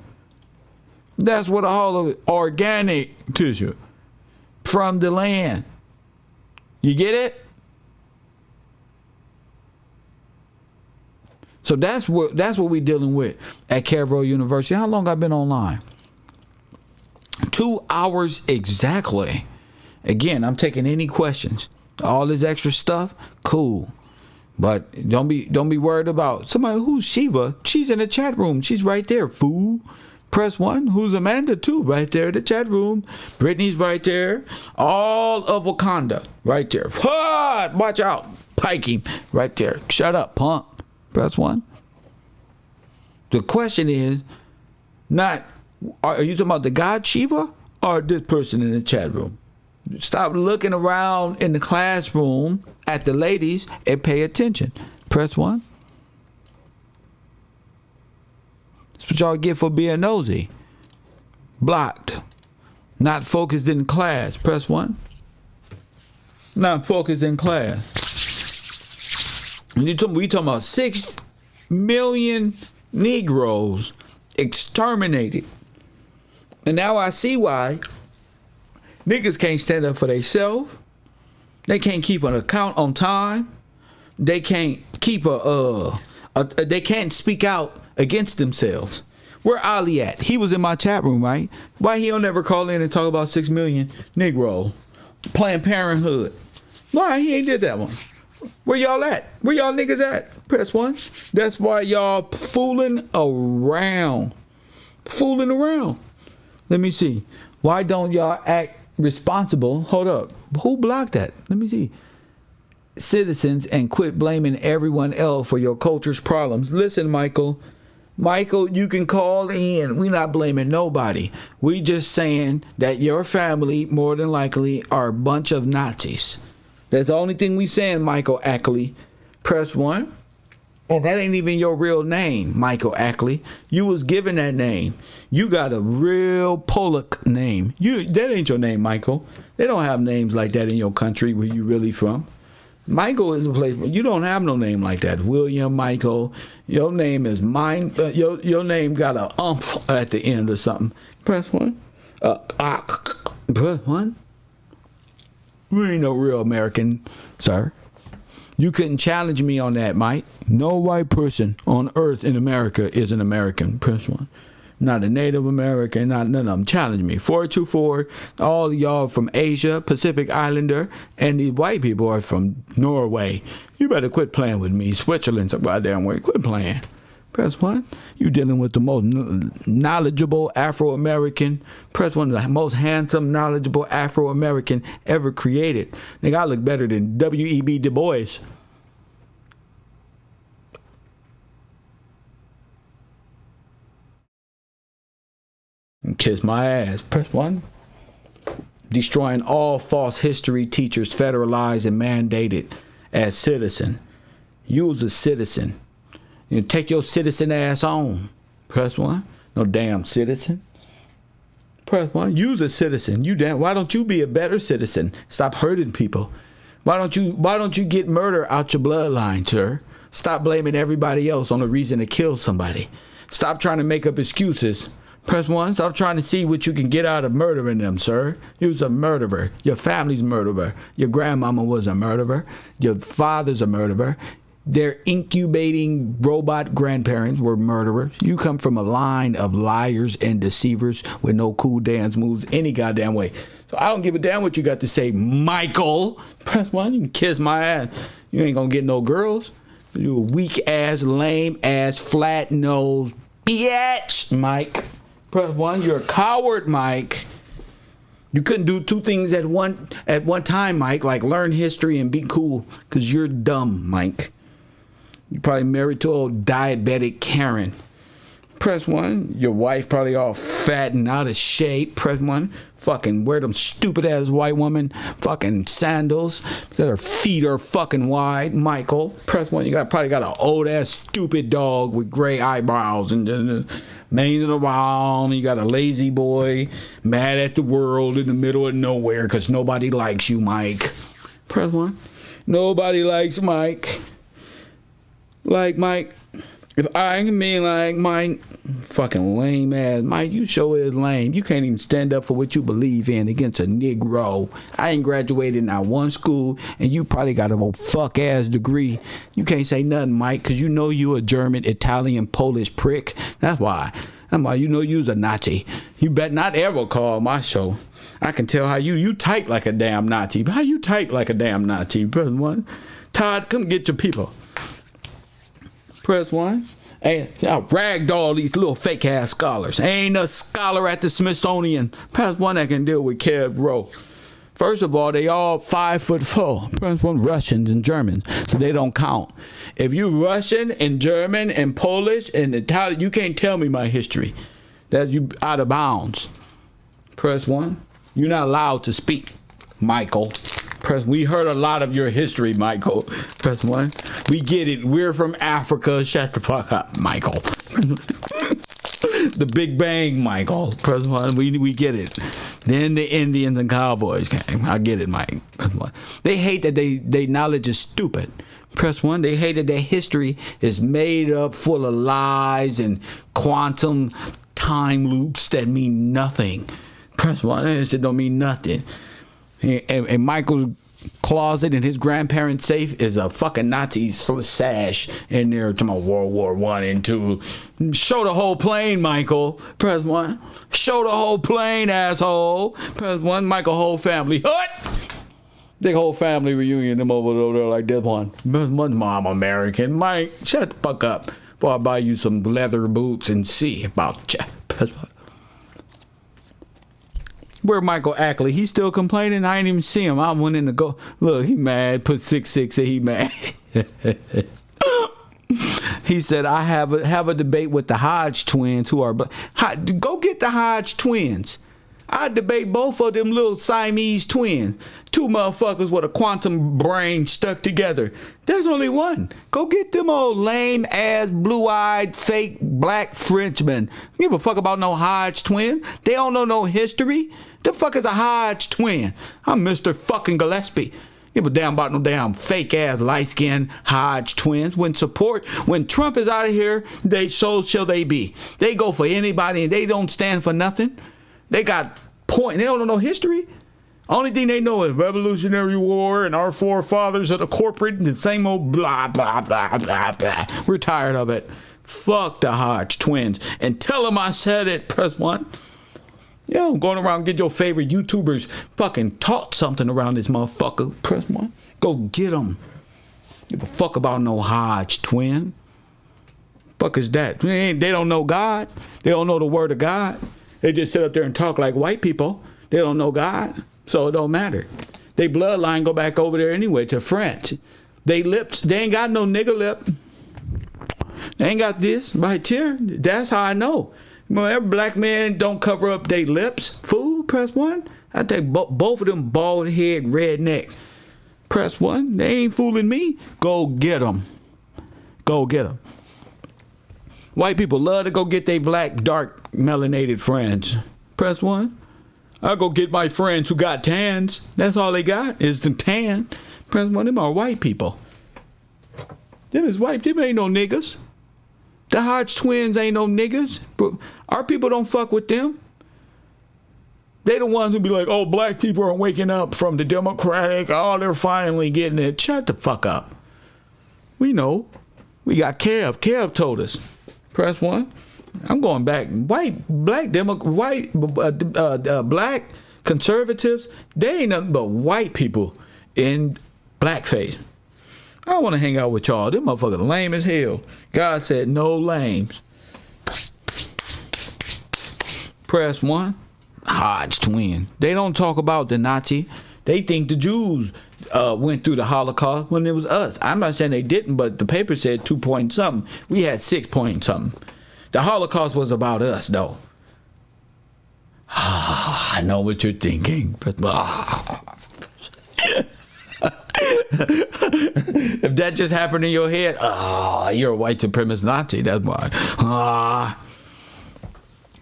That's what organic tissue from the land. You get it? So that's what we're dealing with at Cavro University. How long I've been online? 2 hours exactly. Again, I'm taking any questions. All this extra stuff, cool. But don't be worried about somebody. Who's Shiva? She's in the chat room. She's right there, fool. Press 1. Who's Amanda too? Right there in the chat room. Brittany's right there. All of Wakanda right there. What? Watch out. Pike him right there. Shut up, punk. Press 1. The question is not, are you talking about the God Shiva or this person in the chat room? Stop looking around in the classroom at the ladies and pay attention. Press 1. That's what y'all get for being nosy. Blocked. Not focused in class. Press 1. Not focused in class. We talking about 6 million Negroes exterminated. And now I see why niggas can't stand up for themselves. They can't keep an account on time. They can't keep they can't speak out against themselves. Where Ali at? He was in my chat room, right? Why he don't ever call in and talk about 6 million Negro Planned Parenthood? Why he ain't did that one? Where y'all at? Where y'all niggas at? Press 1. That's why y'all fooling around. Fooling around. Let me see. Why don't y'all act responsible? Hold up. Who blocked that? Let me see. Citizens, and quit blaming everyone else for your culture's problems. Listen, Michael. Michael, you can call in. We're not blaming nobody. We just saying that your family more than likely are a bunch of Nazis. That's the only thing we saying, Michael Ackley. Press 1. And that ain't even your real name, Michael Ackley. You was given that name. You got a real Pollock name. That ain't your name, Michael. They don't have names like that in your country where you really from. Michael is a place where you don't have no name like that. William, Michael. Your name is mine. Your name got a at the end or something. Press 1. Press 1. We ain't no real American, sir. You couldn't challenge me on that, Mike. No white person on earth in America is an American. Press 1. Not a Native American, not none of them. Challenge me. 424, all y'all from Asia, Pacific Islander, and these white people are from Norway. You better quit playing with me. Switzerland's a goddamn way. Quit playing. Press 1. You dealing with the most knowledgeable Afro-American. Press 1. The most handsome, knowledgeable Afro-American ever created. Nigga, I look better than W.E.B. Du Bois. And kiss my ass. Press 1. Destroying all false history teachers federalized and mandated as citizen. You was a citizen. You take your citizen ass on. Press 1. No damn citizen. Press 1. You's a citizen. Why don't you be a better citizen? Stop hurting people. Why don't you get murder out your bloodline, sir? Stop blaming everybody else on the reason to kill somebody. Stop trying to make up excuses. Press 1. Stop trying to see what you can get out of murdering them, sir. You was a murderer. Your family's a murderer. Your grandmama was a murderer. Your father's a murderer. Their incubating robot grandparents were murderers. You come from a line of liars and deceivers with no cool dance moves any goddamn way. So I don't give a damn what you got to say, Michael. Press 1, you can kiss my ass. You ain't gonna get no girls. You a weak ass, lame ass, flat nose bitch, Mike. Press 1, you're a coward, Mike. You couldn't do two things at one time, Mike, like learn history and be cool, because you're dumb, Mike. You probably married to old diabetic Karen. Press 1. Your wife probably all fat and out of shape. Press 1. Fucking wear them stupid ass white woman fucking sandals that her feet are fucking wide. Michael. Press 1. You probably got an old ass stupid dog with gray eyebrows and mane around. And you got a lazy boy mad at the world in the middle of nowhere because nobody likes you, Mike. Press 1. Nobody likes Mike. Like Mike. If I can be like Mike, fucking lame ass Mike, you sure is lame. You can't even stand up for what you believe in against a Negro. I ain't graduated not one school, and you probably got a fuck ass degree. You can't say nothing, Mike, because you know you a German, Italian, Polish prick. That's why you know you's a Nazi. You bet not ever call my show. I can tell how you type like a damn Nazi. How you type like a damn Nazi? Press 1. Todd, come get your people. Press 1. Hey, I ragged all these little fake ass scholars. Ain't a scholar at the Smithsonian. Press 1 that can deal with Kev Rowe. First of all, they all 5'4". Press 1, Russians and Germans, so they don't count. If you Russian and German and Polish and Italian, you can't tell me my history. That's you out of bounds. Press 1. You're not allowed to speak, Michael. We heard a lot of your history, Michael. Press 1. We get it. We're from Africa. Shut the fuck up, Michael. The Big Bang, Michael. Press 1. We get it. Then the Indians and Cowboys came. I get it, Mike. Press 1. They hate that they knowledge is stupid. Press 1. They hate that their history is made up full of lies and quantum time loops that mean nothing. Press 1. It don't mean nothing. And Michael's closet in his grandparents' safe is a fucking Nazi sash in there to my World War I and II. Show the whole plane, Michael. Press 1. Show the whole plane, asshole. Press 1. Michael whole family. Hut! Big whole family reunion. Them over there like this one. Press 1. Mom American. Mike, shut the fuck up before I buy you some leather boots and see about you. Press 1. Where Michael Ackley? He's still complaining. I ain't even see him. I went in to go. Look, he mad. Put 6'6", and he mad. He said, I have a debate with the Hodge twins who are. Go get the Hodge twins. I debate both of them little Siamese twins. Two motherfuckers with a quantum brain stuck together. There's only one. Go get them old lame ass blue-eyed fake black Frenchmen. Give a fuck about no Hodge twin. They don't know no history. The fuck is a Hodge twin? I'm Mr. fucking Gillespie. Give a damn about no damn fake ass light skinned Hodge twins. When Trump is out of here, so shall they be. They go for anybody and they don't stand for nothing. They got point. They don't know no history. Only thing they know is Revolutionary War and our forefathers of the corporate and the same old blah, blah, blah, blah, blah. We're tired of it. Fuck the Hodge twins. And tell them I said it. Press 1. Yo, going around get your favorite YouTubers fucking taught something around this motherfucker. Press 1. Go get them. Give a fuck about no Hodge twin. Fuck is that? They don't know God. They don't know the word of God. They just sit up there and talk like white people. They don't know God, so it don't matter. They bloodline go back over there anyway to France. They lips, they ain't got no nigger lip. They ain't got this right here. That's how I know. Every black man don't cover up their lips. Fool, press 1. I take both of them bald head rednecks. Press 1. They ain't fooling me. Go get them. Go get them. White people love to go get their black, dark, melanated friends. Press 1. I go get my friends who got tans. That's all they got is the tan. Press 1. Them are white people. Them is white. Them ain't no niggas. The Hodge twins ain't no niggas. But our people don't fuck with them. They the ones who be like, oh, black people are waking up from the Democratic. Oh, they're finally getting it. Shut the fuck up. We know. We got Kev. Kev told us. Press 1. I'm going back. Black conservatives, they ain't nothing but white people in blackface. I don't want to hang out with y'all. Them motherfuckers lame as hell. God said no lames. Press 1. Hodge twin. They don't talk about the Nazi. They think the Jews went through the Holocaust when it was us. I'm not saying they didn't, but the paper said 2 point something. We had 6 point something. The Holocaust was about us, though. I know what you're thinking. If that just happened in your head, you're a white supremacist Nazi. That's why.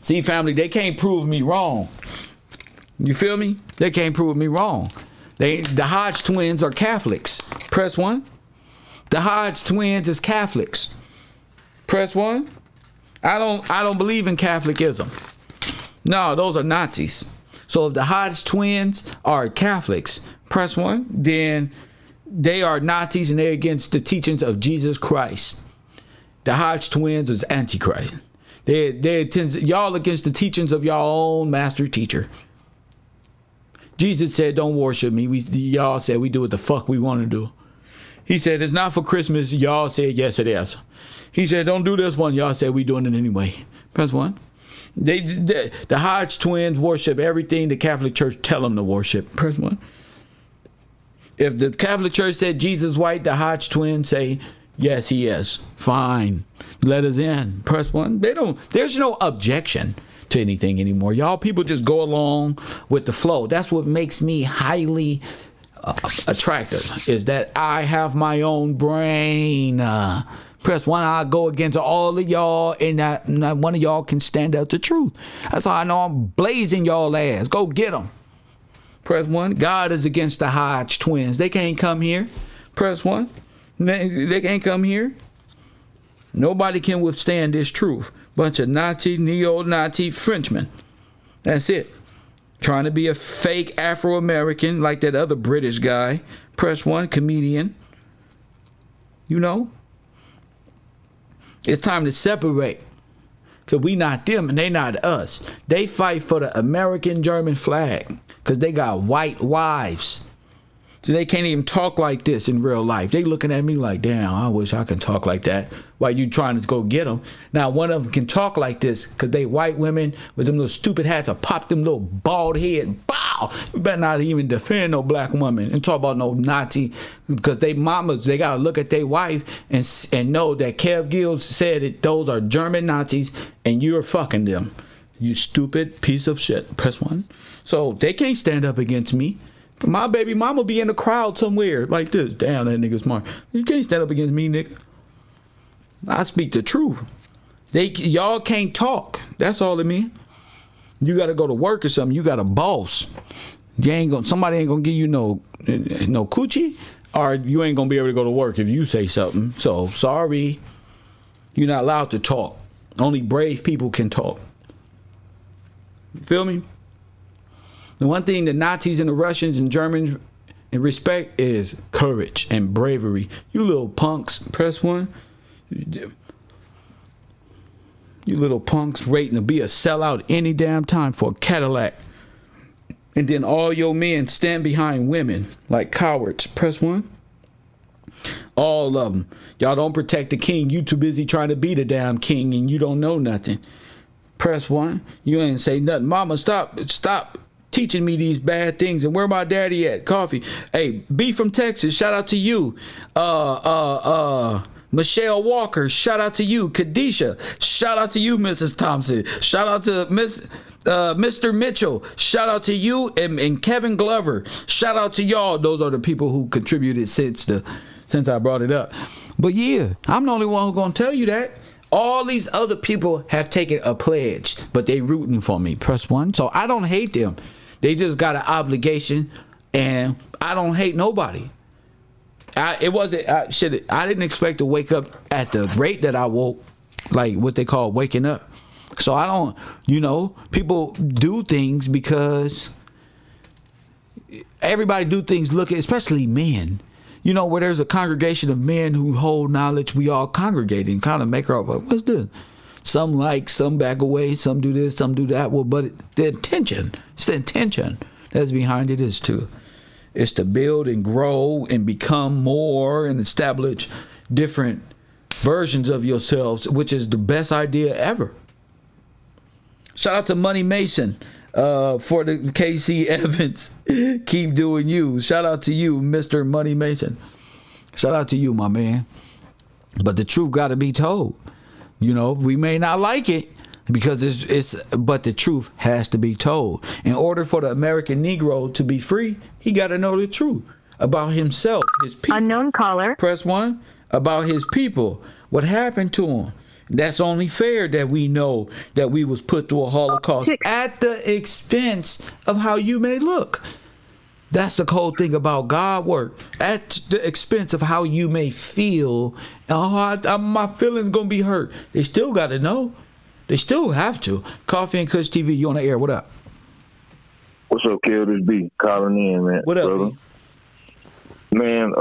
See, family, they can't prove me wrong. You feel me? They can't prove me wrong. The Hodge twins are Catholics. Press 1. The Hodge twins is Catholics. Press 1. I don't believe in Catholicism. No, those are Nazis. So if the Hodge twins are Catholics, press 1, then they are Nazis and they're against the teachings of Jesus Christ. The Hodge twins is Antichrist. Y'all against the teachings of y'all own master teacher. Jesus said, don't worship me. Y'all said we do what the fuck we want to do. He said, it's not for Christmas. Y'all said, yes, it is. He said, don't do this one. Y'all said we doing it anyway. Press 1. The Hodge twins worship everything the Catholic Church tell them to worship. Press 1. If the Catholic Church said Jesus white, the Hodge twins say, yes, he is. Fine. Let us in. Press 1. There's no objection to anything anymore. Y'all people just go along with the flow. That's what makes me highly attractive, is that I have my own brain. Press 1, I go against all of y'all, and not one of y'all can stand out the truth. That's how I know I'm blazing y'all ass. Go get them. Press 1. God is against the Hodge twins. They can't come here. Press 1. They can't come here. Nobody can withstand this truth. Bunch of Nazi, neo-Nazi Frenchmen. That's it. Trying to be a fake Afro-American like that other British guy. Press 1, comedian. You know? It's time to separate. Because we not them and they not us. They fight for the American German flag. Because they got white wives. So they can't even talk like this in real life. They looking at me like, damn, I wish I could talk like that. While you trying to go get them. Now, one of them can talk like this because they white women with them little stupid hats or pop them little bald head. Bow! You better not even defend no black woman and talk about no Nazi, because they mamas, they got to look at their wife and know that Kev Gills said that those are German Nazis and you're fucking them. You stupid piece of shit. Press 1. So they can't stand up against me. My baby mama be in the crowd somewhere like this. Damn, that nigga smart. You can't stand up against me, nigga. I speak the truth. Y'all can't talk. That's all it mean. You got to go to work or something. You got a boss. Somebody ain't gonna give you no coochie, or you ain't gonna be able to go to work if you say something. So sorry, you're not allowed to talk. Only brave people can talk. You feel me? The one thing the Nazis and the Russians and Germans respect is courage and bravery. You little punks. Press 1. You little punks waiting to be a sellout any damn time for a Cadillac. And then all your men stand behind women like cowards. Press 1. All of them. Y'all don't protect the king. You too busy trying to be the damn king and you don't know nothing. Press 1. You ain't say nothing. Mama, stop teaching me these bad things. And where my daddy at? Coffee. Hey, B from Texas, shout out to you. Michelle Walker, shout out to you. Kadisha, shout out to you. Mrs. Thompson, shout out to Mr. Mitchell, shout out to you. And Kevin Glover, shout out to y'all. Those are the people who contributed since I brought it up. But yeah, I'm the only one who's gonna tell you that. All these other people have taken a pledge, but they rooting for me. Press 1. So I don't hate them. They just got an obligation, and I don't hate nobody. I didn't expect to wake up at the rate that I woke, like what they call waking up. So I don't, people do things because everybody do things looking, especially men. You know, where there's a congregation of men who hold knowledge, we all congregate and kind of make our, what's this? Some like, some back away, some do this, some do that. Well, but the intention, it's the intention that's behind it is to build and grow and become more and establish different versions of yourselves, which is the best idea ever. Shout out to Money Mason for the KC Evans. Keep doing you. Shout out to you, Mr. Money Mason. Shout out to you, my man. But the truth got to be told. You know, we may not like it because but the truth has to be told. In order for the American Negro to be free, he got to know the truth about himself, his people. Unknown caller. Press 1. About his people. What happened to him. That's only fair that we know that we was put through a Holocaust at the expense of how you may look. That's the whole thing about God work. At the expense of how you may feel. Oh, my feelings going to be hurt. They still got to know. They still have to. Coffee and Kush TV, you on the air. What up? What's up, Kill This B? Calling in, man. What up, brother? B? Man,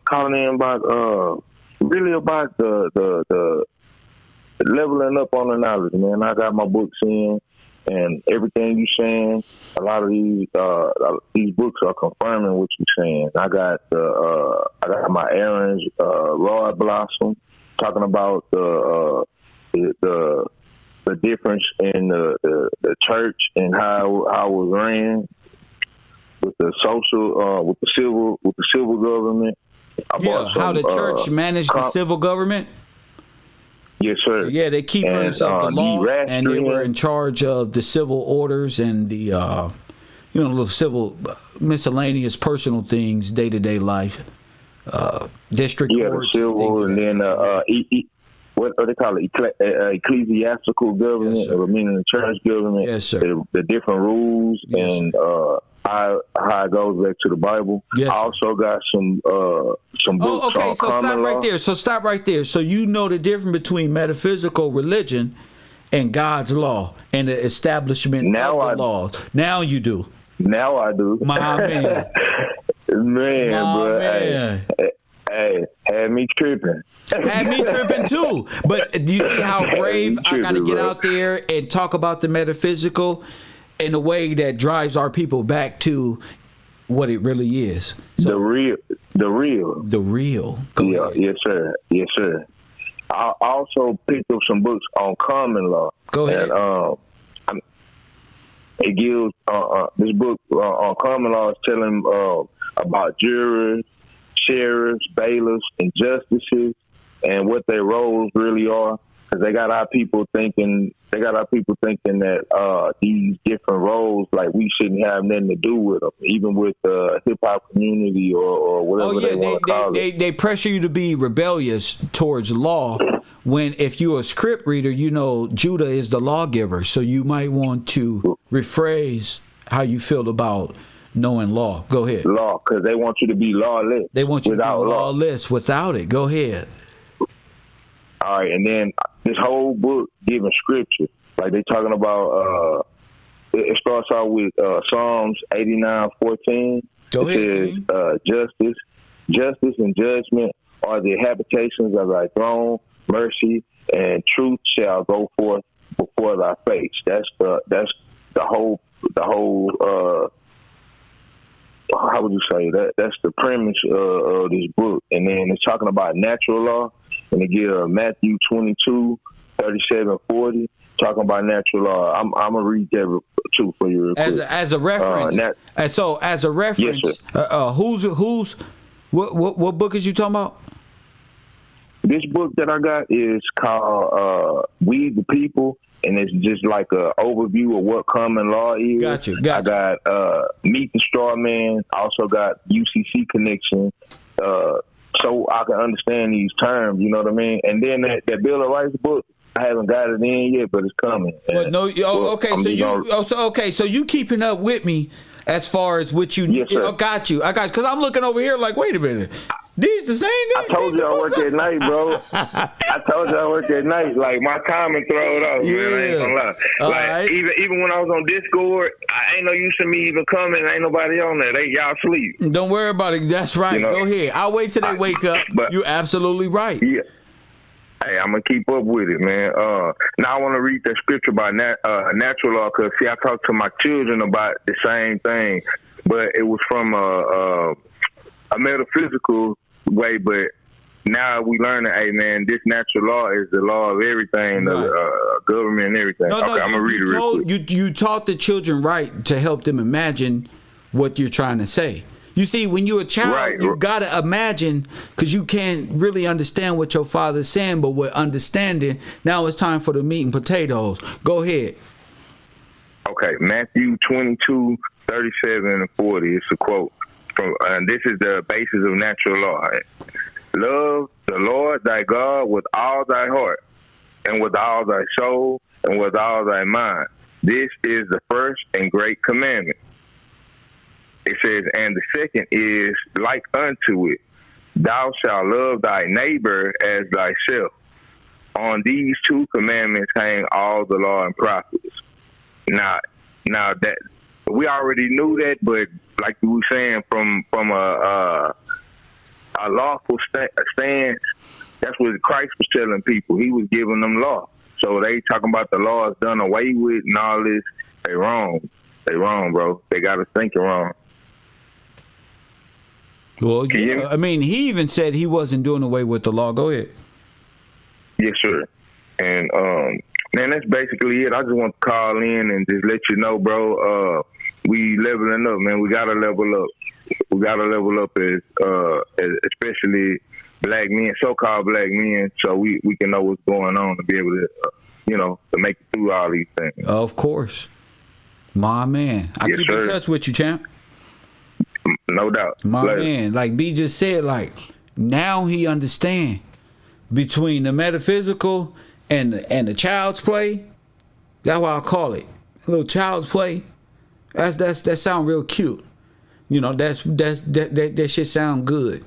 calling in about really about the leveling up on the knowledge, man. I got my books in, and everything you saying, a lot of these books are confirming what you're saying. I got my Aaron's Rod Blossom talking about the difference in the church and how it was ran with the social with the civil government. How the church managed the civil government. Yes, sir. Yeah, they keep themselves the law, and they were in charge of the civil orders and the the civil miscellaneous personal things, day to day life, district courts, the civil, and then what they call it, ecclesiastical government, yes, or meaning the church government. Yes, sir. The different rules, yes, and how it goes back to the Bible. Yes. I also got some books. Oh, okay. on So common law. stop right there. So you know the difference between metaphysical religion and God's law and the establishment of the laws. Now you do. Now I do. My man. Man, my bro. man. Hey, had me tripping. Had me tripping too. But do you see how brave I got to get out there and talk about the metaphysical in a way that drives our people back to what it really is? So, the real. Go ahead. Yes, sir. Yes, sir. I also picked up some books on common law. Go ahead. And, it gives this book on common law is telling about jurors, sheriffs, bailiffs, and justices, and what their roles really are. Because they got our people thinking that these different roles, like, we shouldn't have nothing to do with them, even with the hip hop community or whatever they want to call it. They pressure you to be rebellious towards law. When if you're a script reader, you know Judah is the lawgiver, so you might want to rephrase how you feel about knowing law. Go ahead. Law, because they want you to be lawless. They want you to be without law. lawless without it. Go ahead. All right, and then this whole book giving scripture, like they talking about. It starts out with Psalms 89:14. Go ahead. It says, justice and judgment are the habitations of thy throne. Mercy and truth shall go forth before thy face. That's the whole. How would you say that? That's the premise of this book, and then it's talking about natural law. And they give Matthew 22:37-40, talking about natural law. I'm gonna read that too for you. As a reference. So as a reference, yes, who's what book is you talking about? This book that I got is called "We the People," and it's just like an overview of what common law is. Got you. I got Meet the Straw Man. I also got UCC Connection. So I can understand these terms, you know what I mean? And then that Bill of Rights book, I haven't got it in yet, but it's coming. Well, no, okay. So you keeping up with me as far as what you? Yes, sir. Got you. Because I'm looking over here like, wait a minute. These the same I told these you I the work books? at night, bro. I told you I work at night. Like, my timing throwed off, man. I ain't gonna lie. All Like, right. even when I was on Discord, I ain't no use of me even coming. Ain't nobody on there. Y'all sleep. Don't worry about it. That's right. You know, Go ahead. I'll wait till they wake up. but- You're absolutely right. Yeah. Hey, I'm gonna keep up with it, man. Now I want to read that scripture about natural law, because see, I talked to my children about the same thing, but it was from a metaphysical way. But now we learn that, hey, man, this natural law is the law of everything, Right. the government and everything. No, okay, I'm gonna read it real quick. You taught the children right to help them imagine what you're trying to say. You see, when you're a child, Right. you gotta imagine, because you can't really understand what your father's saying. But with understanding, now it's time for the meat and potatoes. Go ahead. Okay, Matthew 22, 37 and 40. It's a quote from, this is the basis of natural law. Love the Lord thy God with all thy heart, and with all thy soul, and with all thy mind. This is the first and great commandment. It says, and the second is like unto it. Thou shalt love thy neighbor as thyself. On these two commandments hang all the law and prophets. Now that we already knew that, but like we were saying, from a lawful stance, that's what Christ was telling people. He was giving them law. So they talking about the law is done away with and all this. They wrong. They wrong, bro. They got us thinking wrong. Well, yeah, I mean, he even said he wasn't doing away with the law. Go ahead. Yes, sir. And man, that's basically it. I just want to call in and just let you know, bro. We leveling up, man. We gotta level up. We gotta level up as especially black men, so-called black men, so we can know what's going on to be able to, to make it through all these things. Of course, my man. I Yes, keep sir. in touch with you, champ. No doubt. My Later. man, like B just said, like now he understand between the metaphysical and the child's play. That's why I call it a little child's play. That sound real cute. You know, that shit sound good.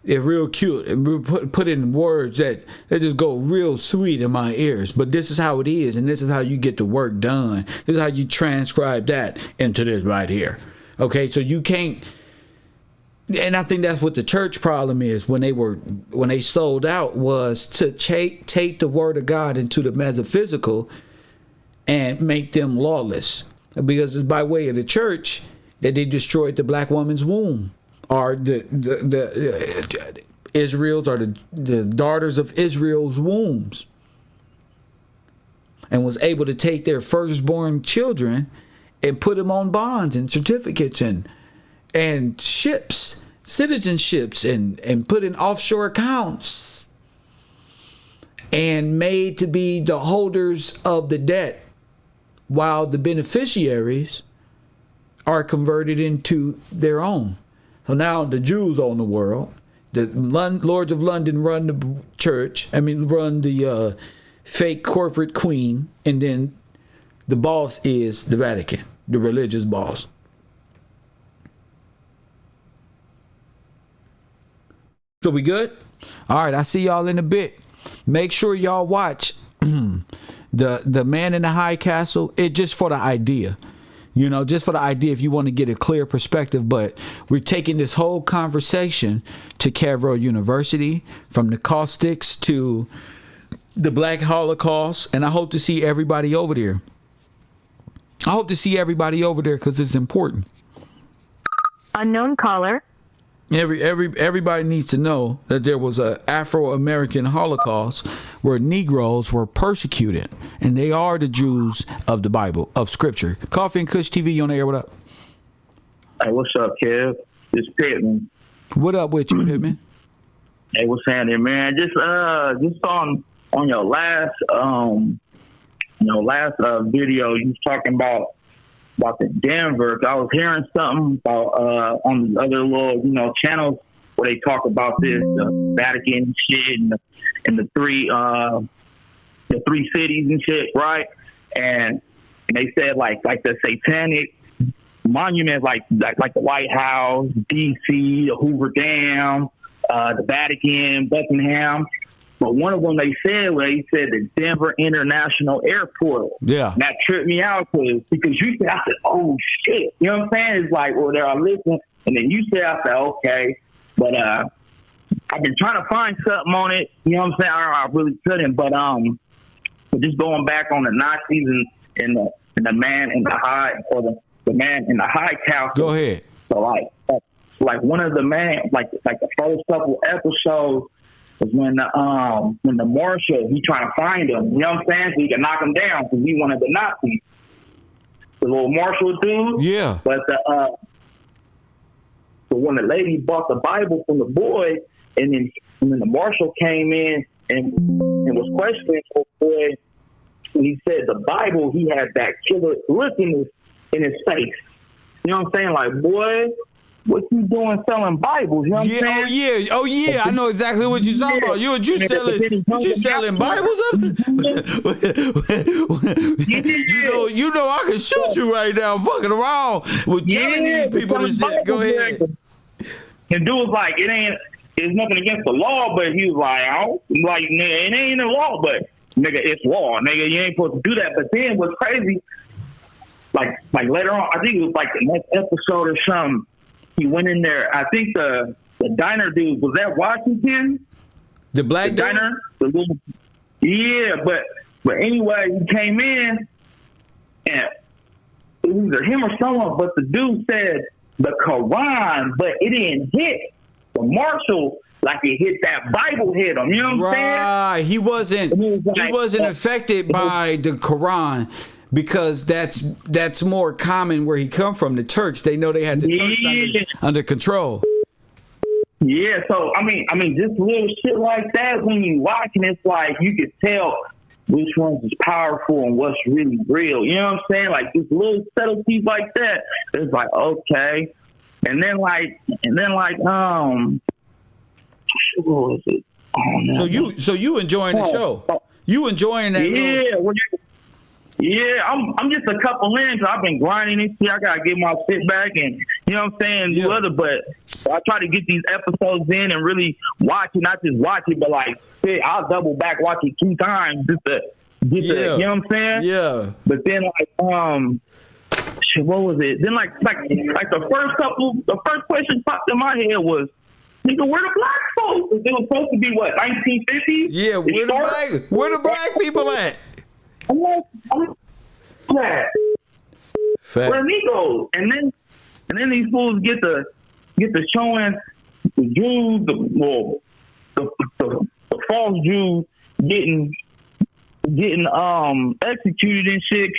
It's real cute. It put in words that just go real sweet in my ears. But this is how it is, and this is how you get the work done. This is how you transcribe that into this right here. Okay, so you can't. And I think that's what the church problem is when they sold out, was to take the word of God into the metaphysical and make them lawless, because it's by way of the church that they destroyed the black woman's womb, or the Israel's, or the daughters of Israel's wombs, and was able to take their firstborn children and put them on bonds and certificates and ships, citizenships, and put in offshore accounts, and made to be the holders of the debt, while the beneficiaries are converted into their own. So now the Jews own the world. The Lords of London run the church. Run the fake corporate queen, and then the boss is the Vatican, the religious boss. So we good? All right, I see y'all in a bit. Make sure y'all watch the Man in the High Castle. It just for the idea. Just for the idea, if you want to get a clear perspective. But we're taking this whole conversation to Cavro University, from the caustics to the Black Holocaust, and I hope to see everybody over there. Because it's important. Unknown caller. Everybody needs to know that there was a Afro-American Holocaust where Negroes were persecuted, and they are the Jews of the Bible, of Scripture. Coffee and Kush TV, you on the air? What up? Hey, what's up, Kev? It's Pittman. What up with you, Pittman? Hey, what's happening, man? Just on your last video, you was talking about the Denver. I was hearing something about on the other little channels where they talk about this, the Vatican shit, and the three cities and shit, right? And they said like the satanic monuments, like the White House, DC, the Hoover Dam, the Vatican, Buckingham. But one of them they said, he said the Denver International Airport. Yeah. And that tripped me out because you said, I said, oh, shit. You know what I'm saying? It's like, well, there I listen. And then you said, I said, okay. But I've been trying to find something on it. You know what I'm saying? I really couldn't. But just going back on the Nazis and the man in the high, or the man in the high couch. Go ahead. So like one of the like the first couple episodes was when the marshal, he trying to find him, you know what I'm saying, so he can knock him down because he wanted the Nazis. The little marshal dude. Yeah. But so when the lady bought the Bible from the boy, and then the marshal came in and was questioning the boy, and he said the Bible, he had that killer look in his face. You know what I'm saying? Like, boy, what you doing selling Bibles? You know what I'm saying? Oh yeah, I know exactly what you're talking about. You selling Bibles up? You know I can shoot you right now fucking around with telling these people this shit. Go ahead. The dude was like, it's nothing against the law, but he was like, nigga, it ain't a law, but nigga, it's law, nigga, you ain't supposed to do that. But then what's crazy, like later on, I think it was like the next episode or something, he went in there. I think the diner dude, was that Washington? The black diner? Yeah, but anyway, he came in and it was either him or someone, but the dude said the Quran, but it didn't hit the marshal like it hit that Bible hit him. You know what I'm saying? Right. He wasn't affected by the Quran. Because that's more common where he come from. The Turks, they know they had the Turks under control. Yeah, so I mean, just little shit like that. When you watching, it's like you can tell which ones is powerful and what's really real. You know what I'm saying? Like just little subtleties like that. It's like okay, and then like what was it? Oh, no. So you enjoying the show? You enjoying that? Yeah, I'm just a couple in. I've been grinding this shit. I gotta get my sit back and you know what I'm saying, do other. But I try to get these episodes in and really watch it, not just watch it, but like shit, I'll double back watch it 2 times just to get the, you know what I'm saying? Yeah. But then shit, what was it? Then like the first question popped in my head was, nigga, where the black folks? It was supposed to be what, 1950s? Yeah, where the black people at? I'm glad. Where Negros, and then these fools get the showing the Jews, the false Jews getting executed and shit,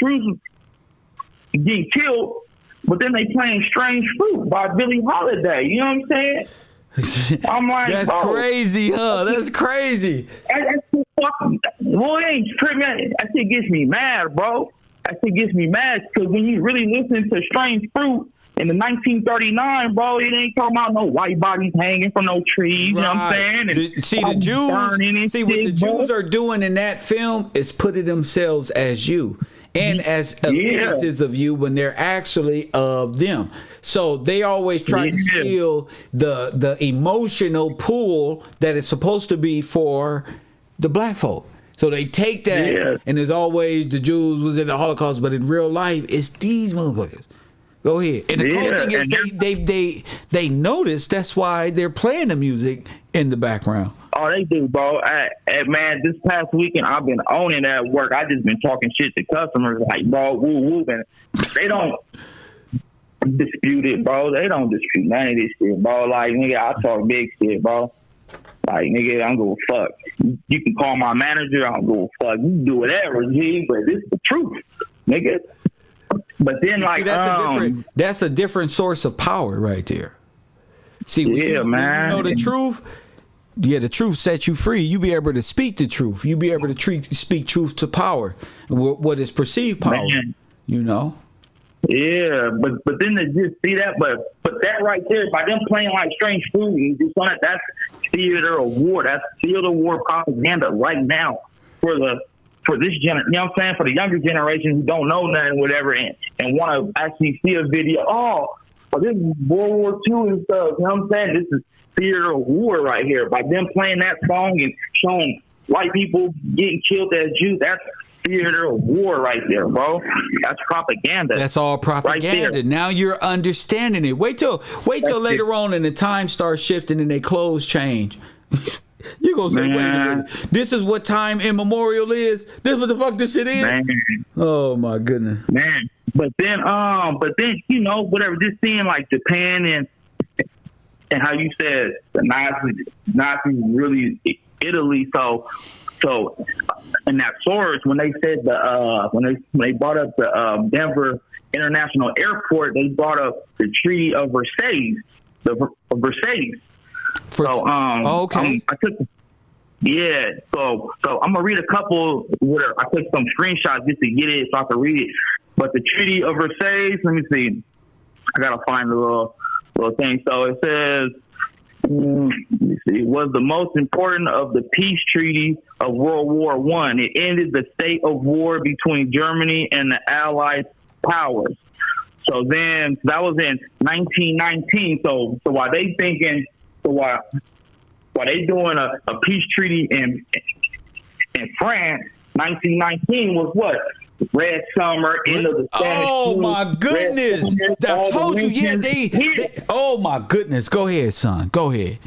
getting killed, but then they playing Strange Fruit by Billie Holiday. You know what I'm saying? I'm like, that's crazy, huh? That's crazy. Well, it ain't tripping. That shit gets me mad, bro. That shit gets me mad because when you really listen to Strange Fruit in the 1939, bro, it ain't talking about no white bodies hanging from no trees. You know what I'm saying? The Jews. What the Jews are doing in that film is putting themselves as you. And as appearances of you when they're actually of them. So they always try to steal the emotional pool that is supposed to be for the black folk. So they take that, and there's always the Jews was in the Holocaust, but in real life, it's these motherfuckers. Go ahead. And the cool thing is they notice, that's why they're playing the music in the background. Oh, they do, bro. Man, this past weekend, I've been owning at work. I just been talking shit to customers like, bro, woo, and they don't dispute it, bro. They don't dispute none of this shit, bro. Like, nigga, I talk big shit, bro. Like, nigga, I don't give a fuck. You can call my manager, I don't give a fuck. You can do whatever, G, but this is the truth, nigga. But then, like, that's a different source of power right there. See, when you know the truth. Yeah, the truth sets you free. You be able to speak the truth. You be able to speak truth to power, what is perceived power. Man. You know. Yeah, but then to just see that, but that right there, by them playing like Strange Food, you just want that's theater of war. That's theater of war propaganda right now for this you know what I'm saying, for the younger generation who don't know nothing, whatever, and want to actually see a video. Oh, this is World War II and stuff. You know what I'm saying? This is theater of war right here. By them playing that song and showing white people getting killed as Jews, that's theater of war right there, bro. That's propaganda. That's all propaganda. Right, now you're understanding it. Wait till later on and the time starts shifting and their clothes change. You gonna say, wait a minute, this is what time immemorial is? This is what the fuck this shit is? Man. Oh my goodness. Man. But then, you know, whatever, just seeing like Japan and how you said the Nazis really Italy, so in that source, when they said when they brought up the Denver International Airport, they brought up the Treaty of Versailles, Versailles. Okay. I took, yeah. So I'm gonna read a couple where I took some screenshots just to get it so I can read it. But the Treaty of Versailles, let me see. I gotta find the little thing. So it says, let me see, was the most important of the peace treaties of World War I. It ended the state of war between Germany and the Allied powers. So then that was in 1919. So while they thinking, while they doing a peace treaty in France, 1919 was what? Red Summer, end of the Spanish Oh flu, my goodness! I told you, yeah, they. Oh my goodness! Go ahead, son. Go ahead.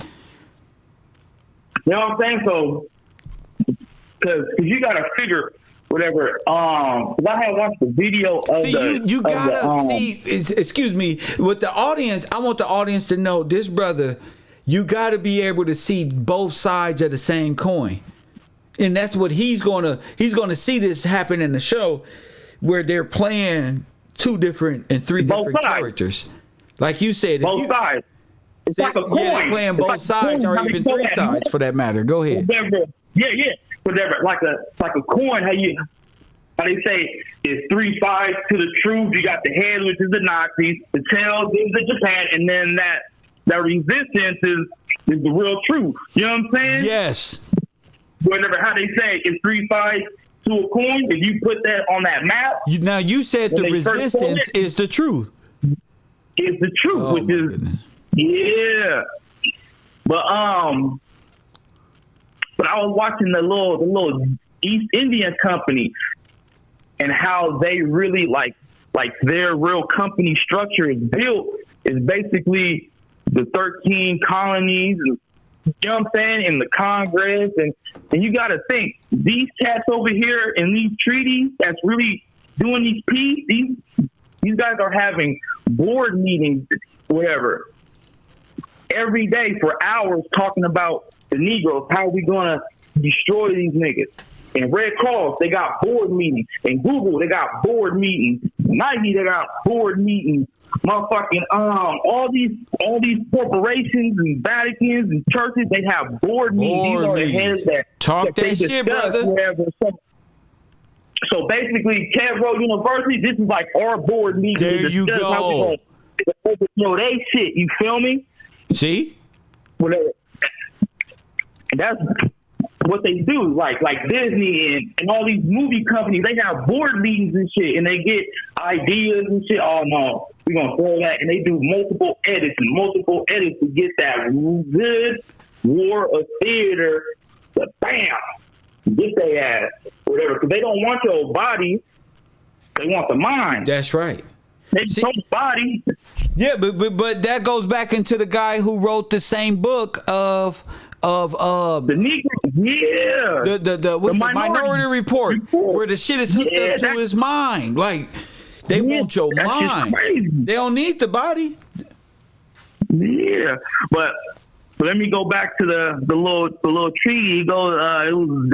You know what I'm saying? So, because you gotta figure whatever. I had watched the video of you gotta see. Excuse me, with the audience, I want the audience to know this brother. You gotta be able to see both sides of the same coin. And that's what he's gonna see this happen in the show, where they're playing two different and three different characters. Like you said, both sides. It's like a coin. Yeah, they're playing both sides, or even three sides for that matter. Go ahead. Whatever. Like a coin. How they say it's three sides to the truth. You got the head, which is the Nazis, the tail is the Japan, and then that resistance is the real truth. You know what I'm saying? Yes. Whatever, how they say it's three sides to a coin. If you put that on that map, now you said the resistance is the truth. Is the truth, which is goodness. Yeah. But I was watching the little East Indian company and how they really like their real company structure is built is basically the 13 colonies. You know what I'm saying? In the Congress, and you got to think these cats over here in these treaties that's really doing these peace. These guys are having board meetings, whatever, every day for hours talking about the Negros. How are we gonna destroy these niggas? And Red Cross, they got board meetings. And Google, they got board meetings. Nike, they got board meetings. Motherfucking all these corporations and Vaticans and churches, they have board meetings. These are the heads that talk that shit, brother. So basically, Cadro University, this is like our board meeting. There you go. They shit. You feel me? See? Whatever. That's what they do, like Disney and all these movie companies, they have board meetings and shit, and they get ideas and shit. Oh no, we're gonna throw that, and they do multiple edits to get that good war of theater to get their ass, whatever. Because they don't want your body, they want the mind. That's right. They don't body. Yeah, but that goes back into the guy who wrote the same book of the Negros, yeah, the Minority Report, where the shit is hooked up to his mind. Like they want your mind. They don't need the body. Yeah, but let me go back to the little treaty. It goes. It was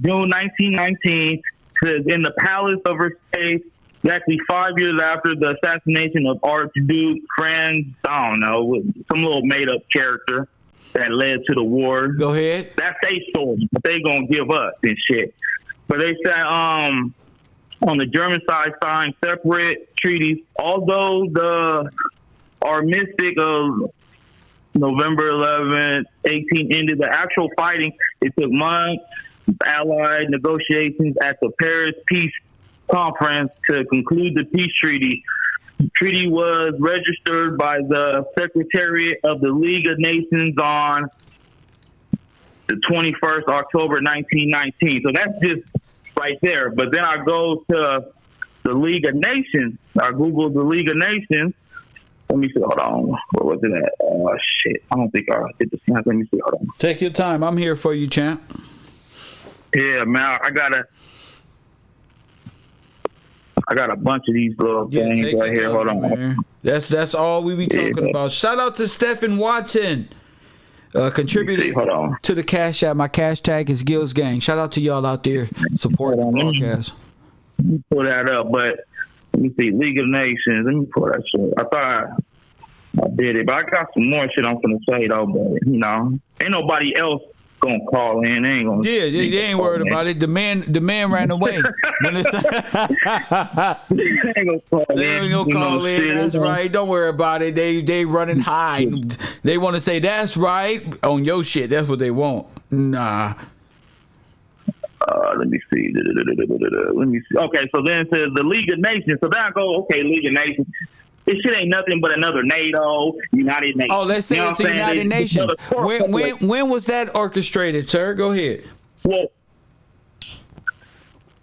June 1919. Says in the Palace of Versailles, exactly 5 years after the assassination of Archduke Franz. I don't know, some little made up character that led to the war. Go ahead. That's their story, but they gonna give us and shit. But they say on the German side signed separate treaties. Although the armistice of November 11, 18 ended the actual fighting, it took months. Allied negotiations at the Paris Peace Conference to conclude the peace treaty. Treaty was registered by the Secretariat of the League of Nations on the 21st October 1919. So that's just right there. But then I go to the League of Nations. I Googled the League of Nations. Let me see. Hold on. Where was it at? Oh, shit. I don't think I did the snap. Let me see. Hold on. Take your time. I'm here for you, champ. Yeah, man. I got a bunch of these little things right here. Hold on. Man. That's all we be talking about. Shout out to Stephen Watson. Contributed to the Cash App. My cash tag is Gills Gang. Shout out to y'all out there supporting the broadcast. Let me pull that up, but let me see. League of Nations. Let me pull that shit. I thought I did it, but I got some more shit I'm gonna say though. But you know, ain't nobody else gonna call in. They ain't gonna. Yeah, they ain't worried about it. The man ran away. When it's they ain't gonna call in. That's right. Don't worry about it. They running high. They want to say that's right on your shit. That's what they want. Nah. Let me see. Let me see. Okay, so then it says the League of Nations. So then I go, okay, League of Nations. This shit ain't nothing but another NATO, United Nations. Oh, let's say it's a United Nations. When was that orchestrated, sir? Go ahead.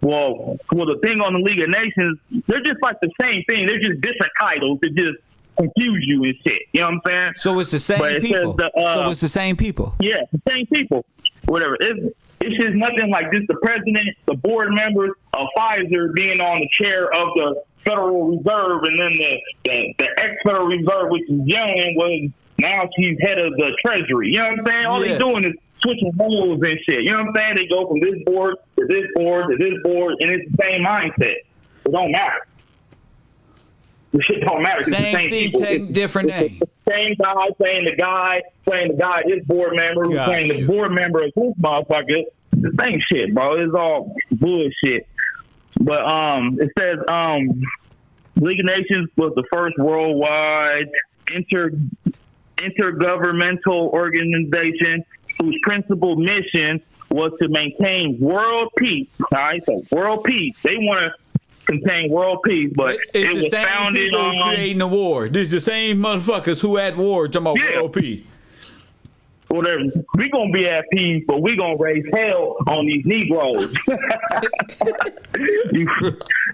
Well, the thing on the League of Nations, they're just like the same thing. They're just different titles to just confuse you and shit. You know what I'm saying? So it's the same people. So it's the same people. Yeah, the same people. Whatever. It's just nothing like just the president, the board members of Pfizer being on the chair of the Federal Reserve, and then the ex-Federal Reserve, which is young, now she's head of the Treasury. You know what I'm saying? All they're doing is switching roles and shit. You know what I'm saying? They go from this board to this board to this board, and it's the same mindset. It don't matter. The shit don't matter. Same it's the same thing, people. taking different name. Same guy playing the guy, his board member, who's playing the board member of this motherfucker. The same shit, bro. It's all bullshit. But it says League of Nations was the first worldwide intergovernmental organization whose principal mission was to maintain world peace. All right, so world peace. They want to contain world peace, but it was founded on creating the war. This is the same motherfuckers who at war talking about world peace. Whatever. We gonna be at peace, but we gonna raise hell on these Negros.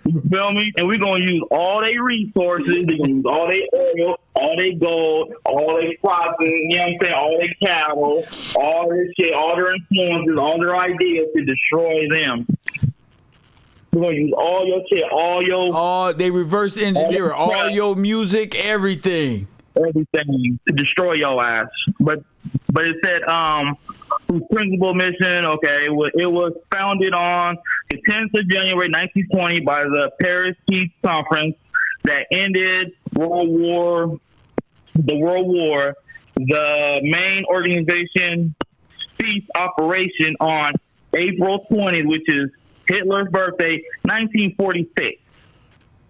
you feel me? And we gonna use all their resources. We gonna use all their oil, all their gold, all their crops, you know what I'm saying? All their cattle, all this shit, all their influences, all their ideas to destroy them. We're gonna use all your shit, they reverse engineer all your music, everything to destroy your ass. But it said whose principal mission, it was founded on the 10th of January 1920 by the Paris Peace Conference that ended the World War. The main organization ceased operation on April 20th, which is Hitler's birthday, 1946.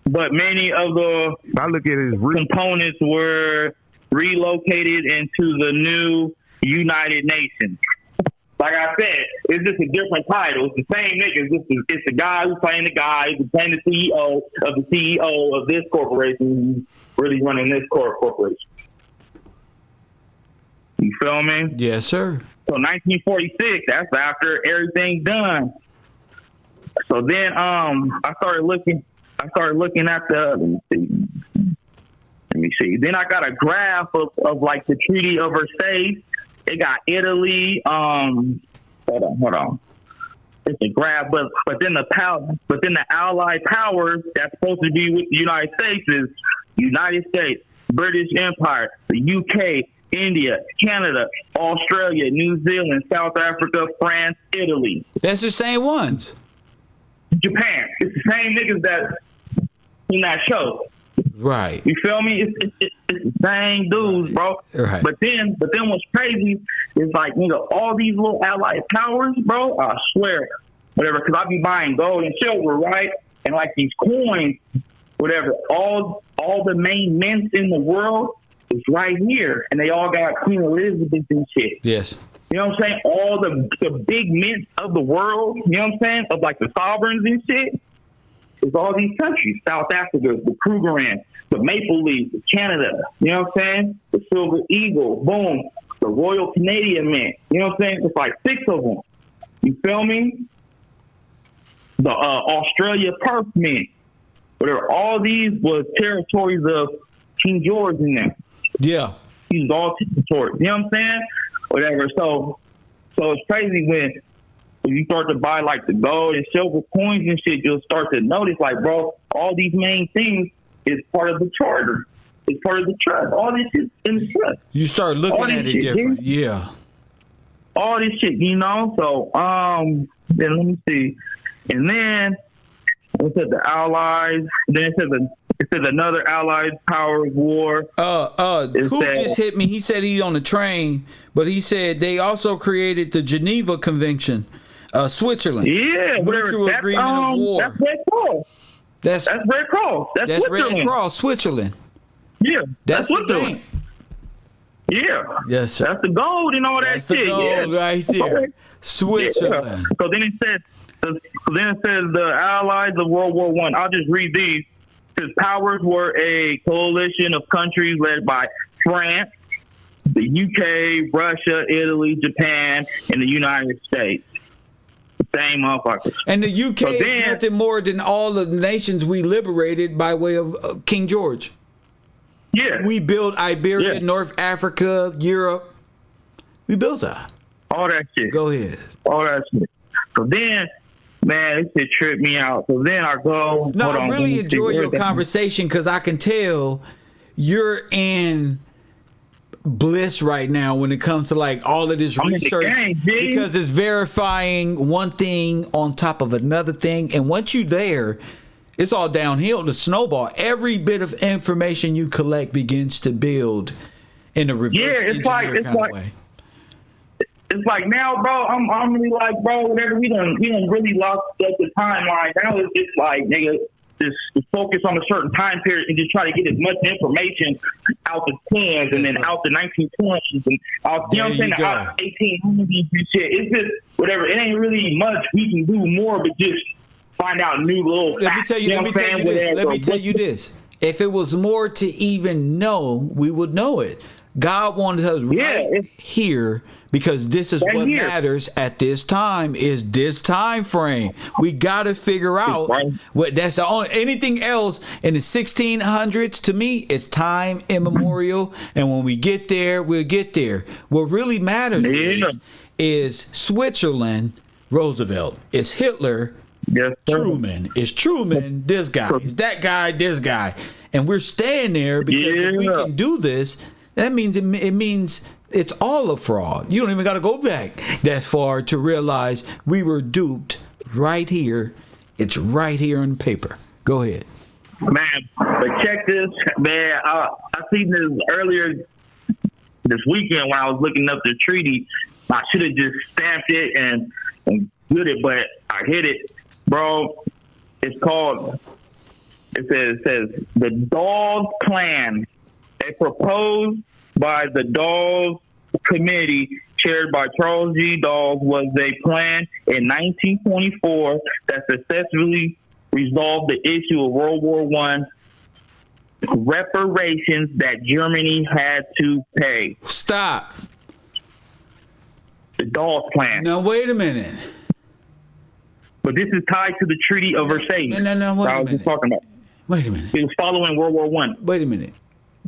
But many of the components were relocated into the new United Nations. Like I said, it's just a different title. It's the same niggas. It's the guy who's playing the guy who's playing the CEO of this corporation who's really running this corporation. You feel me? Yes, sir. So 1946, that's after everything's done. So then I started looking at let me see. Then I got a graph of like the Treaty of Versailles. It got Italy. Hold on. It's a graph, but then the Allied powers that's supposed to be with the United States is United States, British Empire, the UK, India, Canada, Australia, New Zealand, South Africa, France, Italy. That's the same ones. Japan. It's the same niggas that in that show. Right. You feel me? It's the same dudes, bro. Right. But then what's crazy is like, all these little allied powers, bro, I swear, whatever, because I be buying gold and silver, right? And like these coins, whatever, all the main mints in the world is right here. And they all got Queen Elizabeth and shit. Yes. You know what I'm saying? All the big mints of the world, you know what I'm saying? Of like the sovereigns and shit. It's all these countries. South Africa, the Krugerrand, the Maple Leaf, Canada. You know what I'm saying? The Silver Eagle, boom. The Royal Canadian Mint. You know what I'm saying? It's like 6 of them. You feel me? The Australia Perth Mint. Whatever. All these was territories of King George in there. Yeah. He was all territories. You know what I'm saying? Whatever. So it's crazy when you start to buy like the gold and silver coins and shit, you'll start to notice like, bro, all these main things is part of the charter. It's part of the trust. All this shit in the trust. You start looking at it shit, different. dude. Yeah. All this shit, you know? So, then let me see. And then it said the Allies. Then it said another Allied powers war. Who just hit me? He said he's on the train, but he said they also created the Geneva Convention, Switzerland. Yeah, Mutual Agreement of War. That's Red Cross. That's Red Cross. That's Switzerland. Red Cross, Switzerland. Yeah, That's the Switzerland. thing. Yeah. Yes, sir. That's the gold and all That's that the shit. gold right there. Okay. Switzerland. Yeah. So then it says the Allies of World War I. I'll just read these. His powers were a coalition of countries led by France, the UK, Russia, Italy, Japan, and the United States. Same motherfuckers. And the UK is nothing more than all the nations we liberated by way of King George. Yeah. We built Iberia, North Africa, Europe. We built that. All that shit. Go ahead. All that shit. So then, man, this shit tripped me out. So then I go. No, I really enjoy your conversation because I can tell you're in bliss right now when it comes to like all of this research because it's verifying one thing on top of another thing. And once you're there, it's all downhill, the snowball. Every bit of information you collect begins to build in a reverse engineer kind of way. It's like now, bro, I'm really like, bro, whatever, we done really lost the timeline. Now it's just like, nigga, just focus on a certain time period and just try to get as much information out the 10s and then out the 1920s and out, you know what I'm saying, out 1800s and shit. It's just whatever. It ain't really much we can do more but just find out new little facts. Let me tell you this. If it was more to even know, we would know it. God wanted us right here because this is what matters at this time is this time frame. We got to figure out what that's the only anything else in the 1600s to me is time immemorial. And when we get there, we'll get there. What really matters is Switzerland, Roosevelt, is Hitler, Truman, is Truman, this guy, is that guy, this guy. And we're staying there because if we can do this, that means it means it's all a fraud. You don't even got to go back that far to realize we were duped right here. It's right here on paper. Go ahead. Man, but check this, man. I seen this earlier this weekend when I was looking up the treaty. I should have just stamped it and did it, but I hit it. Bro, it's called, it says the Dawes Plan. They proposed by the Dawes Committee, chaired by Charles G. Dawes, was a plan in 1924 that successfully resolved the issue of World War I reparations that Germany had to pay. Stop. The Dawes Plan. Now, wait a minute. But this is tied to the Treaty of Versailles. No, wait a minute. Talking about. Wait a minute. It was following World War I. Wait a minute.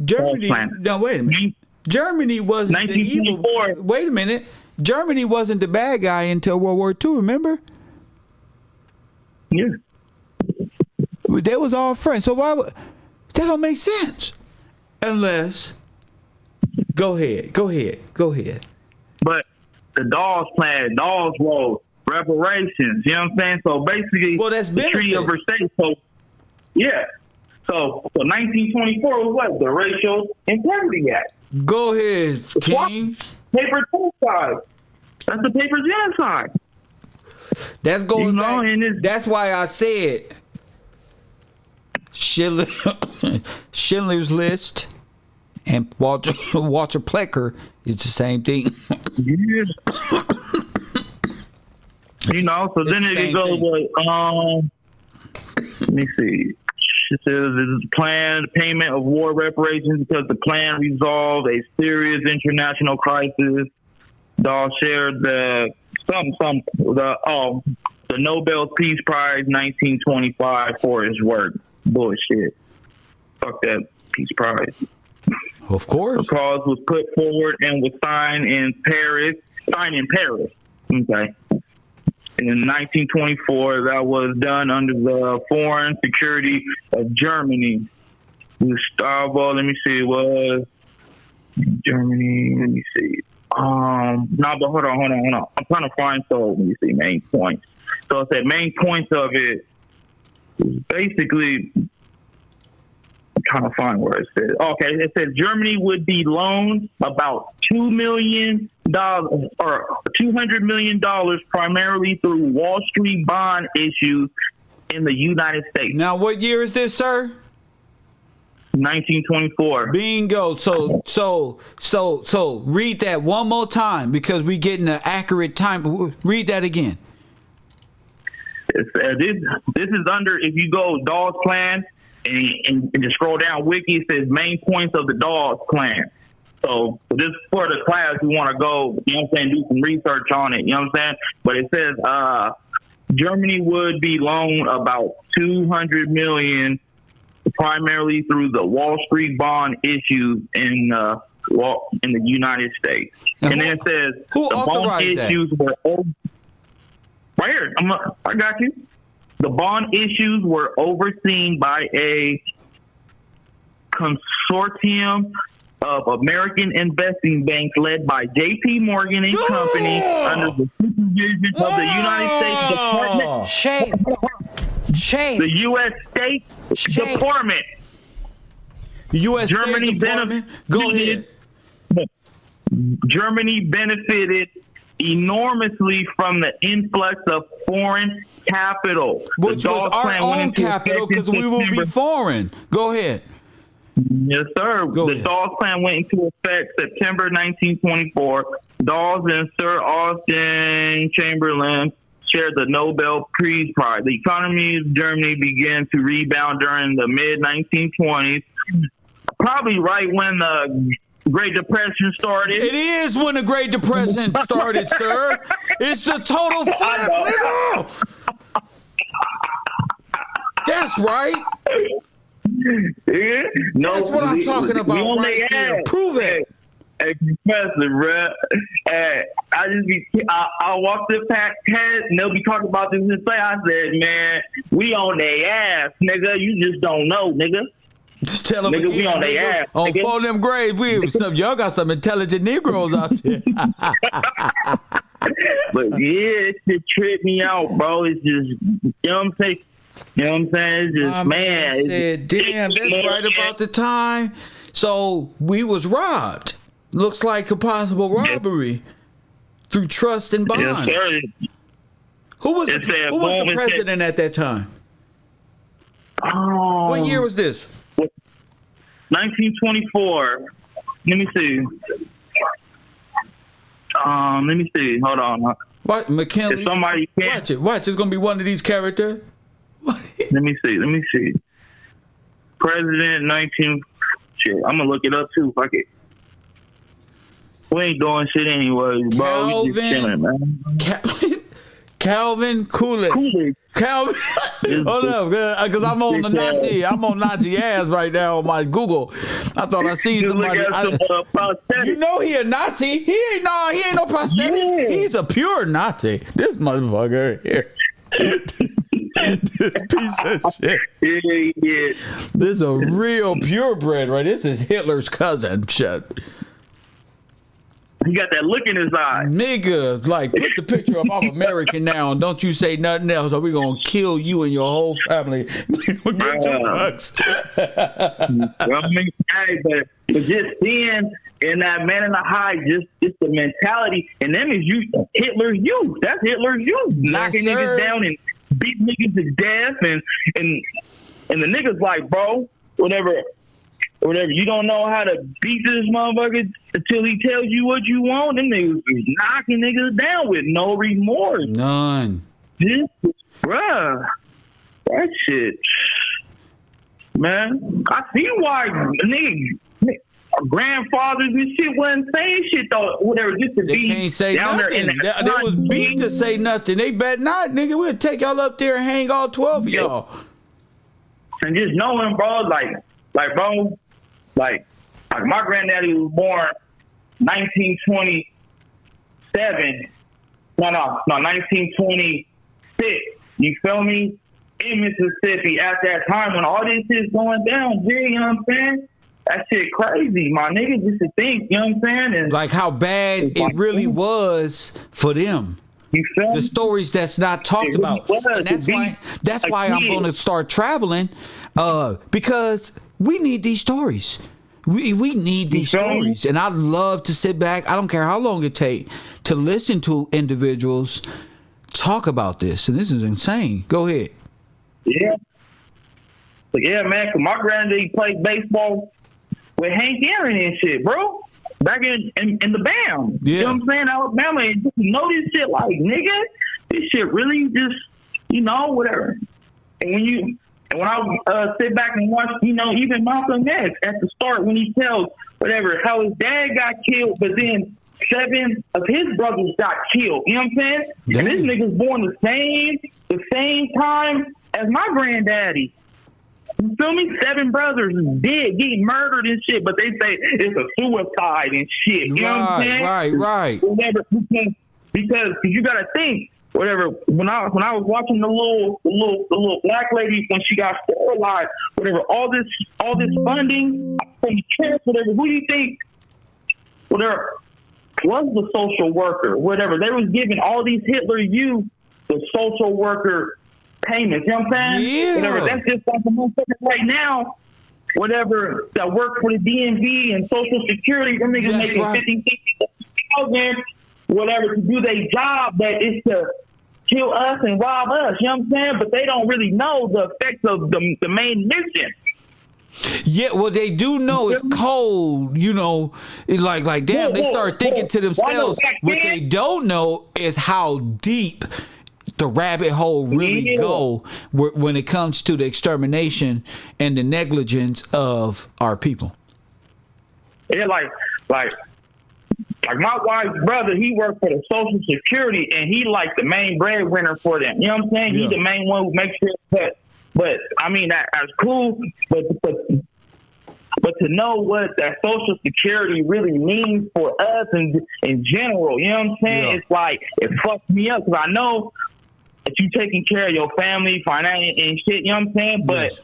Germany. No, wait a minute. Germany wasn't the evil. Wait a minute. Germany wasn't the bad guy until World War II. Remember? Yeah. They was all friends. So why would that don't make sense? Unless, go ahead. But the Dawes Plan, Dawes wrote reparations. You know what I'm saying? So basically, that's the Treaty of Versailles. So yeah. So 1924 was what? The Racial Integrity Act. Go ahead, King. Paper genocide. That's the paper genocide. That's going back. That's why I said Schindler's List and Walter Plecker is the same thing. Yeah. So then it goes like, let me see. It says it's planned payment of war reparations because the plan resolved a serious international crisis. Dahl shared the Nobel Peace Prize 1925 for his work. Bullshit. Fuck that Peace Prize. Of course. The cause was put forward and was signed in Paris. Okay. In 1924, that was done under the foreign security of Germany. Gustavo, let me see, it was Germany. Let me see. No, but hold on. I'm trying to find, so let me see, main points. So it said main points of it is basically, I'm trying to find where it says. Okay, it says Germany would be loaned about $2 million or $200 million primarily through Wall Street bond issues in the United States. Now, what year is this, sir? 1924. Bingo. So read that one more time because we're getting an accurate time. Read that again. This is under, if you go Dahl's plan and just scroll down Wiki, it says main points of the Dahl's plan. So this for the class, we want to go, you know what I'm saying, do some research on it, you know what I'm saying? But it says Germany would be loaned about $200 million primarily through the Wall Street bond issues in the United States. And then it says who the bond authorized issues were right here. I got you. The bond issues were overseen by a consortium of American investing banks led by J.P. Morgan and Company under the supervision of the United States Department. Shame. The U.S. State Department. U.S. Germany State Department. Go ahead. Germany benefited enormously from the influx of foreign capital, which was our own capital because we will be foreign. Go ahead. Yes, sir. The Dawes Plan went into effect September 1924. Dawes and Sir Austin Chamberlain shared the Nobel Peace Prize. The economy of Germany began to rebound during the mid-1920s, probably right when the Great Depression started. It is when the Great Depression started, sir. It's the total flip, nigga. That's right. Yeah. No, that's what I'm talking about right there. Prove it. Hey, Professor, bro. I walk the past and they'll be talking about this and say, I said, man, we on their ass, nigga. You just don't know, nigga. Just tell them nigga, again, we on their ass. On four them graves, y'all got some intelligent Negroes out there. But yeah, it should trip me out, bro. It's just, you know what I'm saying? You know what I'm saying? It's just, man. Said, damn, that's right about the time. So we was robbed. Looks like a possible robbery through trust and bond. Yes, sir. Who was the president at that time? What year was this? 1924. Let me see. Hold on. What, McKinley? If somebody can Watch. It's gonna be one of these characters. Let me see. President 19. Shit, I'm gonna look it up too. Fuck it. We ain't doing shit anyways, bro. We just chilling, man. Calvin Coolidge. Calvin. Hold up, because I'm on the Nazi. I'm on Nazi ass right now on my Google. I thought I seen somebody. You know he a Nazi. He ain't no prosthetic. Yeah. He's a pure Nazi. This motherfucker here. Piece of shit. Yeah. This is a real purebred, right? This is Hitler's cousin. Shit. He got that look in his eye. Nigga, like, put the picture up. I'm American now, and don't you say nothing else, or we're going to kill you and your whole family. But just seeing in that Man in the High, just the mentality, and them is you, Hitler's youth. That's Hitler's youth. Yes, knocking sir. Niggas down and beat niggas to death, and the niggas like, bro, whatever, you don't know how to beat this motherfucker until he tells you what you want. Them niggas is knocking niggas down with no remorse. None. Bruh, that shit. man. I see why nigga, our grandfathers and shit wasn't saying shit though. Whatever, just to They be can't say down nothing. there in the They was beat to say nothing. They bet not, nigga. We'll take y'all up there and hang all 12 of y'all. And just knowing, bro, bro, like my granddaddy was born 1927. No, 1926. You feel me? In Mississippi at that time when all this is going down, G, you know what I'm saying? That shit crazy, my nigga, just to think, you know what I'm saying? And like how bad it really was for them. You feel the me? stories that's not talked about. And that's why I'm going to start traveling because we need these stories. We need these stories. And I love to sit back. I don't care how long it takes to listen to individuals talk about this. And this is insane. Go ahead. Yeah. But yeah, man, cause my granddaddy played baseball with Hank Aaron and shit, bro. Back in the BAM. Yeah. You know what I'm saying? Alabama. And just know this shit like, nigga, this shit really just, you know, whatever. And when I sit back and watch, you know, even Malcolm X at the start when he tells whatever how his dad got killed, but then 7 of his brothers got killed. You know what I'm saying? Damn. And this nigga's born the same time as my granddaddy. You feel me? 7 brothers is dead, getting murdered and shit, but they say it's a suicide and shit. You know what I'm saying? Right. Whatever, because you gotta think. Whatever. When I was watching the little black lady when she got sterilized, whatever. All this funding from the church, whatever. Who do you think? Whatever was the social worker, whatever. They was giving all these Hitler youth the social worker payments. You know what I'm saying? Yeah. Whatever. That's just like the motherfuckers right now. Whatever that work for the DMV and Social Security, them niggas making right. 50,000, whatever, to do their job that is to kill us and rob us. You know what I'm saying? But they don't really know the effects of the main mission. Yeah, well, they do know it's cold, you know, like damn, they start thinking to themselves. What they don't know is how deep the rabbit hole really go when it comes to the extermination and the negligence of our people. Yeah, like my wife's brother, he worked for the Social Security, and he like the main breadwinner for them. You know what I'm saying? Yeah. He's the main one who makes sure that. But I mean, that's cool. But to know what that Social Security really means for us and in general, you know what I'm saying? Yeah. It's like it fucks me up because I know that you taking care of your family, financial and shit. You know what I'm saying? Yes.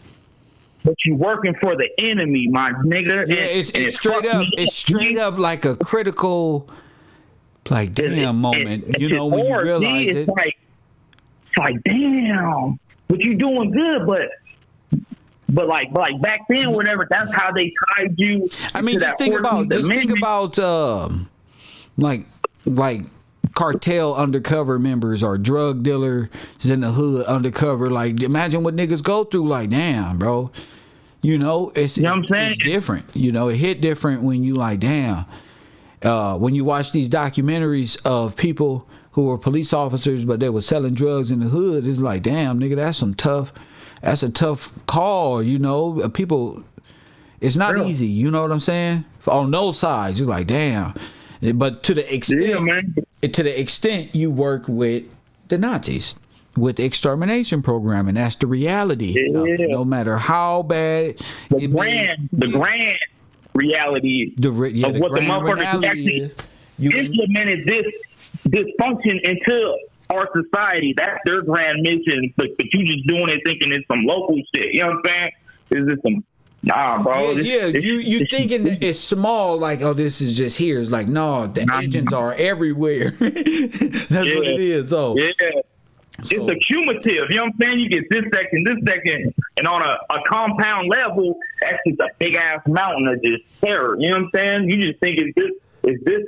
But you working for the enemy, my nigga. Yeah, it's straight up. It's straight up like a critical, like damn moment. You know, when you realize it. It's like damn. But you doing good, but like back then, whatever. That's how they tied you. I mean, just think about like cartel undercover members or drug dealers in the hood undercover. Like, imagine what niggas go through. Like, damn, bro. You know, you know what I'm saying? It's different. You know, it hit different when you like, damn. When you watch these documentaries of people who were police officers, but they were selling drugs in the hood, it's like, damn, nigga, that's a tough call, you know. People, it's not easy, you know what I'm saying? On those sides, it's like, damn. But to the extent you work with the Nazis, with the extermination program, and that's the reality. Yeah. No matter how bad the grand reality of what the motherfuckers actually implemented this function into our society. That's their grand mission, but you just doing it thinking it's some local shit. You know what I'm saying? Is this some nah, bro? You thinking it's small, like, oh, this is just here. It's like, no, the agents are everywhere. That's what it is. So it's accumulative. You know what I'm saying? You get this second, and on a compound level, that's just a big ass mountain of just terror. You know what I'm saying? You just think it's this.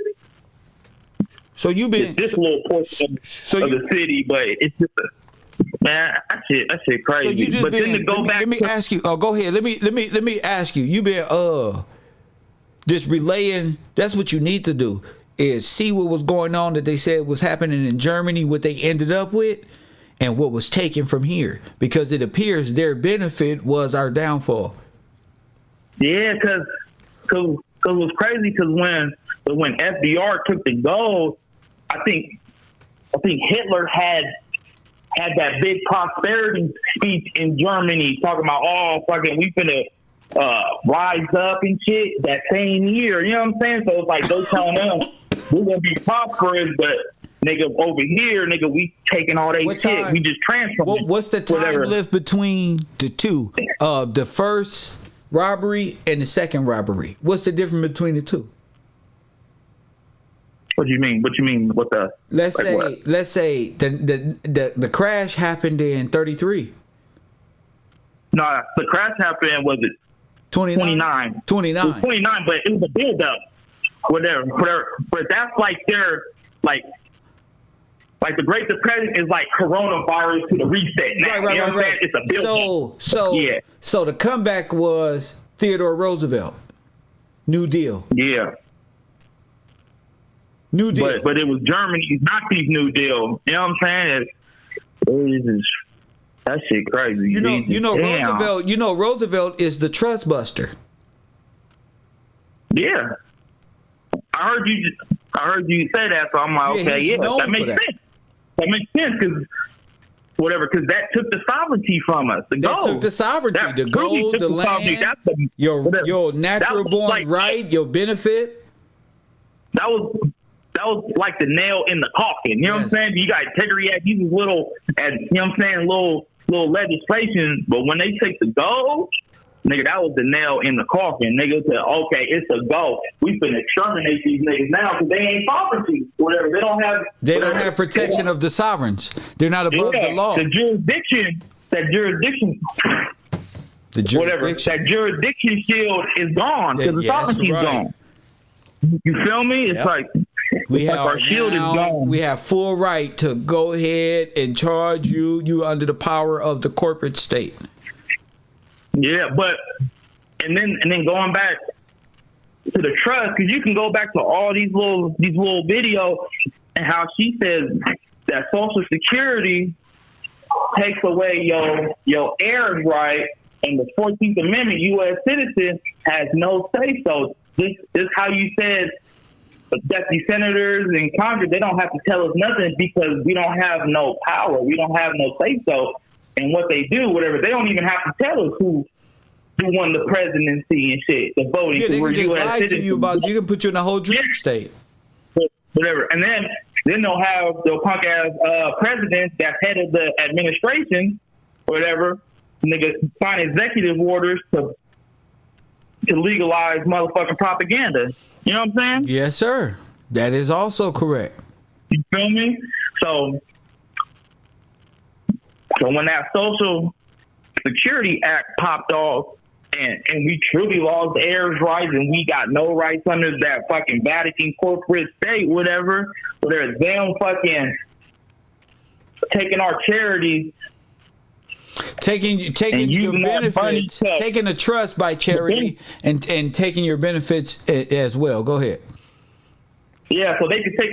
So you've been this little portion of the city, but it's just man, that shit crazy. So you just but been, then to go back. Let me ask you. Oh, go ahead. Let me ask you. You been just relaying. That's what you need to do. Is see what was going on that they said was happening in Germany, what they ended up with, and what was taken from here, because it appears their benefit was our downfall. Yeah, because it was crazy. Because when FDR took the gold, I think Hitler had that big prosperity speech in Germany talking about, oh, fucking, we finna rise up and shit that same year. You know what I'm saying? So it's like they're telling them we're gonna be prosperous, but nigga over here, nigga, we taking all that shit. We just transform. What's the time lift between the two? The first robbery and the second robbery. What's the difference between the two? What do you mean? What you mean? What the? Let's say the crash happened in 33. No, the crash happened, was it 29? 29. It was 29, but it was a build up. Whatever. But that's like their like the Great Depression is like coronavirus to the reset. Now, Right. It's a build up. So the comeback was Theodore Roosevelt. New Deal. Yeah. New Deal. But it was Germany's Nazis' New Deal. You know what I'm saying? That shit crazy. You know Roosevelt is the trust buster. Yeah. I heard you say that, so I'm like, okay, that makes sense. That makes sense because that took the sovereignty from us. The gold. Took the sovereignty, the gold, the land, your natural born right, your benefit. That was like the nail in the coffin. You know what I'm saying? You got Integrity Act, these little, and you know what I'm saying, little legislation. But when they take the gold, nigga, that was the nail in the coffin. Nigga said, okay, it's a go. We finna exterminate these niggas now because they ain't sovereignty. Whatever. They don't have protection of the sovereigns. They're not above the law. That jurisdiction, that jurisdiction shield is gone because the sovereignty is gone. You feel me? It's like our shield is gone. We have full right to go ahead and charge you under the power of the corporate state. Yeah, but and then going back to the trust, because you can go back to all these little videos and how she says that Social Security takes away your heirs right, and the 14th Amendment, U.S. citizen has no say so. This is how you said that the senators and Congress, they don't have to tell us nothing because we don't have no power. We don't have no say so. And what they do, whatever, they don't even have to tell us who won the presidency and shit, the voting. Yeah, they can just lie to you about, you can put you in a whole dream state. Whatever. And then they'll have the punk ass president that's head of the administration, whatever, nigga sign executive orders to legalize motherfucking propaganda. You know what I'm saying? Yes, sir. That is also correct. You feel me? So when that Social Security Act popped off and we truly lost heirs' rights and we got no rights under that fucking Vatican corporate state, whatever, where they're them fucking taking our charities, taking your benefits, taking the trust by charity and taking your benefits as well. Go ahead. Yeah, so they could take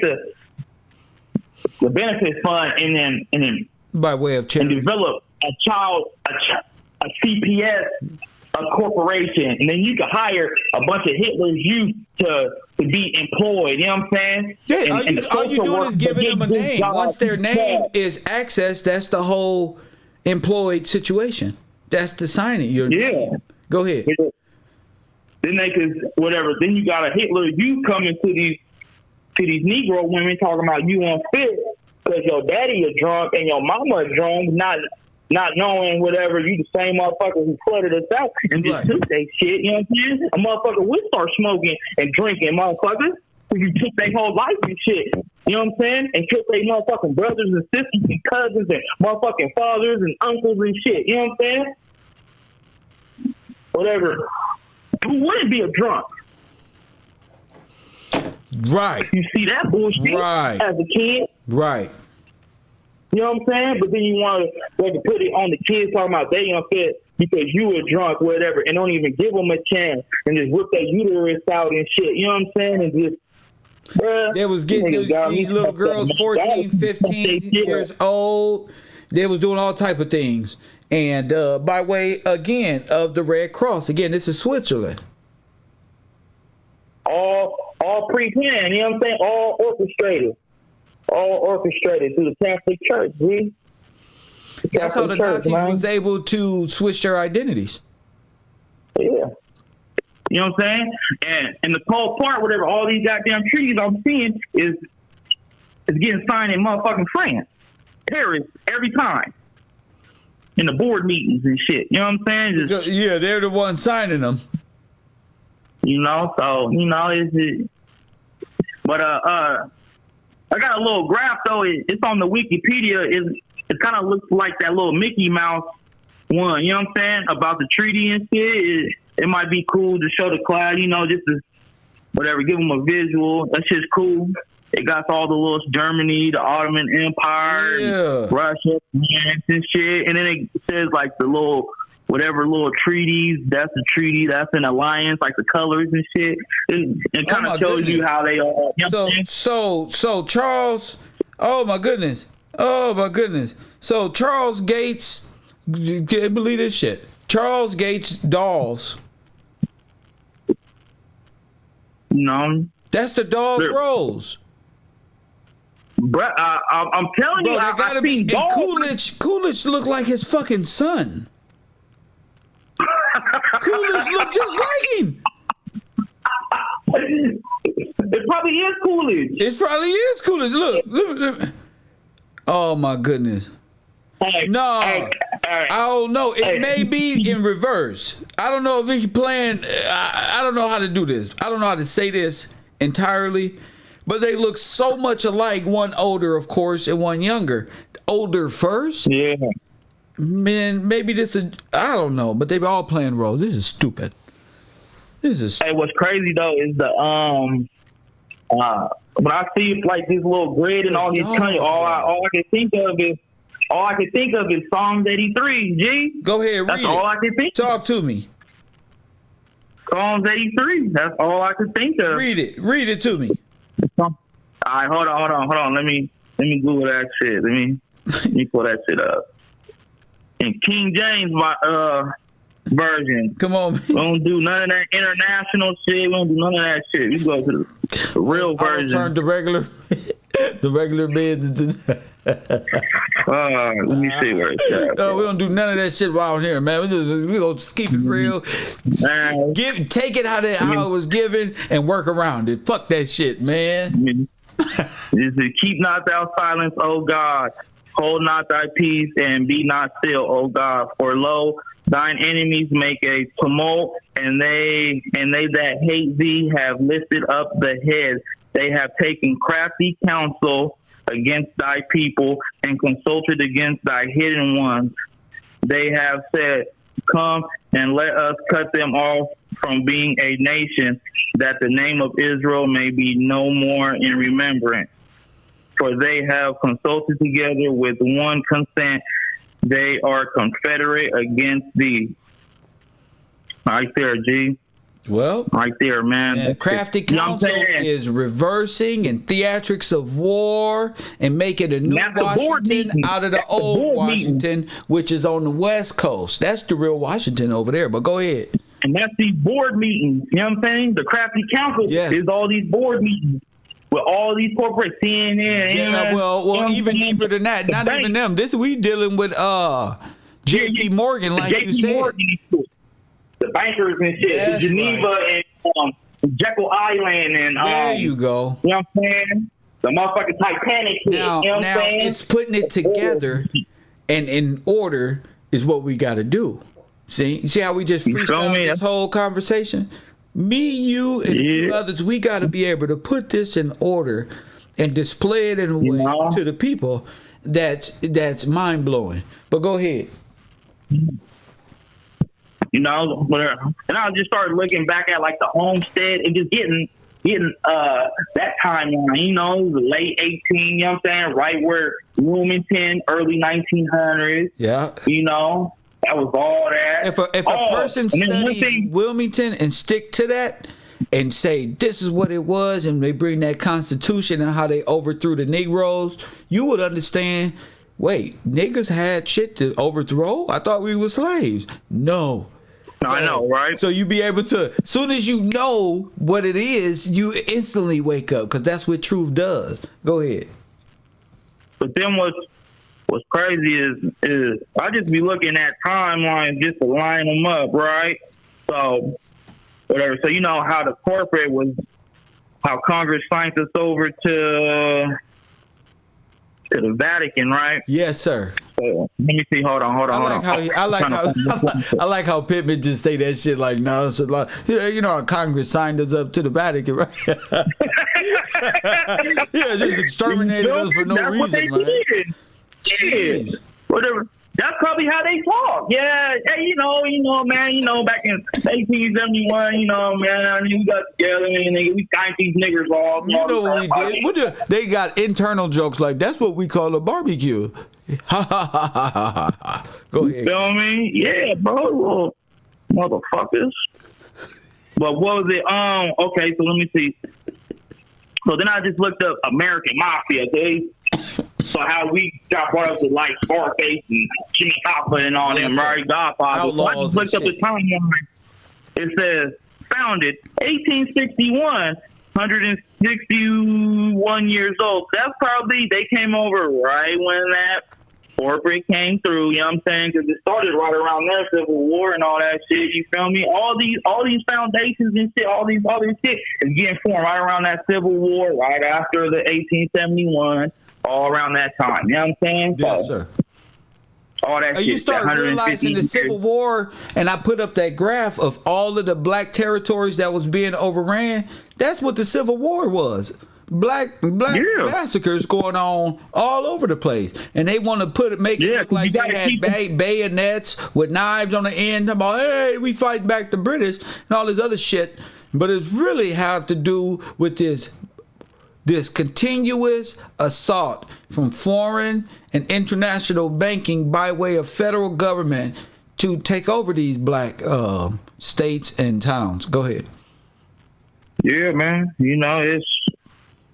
the benefits fund and then by way of charity, and develop a CPS, a corporation, and then you could hire a bunch of Hitler's youth to be employed. You know what I'm saying? Yeah, all you doing is giving them a name. Once their name is accessed, that's the whole employed situation. That's the signing. Your name. Go ahead. Then they could whatever. Then you got a Hitler youth coming to these Negro women talking about you unfit because your daddy is drunk and your mama is drunk, not knowing whatever, you the same motherfucker who flooded us out and just took that shit, you know what I'm saying? A motherfucker would start smoking and drinking, motherfuckers, because you took their whole life and shit, you know what I'm saying? And killed their motherfucking brothers and sisters and cousins and motherfucking fathers and uncles and shit, you know what I'm saying? Whatever. Who wouldn't be a drunk? Right. You see that bullshit as a kid? Right. You know what I'm saying? But then you want to put it on the kids talking about they unfit because you were drunk, whatever, and don't even give them a chance and just whip their uterus out and shit. You know what I'm saying? And just, they was getting these little girls 14, 15 years old, They was doing all type of things. And by way, again, of the Red Cross. Again, this is Switzerland. All pre-planned, you know what I'm saying? All orchestrated through the Catholic Church, G. That's how the Nazis was able to switch their identities. Yeah. You know what I'm saying? And the cold part, whatever, all these goddamn treaties I'm seeing is getting signed in motherfucking France. Paris, every time. In the board meetings and shit. You know what I'm saying? Yeah, they're the ones signing them. You know, so, you know, but I got a little graph though. It's on the Wikipedia. It kind of looks like that little Mickey Mouse one. You know what I'm saying? About the treaty and shit. It might be cool to show the class, you know, just to whatever, give them a visual. That shit's cool. It got all the little Germany, the Ottoman Empire, and Russia, France and shit. And then it says like the little whatever little treaties. That's a treaty. That's an alliance. Like the colors and shit. It kind of shows you how they are. You know so Charles. Oh my goodness. So Charles Gates. You can't believe this shit. Charles Gates dolls. No. That's the dolls' Rose. Bruh, I'm telling you, I gotta be. And Coolidge looked like his fucking son. Coolidge looked just like him. It probably is Coolidge. It probably is Coolidge. Look. Oh my goodness. I don't know. It may be in reverse. I don't know if he's playing. I don't know how to do this. I don't know how to say this entirely. But they look so much alike. One older, of course, and one younger. Older first? Yeah. Man, maybe this is, I don't know, but they all playing roles. This is stupid. Hey, what's crazy though is the when I see like this little grid and all these countries, all I can think of is Psalms 83. G. Go ahead, That's all I can think. Talk to me. Psalms 83. That's all I can think of. Read it to me. All right, hold on. Let me Google that shit. Let me pull that shit up. In King James version. Come on, man. We don't do none of that international shit. We don't do none of that shit. We go to the real version. Turn the regular beds. Let me see where it's at. No, we don't do none of that shit around here, man. We gonna keep it real. Take it how it was given and work around it. Fuck that shit, man. Keep not thou silence, O God. Hold not thy peace and be not still, O God. For lo, thine enemies make a tumult, and they that hate thee have lifted up the head. They have taken crafty counsel against thy people and consulted against thy hidden ones. They have said, come and let us cut them off from being a nation, that the name of Israel may be no more in remembrance. For they have consulted together with one consent. They are confederate against thee. Right there, G. Well, right there, man. Crafty counsel is reversing and theatrics of war and making a new Washington out of the old Washington, which is on the West Coast. That's the real Washington over there. But go ahead. And that's these board meetings. You know what I'm saying? The crafty counsel is all these board meetings with all these corporate CNN. Yeah, well, even deeper than that. Not even them. This we dealing with J.P. Morgan, like you said. Morgan, the bankers and shit, That's Geneva right. and Jekyll Island, and there you go. You know what I'm saying? The motherfucking Titanic. Now, you know what I'm saying? It's putting it together, and in order is what we got to do. See how we just freestyle this whole conversation? Me, you, and a few others, we got to be able to put this in order and display it in a way to the people that's mind blowing. But go ahead. You know, and I just started looking back at like the homestead and just getting that timeline, you know, the late 18, you know what I'm saying? Right where Wilmington, early 1900s. Yeah. You know, that was all that. If a person studies Wilmington and stick to that and say this is what it was, and they bring that Constitution and how they overthrew the Negros, you would understand wait, niggas had shit to overthrow? I thought we were slaves. No. I know, right? So you be able to, as soon as you know what it is, you instantly wake up, because that's what truth does. Go ahead. But then what's crazy is I just be looking at timelines just to line them up, right? So whatever. So you know how the corporate was, how Congress signed us over to the Vatican, right? Yes, sir. So, let me see. Hold on. I like how Pittman just say that shit like, no, it's a lot. You know how Congress signed us up to the Vatican, right? Yeah, just exterminated us for no reason, man. Jeez. Whatever. That's probably how they talk. Yeah, hey, you know, man, back in 1871, man, we got together and we signed these niggers off. You know what we did? They got internal jokes like, that's what we call a barbecue. Ha ha ha ha ha ha. Go ahead. You feel me? Yeah, bro. Little motherfuckers. But what was it? Okay, so let me see. So then I just looked up American Mafia, dude. So how we got brought up with like Scarface and Jimmy Hoffa and all them, right? Godfather. So I just looked up the timeline. It says founded 1861, 161 years old. That's probably, they came over right when that corporate came through, you know what I'm saying? Because it started right around their Civil War and all that shit, you feel me? All these foundations and shit, all these other shit is getting formed right around that Civil War, right after the 1871, all around that time, you know what I'm saying? Yes, sir. All that shit. You start realizing the Civil War, and I put up that graph of all of the black territories that was being overran. That's what the Civil War was. Black massacres going on all over the place, and they want to make it look like they had bayonets with knives on the end. About, hey, we fight back the British and all this other shit, but it's really have to do with this continuous assault from foreign and international banking by way of federal government to take over these black states and towns. Go ahead. Yeah, man. You know, it's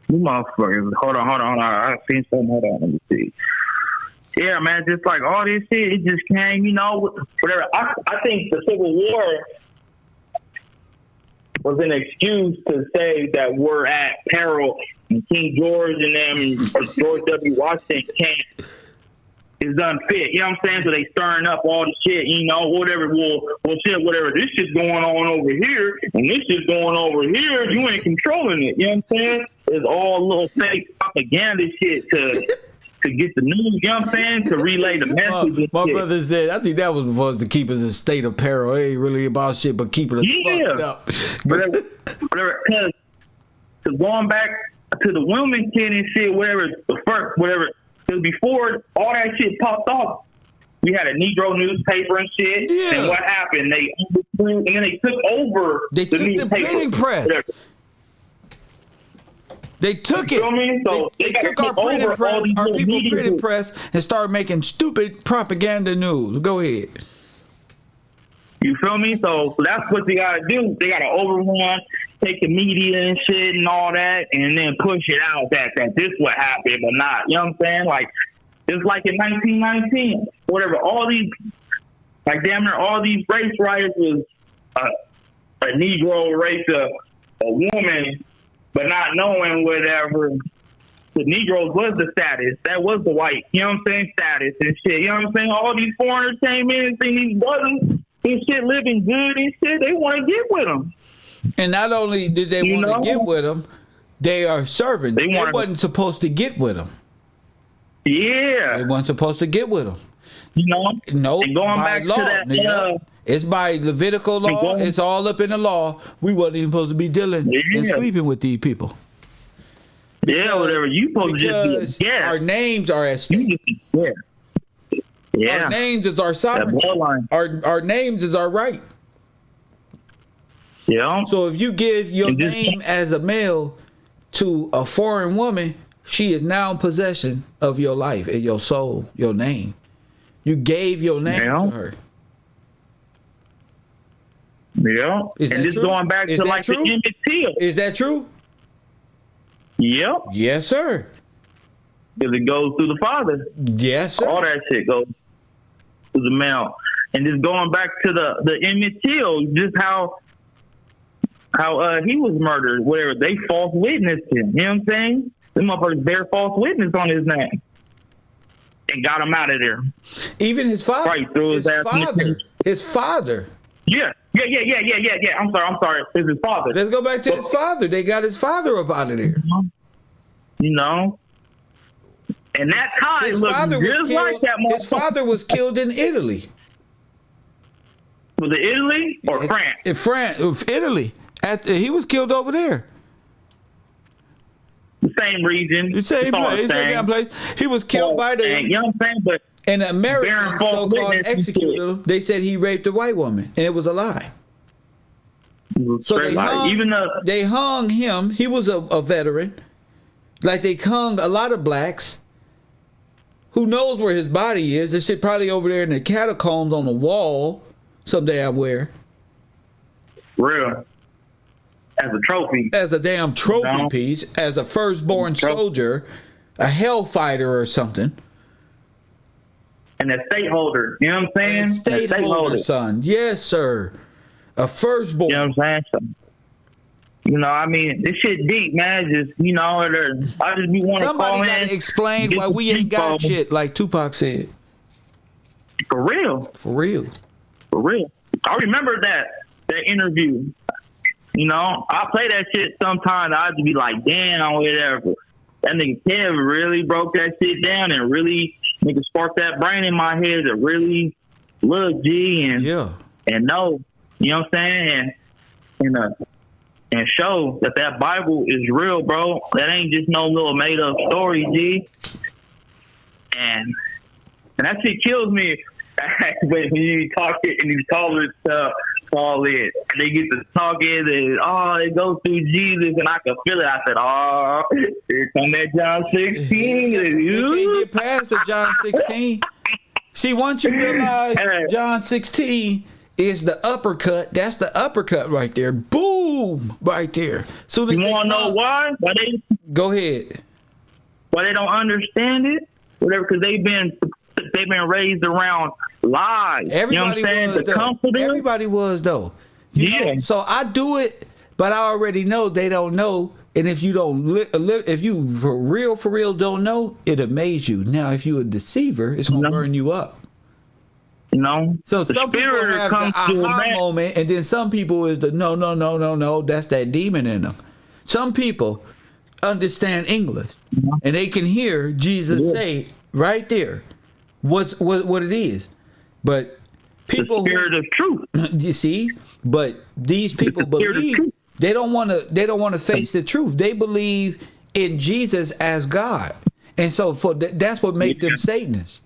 you motherfuckers. Hold on. I seen something. Hold on. Let me see. Yeah, man. Just like all this shit, it just came. You know, whatever. I think the Civil War was an excuse to say that we're at peril, and King George and them, or George W. Washington is unfit. You know what I'm saying? So they stirring up all the shit, you know, whatever. Well, shit, whatever. This shit's going on over here, and this shit's going over here. You ain't controlling it. You know what I'm saying? It's all little fake propaganda shit to get the news, you know what I'm saying? To relay the message. My brother said, I think that was supposed to keep us in a state of peril. It ain't really about shit, but keeping us fucked up. Whatever. So going back to the Wilmington and shit, whatever, the first, whatever, because before all that shit popped off, we had a Negro newspaper and shit. Yeah. And what happened? And then they took over the newspaper. The printing press. Whatever. They took it. So they took our printing press, our people printing press, and started making stupid propaganda news. Go ahead. You feel me? So that's what they gotta do. They gotta overrun, take the media and shit and all that, and then push it out that this what happened, but not. You know what I'm saying? Like it's like in 1919, whatever. All these, like damn near all these race riots was a Negro race, a woman. But not knowing whatever, the Negroes was the status. That was the white, you know what I'm saying, status and shit. You know what I'm saying? All these foreigners came in and seen these brothers and shit living good and shit. They want to get with them. And not only did they want to get with them, they are serving. They wasn't supposed to get with them. Yeah. They wasn't supposed to get with them. You know? No, and going by back law, to that, it's by Levitical law. It's all up in the law. We wasn't even supposed to be dealing and sleeping with these people. Yeah, whatever. You supposed to just be our names are at stake. Yeah. Our names is our sovereignty. Our names is our right. Yeah. So if you give your name as a male to a foreign woman, she is now in possession of your life and your soul, your name. You gave your name to her. Yeah. And just going back to like the Emmett Till. Is that true? Yep. Yes, sir. because it goes through the father. Yes, sir. All that shit goes through the male. And just going back to the Emmett Till, just how he was murdered, where they false witnessed him. You know what I'm saying? Them motherfuckers bear false witness on his name and got him out of there. Even his father. Right, threw his ass in the father. trench. His father. Yeah. I'm sorry. It's his father. Let's go back to his father. They got his father up out of there. You know? And that time His looked father was just killed. like that motherfucker. His father was killed in Italy. Was it Italy or France? In France, Italy. He was killed over there. The same region. The same place. Same damn place. He was killed by the. You know what I'm saying? But an American bearing false so-called witness, executed him. They said he raped a white woman, and it was a lie. So they hung him. He was a veteran. Like they hung a lot of blacks. Who knows where his body is? This shit probably over there in the catacombs on the wall some damn where. Real. As a trophy. As a damn trophy piece. As a firstborn soldier. A hell-fighter or something. And a state holder. You know what I'm saying? And a state holder, son. Yes, sir. A firstborn. You know what I'm saying? So, you know, I mean, this shit deep, man. Just, you know, I just be wanting to call in. Somebody got to explain why we ain't got shit, like Tupac said. For real. For real. For real. I remember that interview. You know, I play that shit sometimes. I'd be like, damn, whatever. That nigga Kev really broke that shit down and really nigga sparked that brain in my head to really look, G, and know. You know what I'm saying? And show that Bible is real, bro. That ain't just no little made up story, G. And that shit kills me when you talk it and these callers call it. They get to talking and it goes through Jesus, and I can feel it. I said, here come that John 16. You can't get past the John 16. See, once you realize John 16 is the uppercut, that's the uppercut right there. Boom! Right there. So you want to know why? Go ahead. Why they don't understand it? Whatever, because they've been raised around lies. Everybody was though. You know? So I do it, but I already know they don't know. And if you don't, if you for real don't know, it amaze you. Now, if you a deceiver, it's gonna burn you up. You know. So some people have the aha moment, and then some people is the no. That's that demon in them. Some people understand English, and they can hear Jesus say right there what it is. But people, the spirit of truth. You see, but these people believe they don't want to face the truth. They believe in Jesus as God, and so that's what makes them Satanists.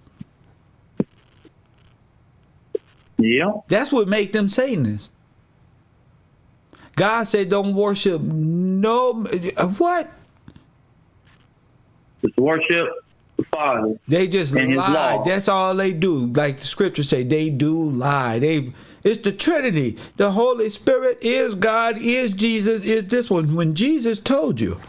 Yeah, that's what make them Satanists. God said, "Don't worship what? Just worship the Father." They just lie. That's all they do. Like the scriptures say, they do lie. It's the Trinity. The Holy Spirit is God, is Jesus, is this one. When Jesus told you.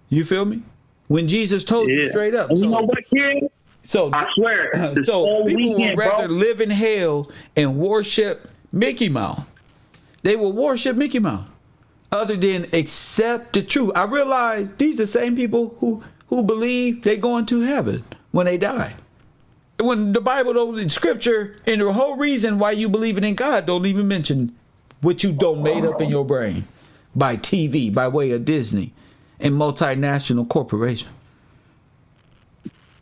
You feel me? When Jesus told you straight up. You know what, kid? So I swear. So people would rather live in hell and worship Mickey Mouse. They will worship Mickey Mouse other than accept the truth. I realize these are the same people who believe they're going to heaven when they die. When the Bible, the scripture, and the whole reason why you believing in God don't even mention what you don't made up in your brain by TV, by way of Disney and multinational corporation.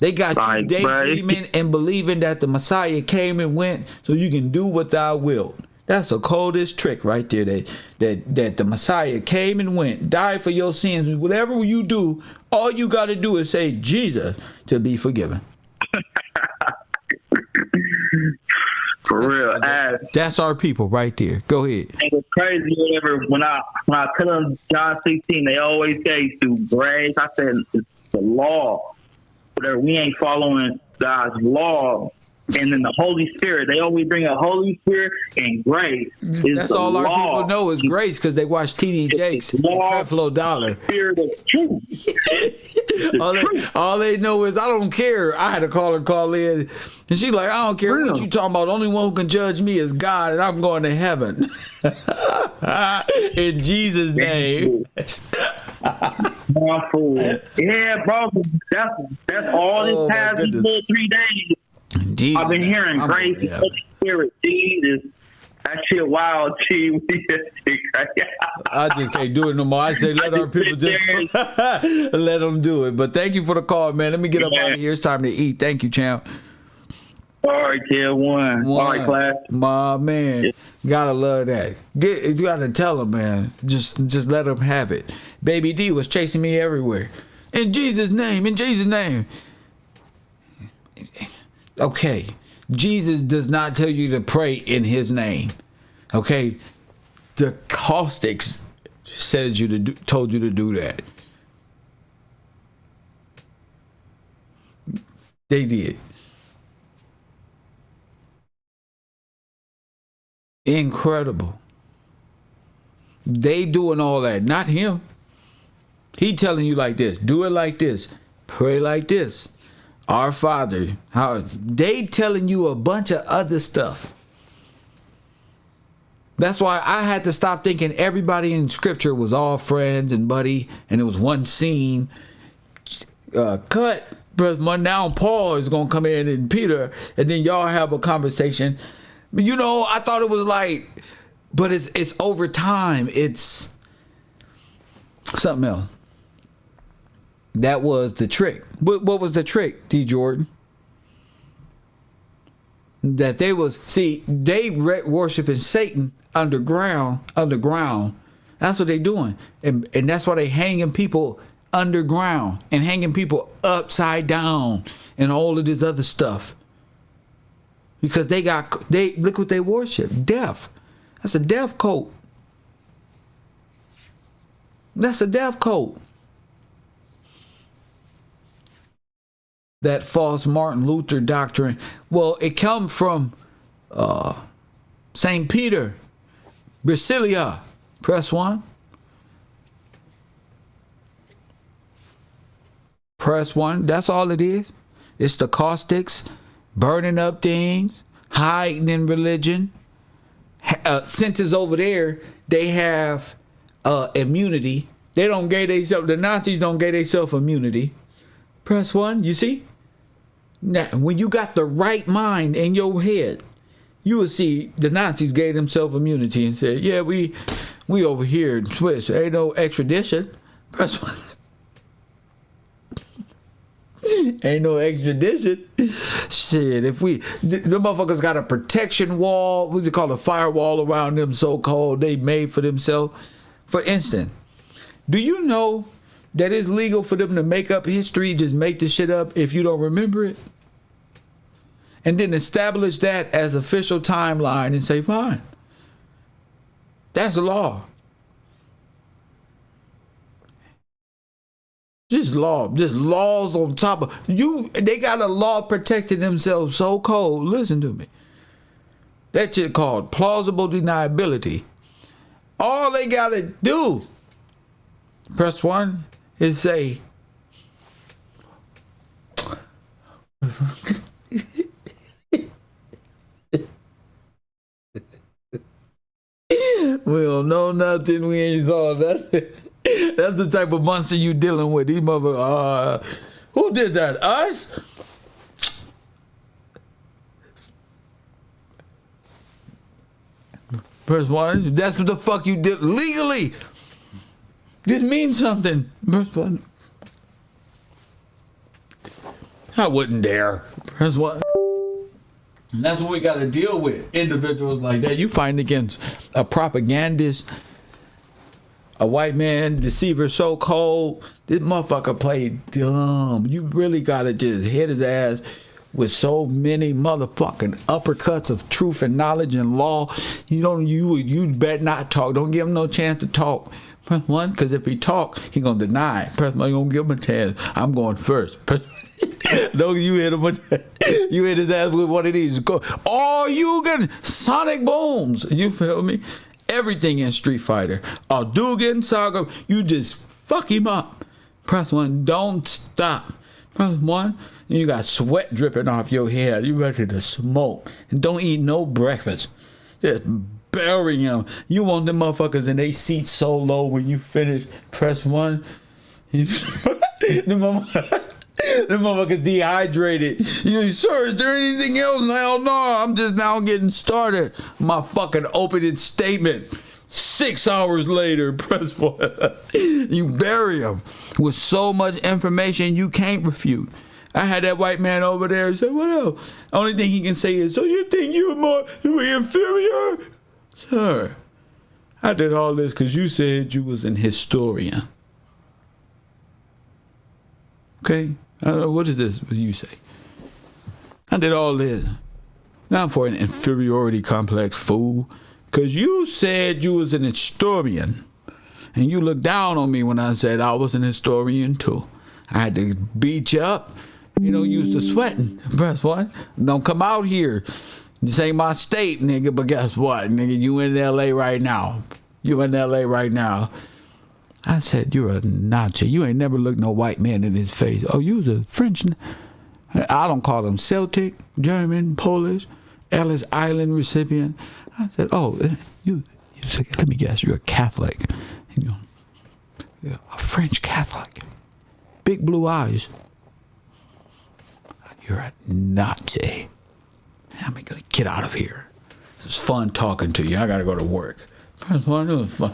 They got you daydreaming and believing that the Messiah came and went so you can do what thou wilt. That's the coldest trick right there. That the Messiah came and went, died for your sins. Whatever you do, all you got to do is say Jesus to be forgiven. For real. That's our people right there. Go ahead. It was crazy whatever. When I tell them John 16, they always say through grace. I said it's the law. Whatever, we ain't following God's law. and then the Holy Spirit. They always bring a Holy Spirit and grace. That's all our people know is grace because they watch TD Jakes and Creflo Dollar. Spirit of truth. all they know is I don't care. I had to call in, and she's like, I don't care what you talking about. The only one who can judge me is God, and I'm going to heaven. In Jesus' name. My fool. Yeah, bro. That's all this past these little 3 days. Jesus, I've been hearing grace and Holy Spirit. Jesus. That shit wild, G. I just can't do it no more. I say let our people just let them do it. But thank you for the call, man. Let me get up out of here. It's time to eat. Thank you, champ. All right, kid. One. All right, class. My man. Gotta love that. You gotta tell them, man. Just let them have it. Baby D was chasing me everywhere. In Jesus' name. In Jesus' name. Okay. Jesus does not tell you to pray in his name. Okay? The caustics says told you to do that. They did. Incredible. They doing all that, not him. He telling you like this, do it like this, pray like this. Our Father, how they telling you a bunch of other stuff. That's why I had to stop thinking everybody in scripture was all friends and buddy and it was one scene. Cut. But now Paul is going to come in and Peter and then y'all have a conversation. You know, I thought it was like, but it's over time. It's something else. That was the trick. What was the trick, D. Jordan? That they worshiping Satan underground. That's what they doing. And that's why they hanging people underground and hanging people upside down and all of this other stuff. Because they look what they worship. Death. That's a death cult. That's a death cult. That false Martin Luther doctrine. Well, it come from St. Peter, Brasilia. Press 1. Press 1. That's all it is. It's the caustics, burning up things, hiding in religion. Since over there, they have immunity. They don't give themselves. The Nazis don't give themselves immunity. Press 1. You see? Now, when you got the right mind in your head, you will see the Nazis gave themselves immunity and said, yeah, we over here in Swiss. There ain't no extradition. Press 1. Ain't no extradition. Shit, if the motherfuckers got a protection wall, what's it called, a firewall around them so-called they made for themselves. For instance, do you know that it's legal for them to make up history, just make the shit up if you don't remember it? And then establish that as official timeline and say, fine. That's law. Just law. Just laws on top of you. They got a law protecting themselves so cold. Listen to me. That shit called plausible deniability. All they gotta do, press 1, is say, we don't know nothing, we ain't saw nothing. That's the type of monster you dealing with. These mother, who did that? Us? Verse 1, that's what the fuck you did legally. This means something. Verse 1. I wouldn't dare. Verse 1. And that's what we got to deal with. Individuals like that. You fight against a propagandist, a white man, deceiver, so cold. This motherfucker played dumb. You really got to just hit his ass with so many motherfucking uppercuts of truth and knowledge and law. You better not talk. Don't give him no chance to talk. Press 1, because if he talk, he gonna deny. Press 1, you gonna give him a chance. I'm going first. No, you hit him with you hit his ass with one of these. Go, oh, you get sonic booms. You feel me? Everything in Street Fighter. Dugan Saga, you just fuck him up. Press 1, don't stop. Press 1, and you got sweat dripping off your head. You ready to smoke. And don't eat no breakfast. Just bury him. You want them motherfuckers in they seats so low when you finish. Press 1. The motherfuckers dehydrated. You, sir, is there anything else? Hell no, I'm just now getting started. My fucking opening statement. 6 hours later, press 1. You bury them with so much information you can't refute. I had that white man over there and said, what else? Only thing he can say is, so you think you're inferior? Sir, I did all this because you said you was an historian. Okay? I don't know, what is this? What do you say? I did all this. Not for an inferiority complex, fool. Because you said you was an historian. And you looked down on me when I said I was an historian too. I had to beat you up. You know, used to sweating. Press 1. Don't come out here. This ain't my state, nigga. But guess what, nigga? You in L.A. right now. You in L.A. right now. I said, you're a Nazi. You ain't never looked no white man in his face. Oh, you's a French. I don't call them Celtic, German, Polish, Ellis Island recipient. I said, oh, you let me guess, you're a Catholic. You know, you're a French Catholic. Big blue eyes. You're a Nazi. I'm gonna get out of here. It's fun talking to you. I gotta go to work.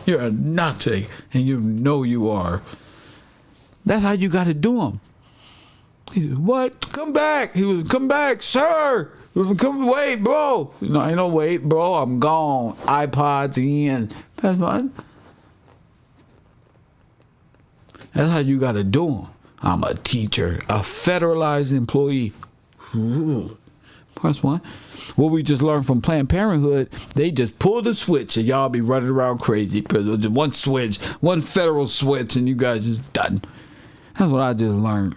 You're a Nazi, and you know you are. That's how you got to do them. He said, what? Come back. He was, come back, sir. Come, wait, bro. No, ain't no wait, bro. I'm gone. iPods in. That's fine. That's how you got to do them. I'm a teacher, a federalized employee. Press 1. What we just learned from Planned Parenthood, they just pull the switch and y'all be running around crazy. Just one switch, one federal switch, and you guys just done. That's what I just learned.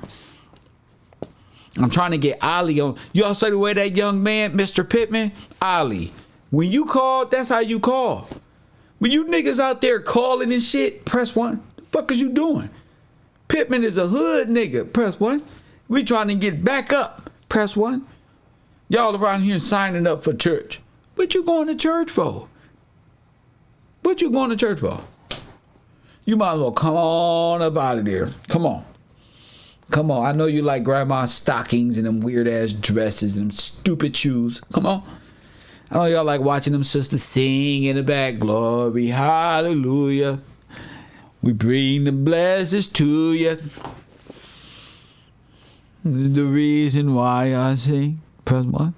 I'm trying to get Ali on. Y'all say the way that young man, Mr. Pittman, Ali. When you call, that's how you call. When you niggas out there calling and shit, press 1. The fuck is you doing? Pittman is a hood nigga. Press 1. We trying to get back up. Press 1. Y'all around here signing up for church. What you going to church for? What you going to church for? You might as well come on up out of there. Come on. Come on. I know you like grandma's stockings and them weird ass dresses and them stupid shoes. Come on. I know y'all like watching them sisters sing in the back. Glory, hallelujah. We bring the blessings to you. The reason why I sing. Press 1.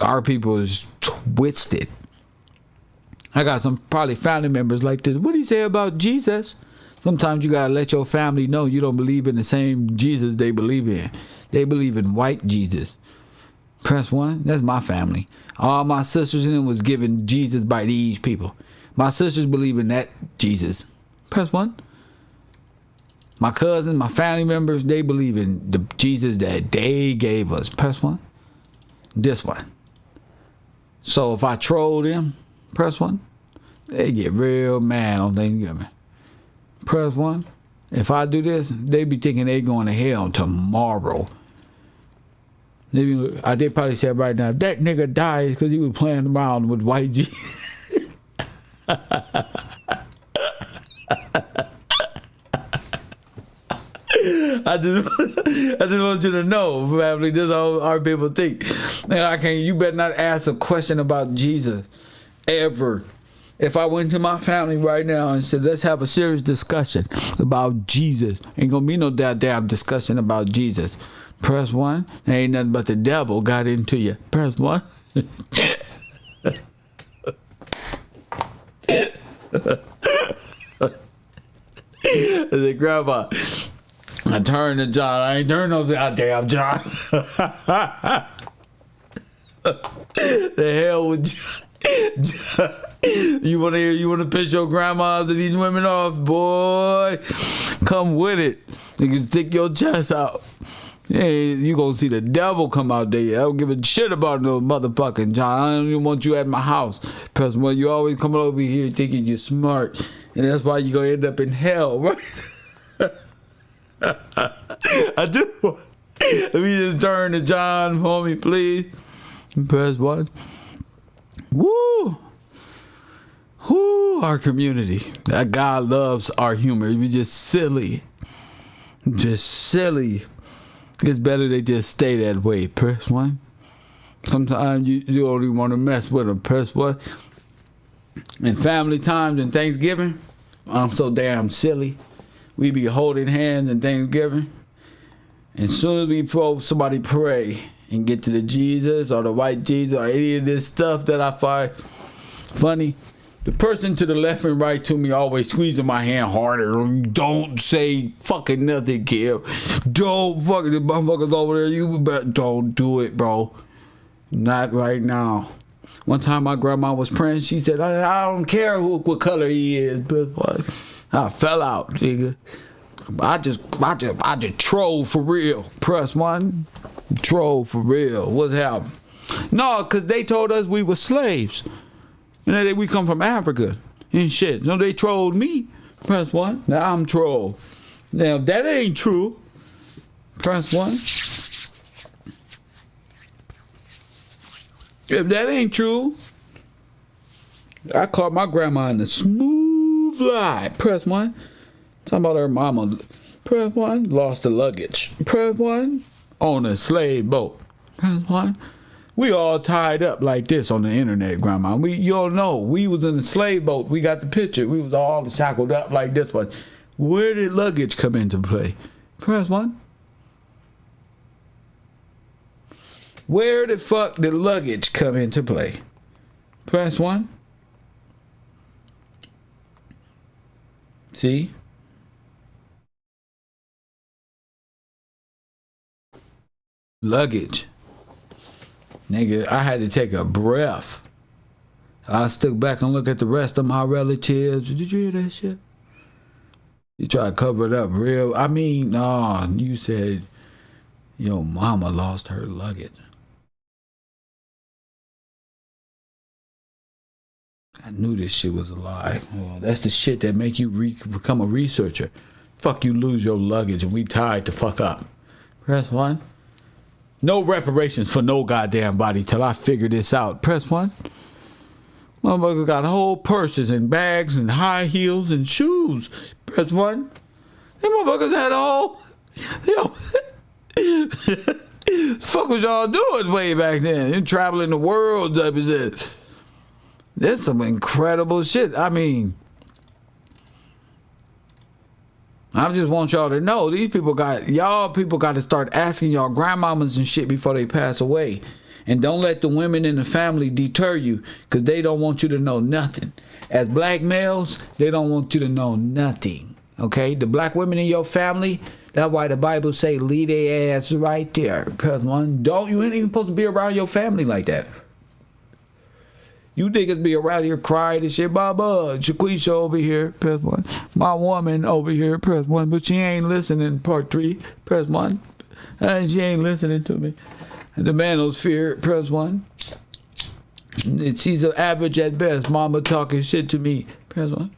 Our people is twisted. I got some probably family members like this. What do you say about Jesus? Sometimes you gotta let your family know you don't believe in the same Jesus they believe in. They believe in white Jesus. Press 1. That's my family. All my sisters and them was given Jesus by these people. My sisters believe in that Jesus. Press 1. My cousins, my family members, they believe in the Jesus that they gave us. Press 1. This one. So if I troll them, press 1. They get real mad on Thanksgiving. Press 1. If I do this, they be thinking they going to hell tomorrow. They probably said right now, if that nigga dies because he was playing around with white Jesus. I just want you to know, family, this is how our people think. You better not ask a question about Jesus ever. If I went to my family right now and said, let's have a serious discussion about Jesus, ain't gonna be no damn discussion about Jesus. Press 1. There ain't nothing but the devil got into you. Press 1. I said, Grandma, I turned to John. I ain't turned no goddamn John. The hell with John. You want to piss your grandmas and these women off, boy? Come with it. You can stick your chest out. Hey, you gonna see the devil come out there. I don't give a shit about no motherfucking John. I don't even want you at my house. Because when you always coming over here thinking you're smart. And that's why you're gonna end up in hell, right? I do. Let me just turn to John for me, please. Press 1. Woo! Woo! Our community. That God loves our humor. If you're just silly. Just silly. It's better they just stay that way. Press 1. Sometimes you don't even want to mess with them. Press 1. In family times and Thanksgiving, I'm so damn silly. We be holding hands in Thanksgiving. And as soon as we somebody pray and get to the Jesus or the white Jesus or any of this stuff that I find funny, the person to the left and right to me always squeezing my hand harder. Don't say fucking nothing, kid. Don't fucking the motherfuckers over there. You better don't do it, bro. Not right now. One time my grandma was praying. She said, I don't care what color he is, but I fell out, nigga. I just troll for real. Press 1. Troll for real. What's happening? No, because they told us we were slaves. And that we come from Africa and shit. No, they trolled me. Press 1. Now I'm trolled. Now that ain't true. Press 1. If that ain't true, I caught my grandma in a smooth lie. Press 1. Talking about her mama. Press 1. Lost the luggage. Press 1. On a slave boat. Press 1. We all tied up like this on the internet, Grandma. You don't know. We was in the slave boat. We got the picture. We was all shackled up like this. But where did luggage come into play? Press 1. Where the fuck did luggage come into play? Press 1. See? Luggage. Nigga, I had to take a breath. I stood back and looked at the rest of my relatives. Did you hear that shit? You try to cover it up real. I mean, no, you said your mama lost her luggage. I knew this shit was a lie. Oh, that's the shit that make you become a researcher. Fuck you lose your luggage and we tied the fuck up. Press 1. No reparations for no goddamn body till I figure this out. Press 1. Motherfuckers got whole purses and bags and high heels and shoes. Press 1. Them motherfuckers had all. Fuck was y'all doing way back then? You traveling the world type of shit. That's some incredible shit. I mean, I just want y'all to know these people got to start asking y'all grandmamas and shit before they pass away. And don't let the women in the family deter you because they don't want you to know nothing. As black males, they don't want you to know nothing. Okay? The black women in your family, that's why the Bible say leave their ass right there. Press 1. You ain't even supposed to be around your family like that. You niggas be around here crying and shit. Baba, Shaquisha over here, press 1. My woman over here, press 1. But she ain't listening, part 3, press 1. And she ain't listening to me. And the manosphere, press 1. She's an average at best. Mama talking shit to me, press 1.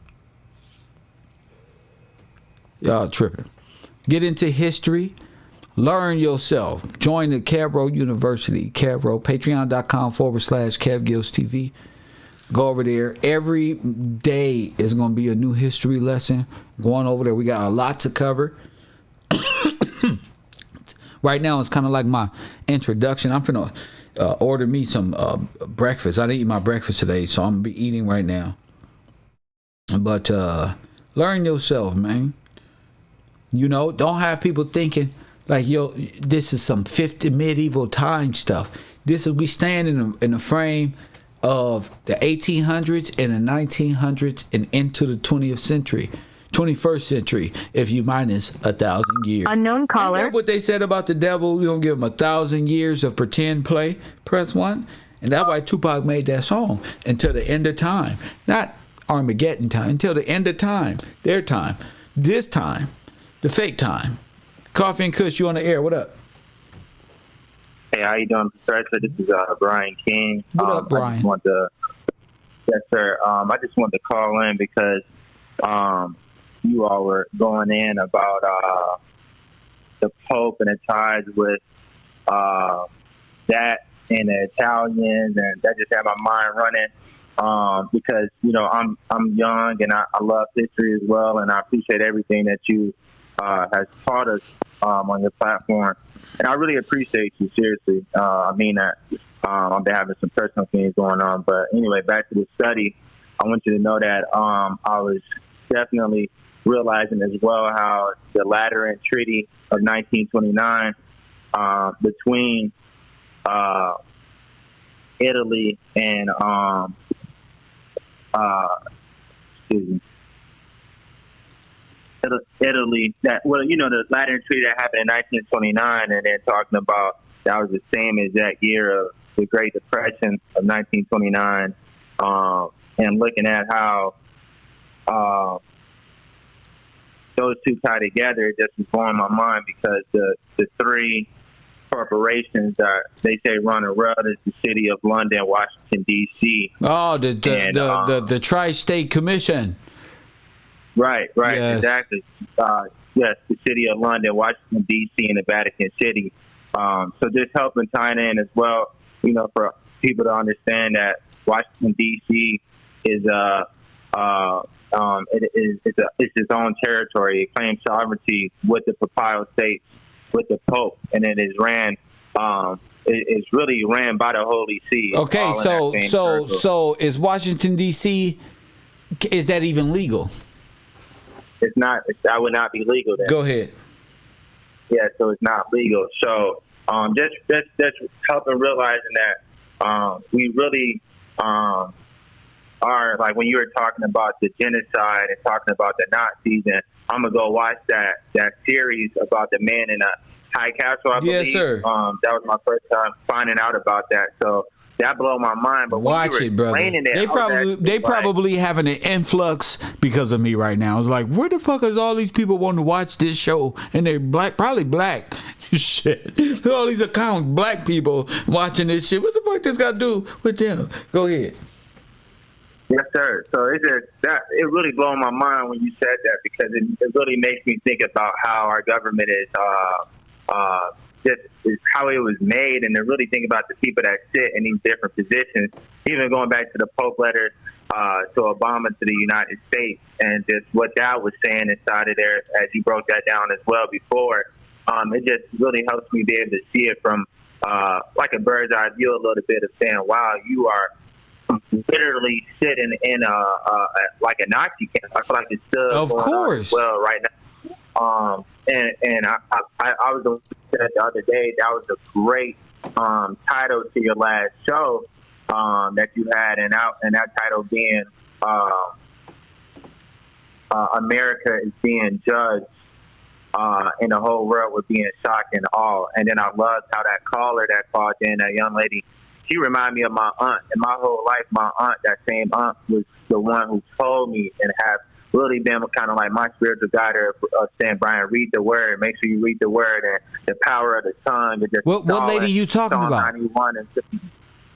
Y'all tripping. Get into history. Learn yourself. Join the Cavro University. Cavro, patreon.com/KevGillsTV. Go over there. Every day is going to be a new history lesson. Going over there. We got a lot to cover. Right now, it's kind of like my introduction. I'm finna order me some breakfast. I didn't eat my breakfast today, so I'm going to be eating right now. But learn yourself, man. You know, don't have people thinking like, yo, this is some 50 medieval time stuff. We stand in the frame of the 1800s and the 1900s and into the 21st century, if you minus 1,000 years. Unknown caller. Isn't that what they said about the devil? We don't give him 1,000 years of pretend play. Press 1. And that's why Tupac made that song, until the end of time. Not Armageddon time, until the end of time. Their time. This time. The fake time. Coffee and Kush, you on the air. What up? Hey, how you doing, Professor? This is Brian King. What up, Brian? Yes, sir. I just wanted to call in because you all were going in about the Pope and the ties with that and the Italians, and that just had my mind running because I'm young and I love history as well, and I appreciate everything that you has taught us on your platform, and I really appreciate you, seriously. I mean that. I've been having some personal things going on, but anyway, back to the study. I want you to know that I was definitely realizing as well how the Lateran Treaty of 1929 between Italy and Italy, that the Lateran Treaty that happened in 1929, and then talking about that was the same exact year of the Great Depression of 1929, and looking at how those two tie together, it just was blowing my mind because the three corporations that they say run a world is the City of London, Washington D.C. Oh, the Tri-State Commission. Right, yes. Exactly. Yes, the City of London, Washington D.C., and the Vatican City. So just helping tie in as well, for people to understand that Washington D.C. is it's its own territory. It claims sovereignty with the papal states, with the Pope, and it is ran. It's really ran by the Holy See. Okay, so is Washington D.C. is that even legal? It's not. That would not be legal. Then. Go ahead. Yeah, so it's not legal. So just helping realizing that we really are, like when you were talking about the genocide and talking about the Nazis, and I'm gonna go watch that series about the man in a high castle. I believe. Yes, sir. That was my first time finding out about that. So that blew my mind. But watch it, brother. They probably having an influx because of me right now. It's like, where the fuck is all these people wanting to watch this show? And they're black, probably black. Shit, all these accounts, black people watching this shit. What the fuck this got to do with them? Go ahead. Yes, sir. So it's just that it really blew my mind when you said that because it really makes me think about how our government is just is how it was made, and to really think about the people that sit in these different positions, even going back to the Pope letter to Obama to the United States, and just what that was saying inside of there, as you broke that down as well before. It just really helps me be able to see it from like a bird's eye view, a little bit of saying, wow, you are literally sitting in like a Nazi camp. I feel like it's still of going course on well right now. And I was the other day, that was a great title to your last show that you had, and that title being America is being judged and the whole world was being shocked and awe. And then I loved how that caller that called in, that young lady, she reminded me of my aunt. And my whole life, my aunt, that same aunt, was the one who told me and have really been kind of like my spiritual guide of saying, Brian, read the word. Make sure you read the word and the power of the tongue. What lady you talking Psalm about? 91 and 50.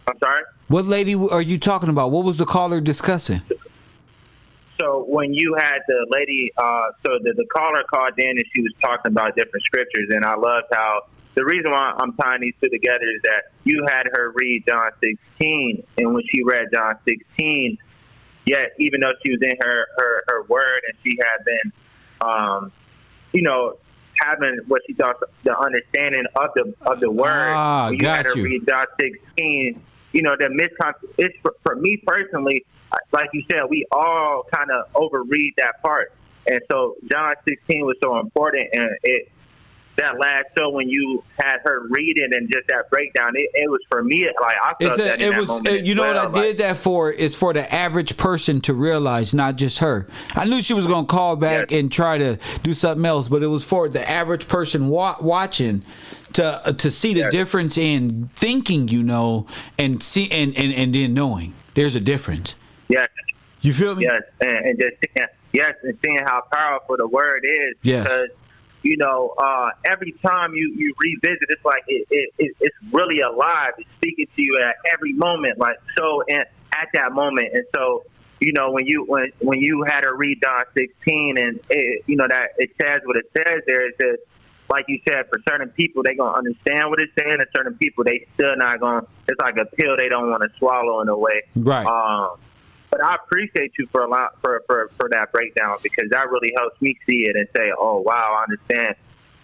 I'm sorry? What lady are you talking about? What was the caller discussing? So when you had the lady, so the caller called in and she was talking about different scriptures, and I loved how the reason why I'm tying these two together is that you had her read John 16, and when she read John 16, yet even though she was in her word and she had been, having what she thought the understanding of the word, you had her read John 16. It's for me personally, like you said, we all kind of overread that part, and so John 16 was so important, and that last show when you had her read it and just that breakdown, it was for me like I felt that in that moment. You know what I did that for is for the average person to realize, not just her. I knew she was gonna call back and try to do something else, but it was for the average person watching to see the difference in thinking, and see and then knowing there's a difference. Yes. You feel me? Yes, and just seeing how powerful the word is. Yes. Because every time you revisit, it's like it's really alive. It's speaking to you at every moment, like so at that moment. And so, when you had to read John 16, and that it says what it says there, it says, like you said, for certain people they gonna understand what it's saying, and certain people they still not gonna. It's like a pill they don't want to swallow in a way. Right. But I appreciate you for that breakdown, because that really helps me see it and say, oh wow, I understand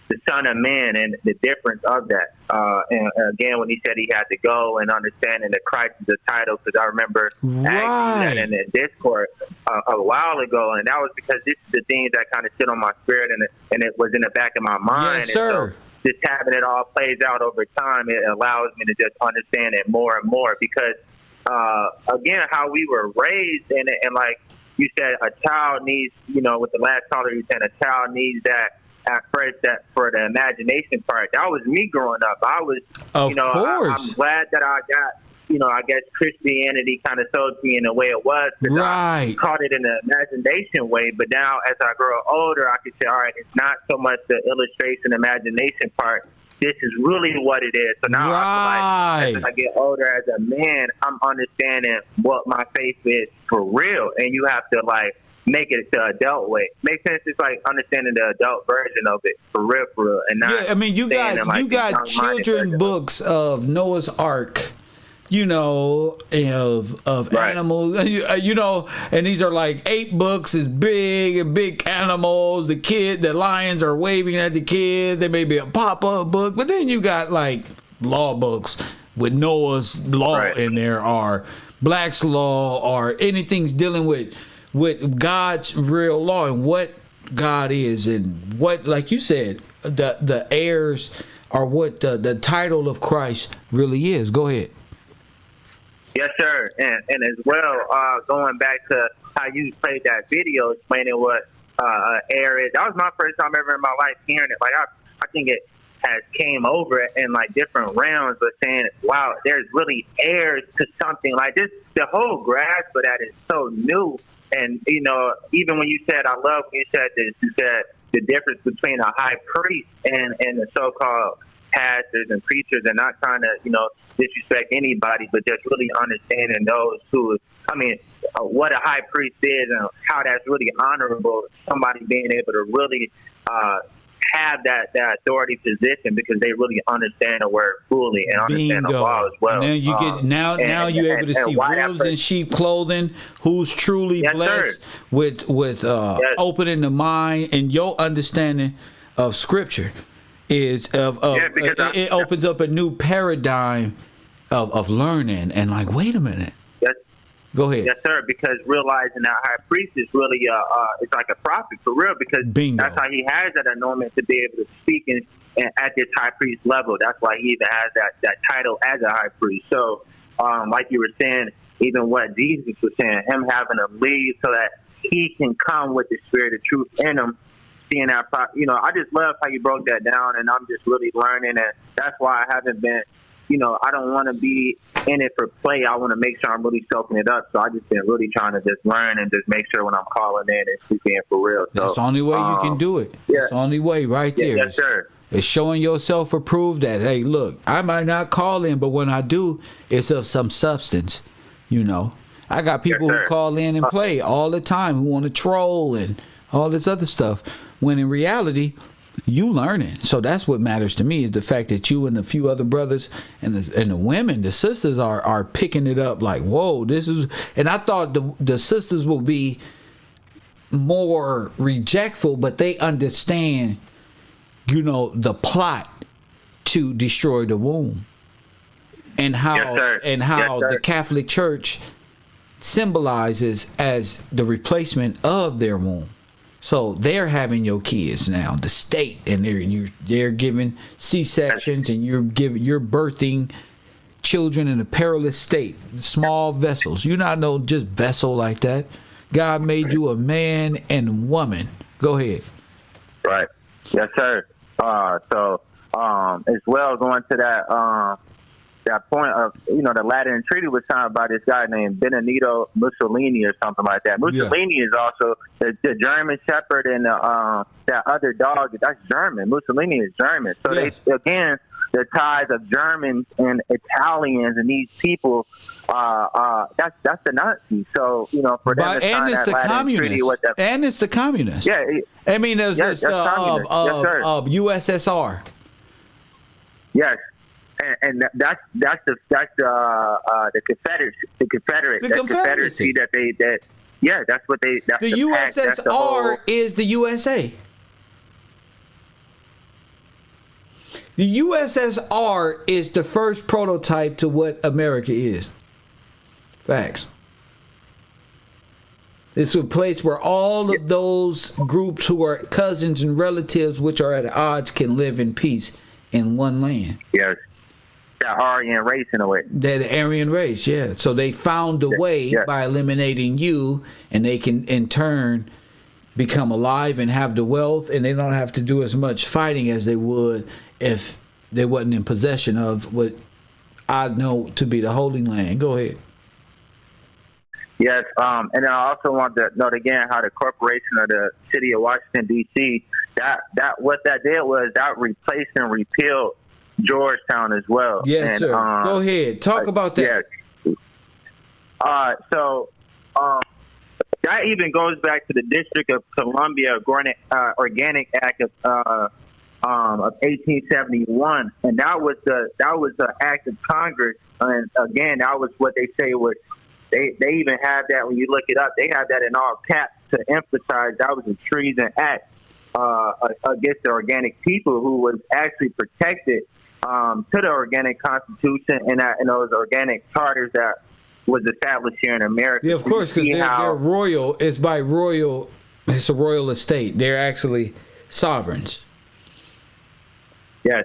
the Son of Man and the difference of that. And again, when he said he had to go, and understanding that Christ is the title, because I remember asking that in the Discord a while ago, and that was because this is the things that kind of sit on my spirit, and it was in the back of my mind. Yes, sir. And so just having it all plays out over time, it allows me to just understand it more and more, because again, how we were raised, and like you said, a child needs, with the last caller, you said a child needs that at first, that for the imagination part. That was me growing up. I was, of course. I'm glad that I got, I guess Christianity kind of sold me in the way it was. Right. I caught it in the imagination way, but now as I grow older, I can say, all right, it's not so much the illustration, imagination part. This is really what it is. So now I feel like as I get older as a man, I'm understanding what my faith is for real. And you have to make it the adult way. Makes sense. It's like understanding the adult version of it for real, and not. Yeah, I mean, you got children books of Noah's Ark, of right. animals, and these are like 8 books, is big animals. The lions are waving at the kids. There may be a pop-up book, but then you got like law books with Noah's law in there, or Black's law, or anything's dealing with God's real law and what God is, and what, like you said, the heirs are, what the title of Christ really is. Go ahead. Yes, sir. And as well, going back to how you played that video explaining what heir is, that was my first time ever in my life hearing it. Like I think it has came over in like different realms, but saying, wow, there's really heirs to something like this. The whole grasp of that is so new. And, even when you said, I love when you said this, you said the difference between a high priest and the so-called pastors and preachers, and not trying to, disrespect anybody, but just really understanding those who, what a high priest is and how that's really honorable, somebody being able to really have that authority position because they really understand the word fully and understand the law as well. And then you get now you're able to see wolves in sheep clothing. Who's truly blessed with opening the mind, and your understanding of Scripture is it opens up a new paradigm of learning, and like, wait a minute. Go ahead. Yes, sir, because realizing that high priest is really it's like a prophet for real, because that's how he has that anointment to be able to speak at this high priest level. That's why he even has that title as a high priest. So, like you were saying, even what Jesus was saying, him having to leave so that he can come with the spirit of truth in him, seeing that, I just love how you broke that down, and I'm just really learning, and that's why I haven't been, I don't want to be in it for play. I want to make sure I'm really soaking it up. So I just been really trying to just learn and just make sure when I'm calling in and speaking for real. So, that's the only way you can do it. Yeah. That's the only way right there. Yes, sir. It's showing yourself approved that, hey, look, I might not call in, but when I do, it's of some substance, I got people who call in and play all the time, who want to troll and all this other stuff, when in reality, you learning. So that's what matters to me, is the fact that you and a few other brothers and the women, the sisters are picking it up like, whoa, this is. And I thought the sisters will be more rejectful, but they understand, the plot to destroy the womb, and how the Catholic Church symbolizes as the replacement of their womb. So they're having your kids now, the state, and they're giving C-sections, and you're birthing children in a perilous state, small vessels. You're not no just vessel like that. God made you a man and woman. Go ahead. Right. Yes, sir. So as well, going to that that point of, the Lateran Treaty was signed by this guy named Benito Mussolini or something like that. Mussolini is also the German Shepherd, and that other dog, that's German. Mussolini is German. So Yes. the ties of Germans and Italians and these people, that's the Nazis. So, for them to sign and it's that the Lateran Treaty with the, and it's the communists. yeah, I mean, there's Yes, this that's communist. Yes, sir. USSR. yes. And that's the Confederacy that that's what they. That's The pact, that's the USSR whole- is the USA. The USSR is the first prototype to what America is. Facts. It's a place where all of those groups who are cousins and relatives, which are at odds, can live in peace in one land. Yes. That Aryan race in a way. They're the Aryan race, yeah. So they found a way by eliminating you, and they can in turn become alive and have the wealth, and they don't have to do as much fighting as they would if they wasn't in possession of what I know to be the Holy Land. Go ahead. Yes, and then I also want to note again how the corporation of the city of Washington D.C. that what that did was that replaced and repealed Georgetown as well. Yes, and, sir. Go ahead. Talk about that. Yes. So that even goes back to the District of Columbia Organic Act of 1871, and that was the act of Congress. And again, that was what they say was. They even have that when you look it up. They have that in all caps to emphasize that was a treason act against the organic people who was actually protected to the organic constitution and those organic charters that was established here in America. Yeah, of course, because they're royal. It's by royal. It's a royal estate. They're actually sovereigns. Yes.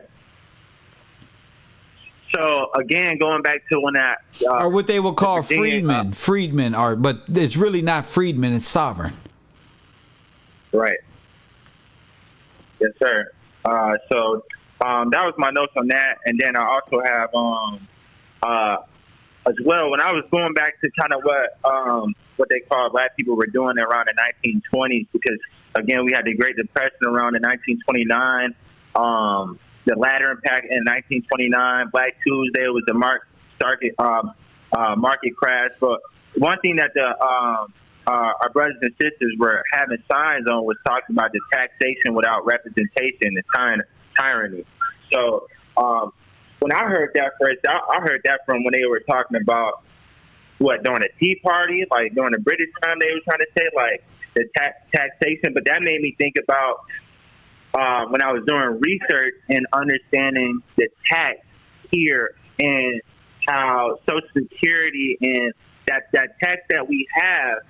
So again, going back to when that or what they would call Virginia, freedmen are, but it's really not freedmen. It's sovereign. Right. Yes, sir. So that was my notes on that, and then I also have as well when I was going back to kind of what they call black people were doing around the 1920s, because again we had the Great Depression around in 1929. The Lateran Pact in 1929, Black Tuesday was the market crash. But one thing that our brothers and sisters were having signs on was talking about the taxation without representation, the tyranny. So when I heard that first, I heard that from when they were talking about during the Tea Party, like during the British time, they were trying to say like the taxation. But that made me think about when I was doing research and understanding the tax here and how Social Security and that tax that we have,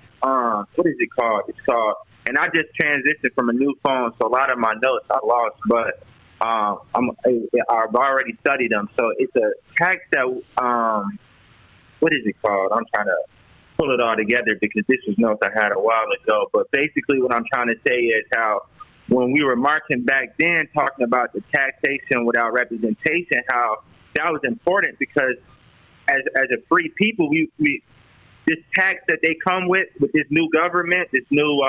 what is it called? It's called, and I just transitioned from a new phone, so a lot of my notes I lost, but I've already studied them. So it's a tax that, what is it called? I'm trying to pull it all together because this was notes I had a while ago. But basically what I'm trying to say is how when we were marching back then, talking about the taxation without representation, how that was important because as a free people, we this tax that they come with this new government, this new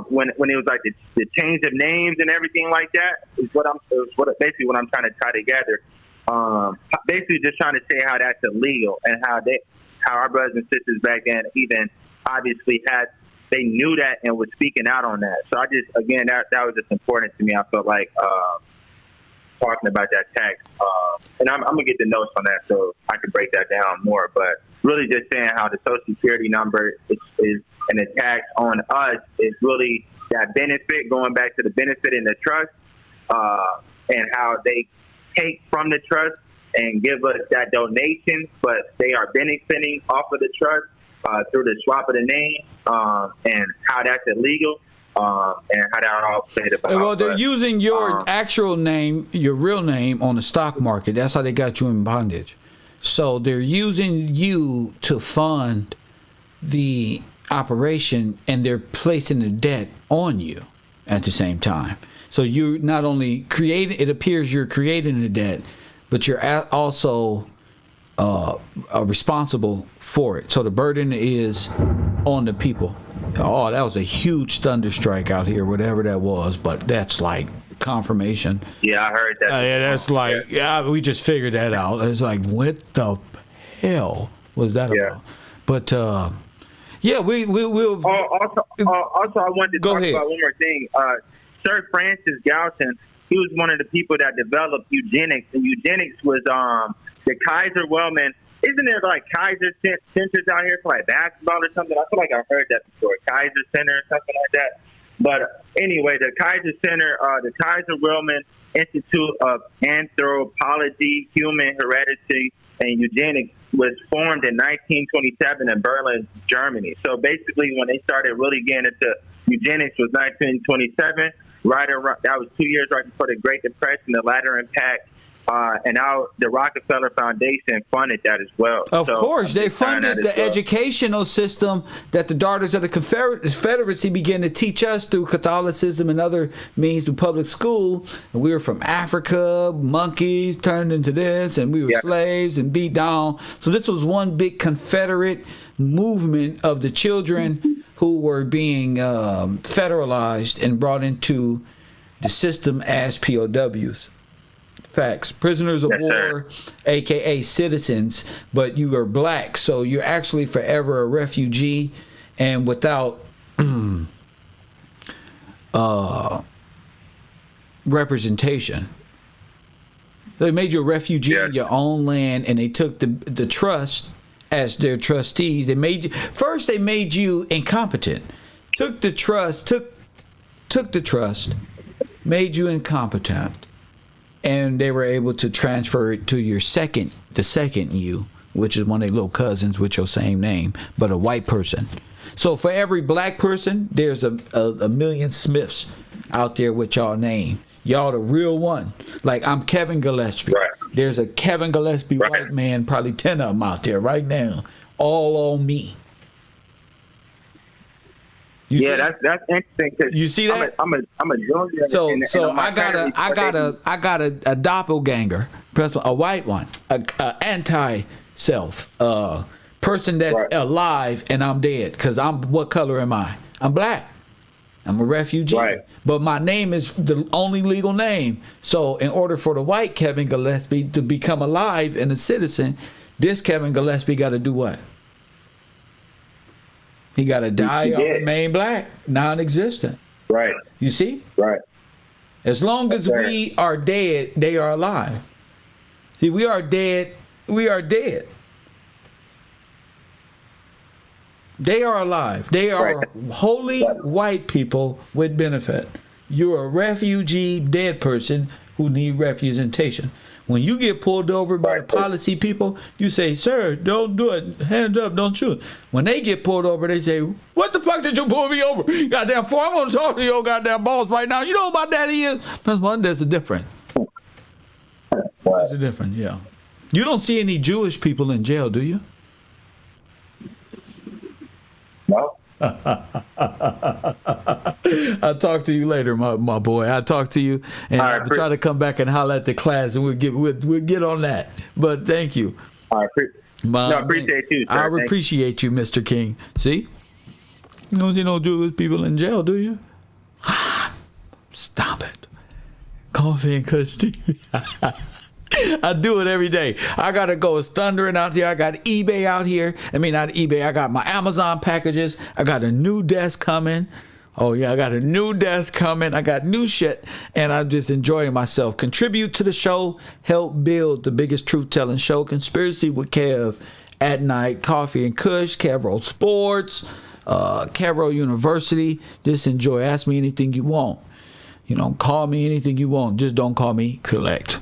when it was like the change of names and everything like that is basically what I'm trying to tie together. Basically, just trying to say how that's illegal and how our brothers and sisters back then even obviously they knew that and was speaking out on that. So I just, again, that was just important to me. I felt like talking about that tax. And I'm going to get the notes on that so I can break that down more. But really just saying how the Social Security number is an tax on us is really that benefit, going back to the benefit in the trust, and how they take from the trust and give us that donation, but they are benefiting off of the trust through the swap of the name, and how that's illegal, and how that all played about. Well, they're using your actual name, your real name, on the stock market. That's how they got you in bondage. So they're using you to fund the operation, and they're placing the debt on you. at the same time. So you not only create, it appears you're creating a debt, but you're also responsible for it. So the burden is on the people. Oh, that was a huge thunder strike out here, whatever that was, but that's like confirmation. Yeah, I heard that. Yeah, that's like, yeah, we just figured that out. It's like, what the hell was that about? But yeah, we'll. Also, I wanted to talk ahead. about one more thing. Sir Francis Galton, he was one of the people that developed eugenics, and eugenics was the Kaiser Wellman. Isn't there like Kaiser centers out here for like basketball or something? I feel like I've heard that before. Kaiser Center or something like that. But anyway, the Kaiser Center, the Kaiser Wellman Institute of Anthropology, Human Heredity, and Eugenics was formed in 1927 in Berlin, Germany. So basically, when they started really getting into eugenics was 1927. Right around, that was 2 years right before the Great Depression, the latter impact. And now the Rockefeller Foundation funded that as well. Of course, they funded the educational system that the Daughters of the Confederacy began to teach us through Catholicism and other means through public school. And we were from Africa, monkeys turned into this, and we were slaves and beat down. So this was one big Confederate movement of the children who were being federalized and brought into the system as POWs. Facts. Prisoners of war, aka citizens, but you are black, so you're actually forever a refugee, and without representation. They made you a refugee in your own land, and they took the trust as their trustees. They made you incompetent. Took the trust, made you incompetent. And they were able to transfer it to the second you, which is one of their little cousins with your same name, but a white person. So for every black person, there's a million Smiths out there with y'all name. Y'all the real one. Like I'm Kevin Gillespie. Right. There's a Kevin Gillespie white man, probably 10 of them out there right now, all on me. That's interesting. You see that? I'm a junior. So I got a doppelganger, a white one, a anti-self, person that's alive and I'm dead. Cause what color am I? I'm black. I'm a refugee. Right. But my name is the only legal name. So in order for the white Kevin Gillespie to become alive and a citizen, this Kevin Gillespie got to do what? He got to die or remain black, non-existent. Right. You see? Right. As long as we are dead, they are alive. See, we are dead. We are dead. They are alive. They are wholly white people with benefit. You're a refugee, dead person who need representation. When you get pulled over by the policy people, you say, "Sir, don't do it. Hands up, don't shoot." When they get pulled over, they say, "What the fuck did you pull me over? Goddamn fool, I'm gonna talk to your goddamn boss right now. You know what my daddy is?" That's one. There's a difference. There's a difference. Yeah. You don't see any Jewish people in jail, do you? No. I'll talk to you later, my boy. I'll talk to you, and I'll try to come back and holler at the class, and we'll get on that. But thank you. I appreciate you, sir. I appreciate you, Mr. King. See? You don't see no Jewish people in jail, do you? Stop it. Coffee and Kush TV. I do it every day. I gotta go. It's thundering out there. I got eBay out here. I mean, not eBay. I got my Amazon packages. I got a new desk coming. Oh yeah, I got a new desk coming. I got new shit, and I'm just enjoying myself. Contribute to the show. Help build the biggest truth-telling show, Conspiracy with Kev at night. Coffee and Kush. Kevro Sports. Kevro University. Just enjoy. Ask me anything you want. Call me anything you want. Just don't call me collect.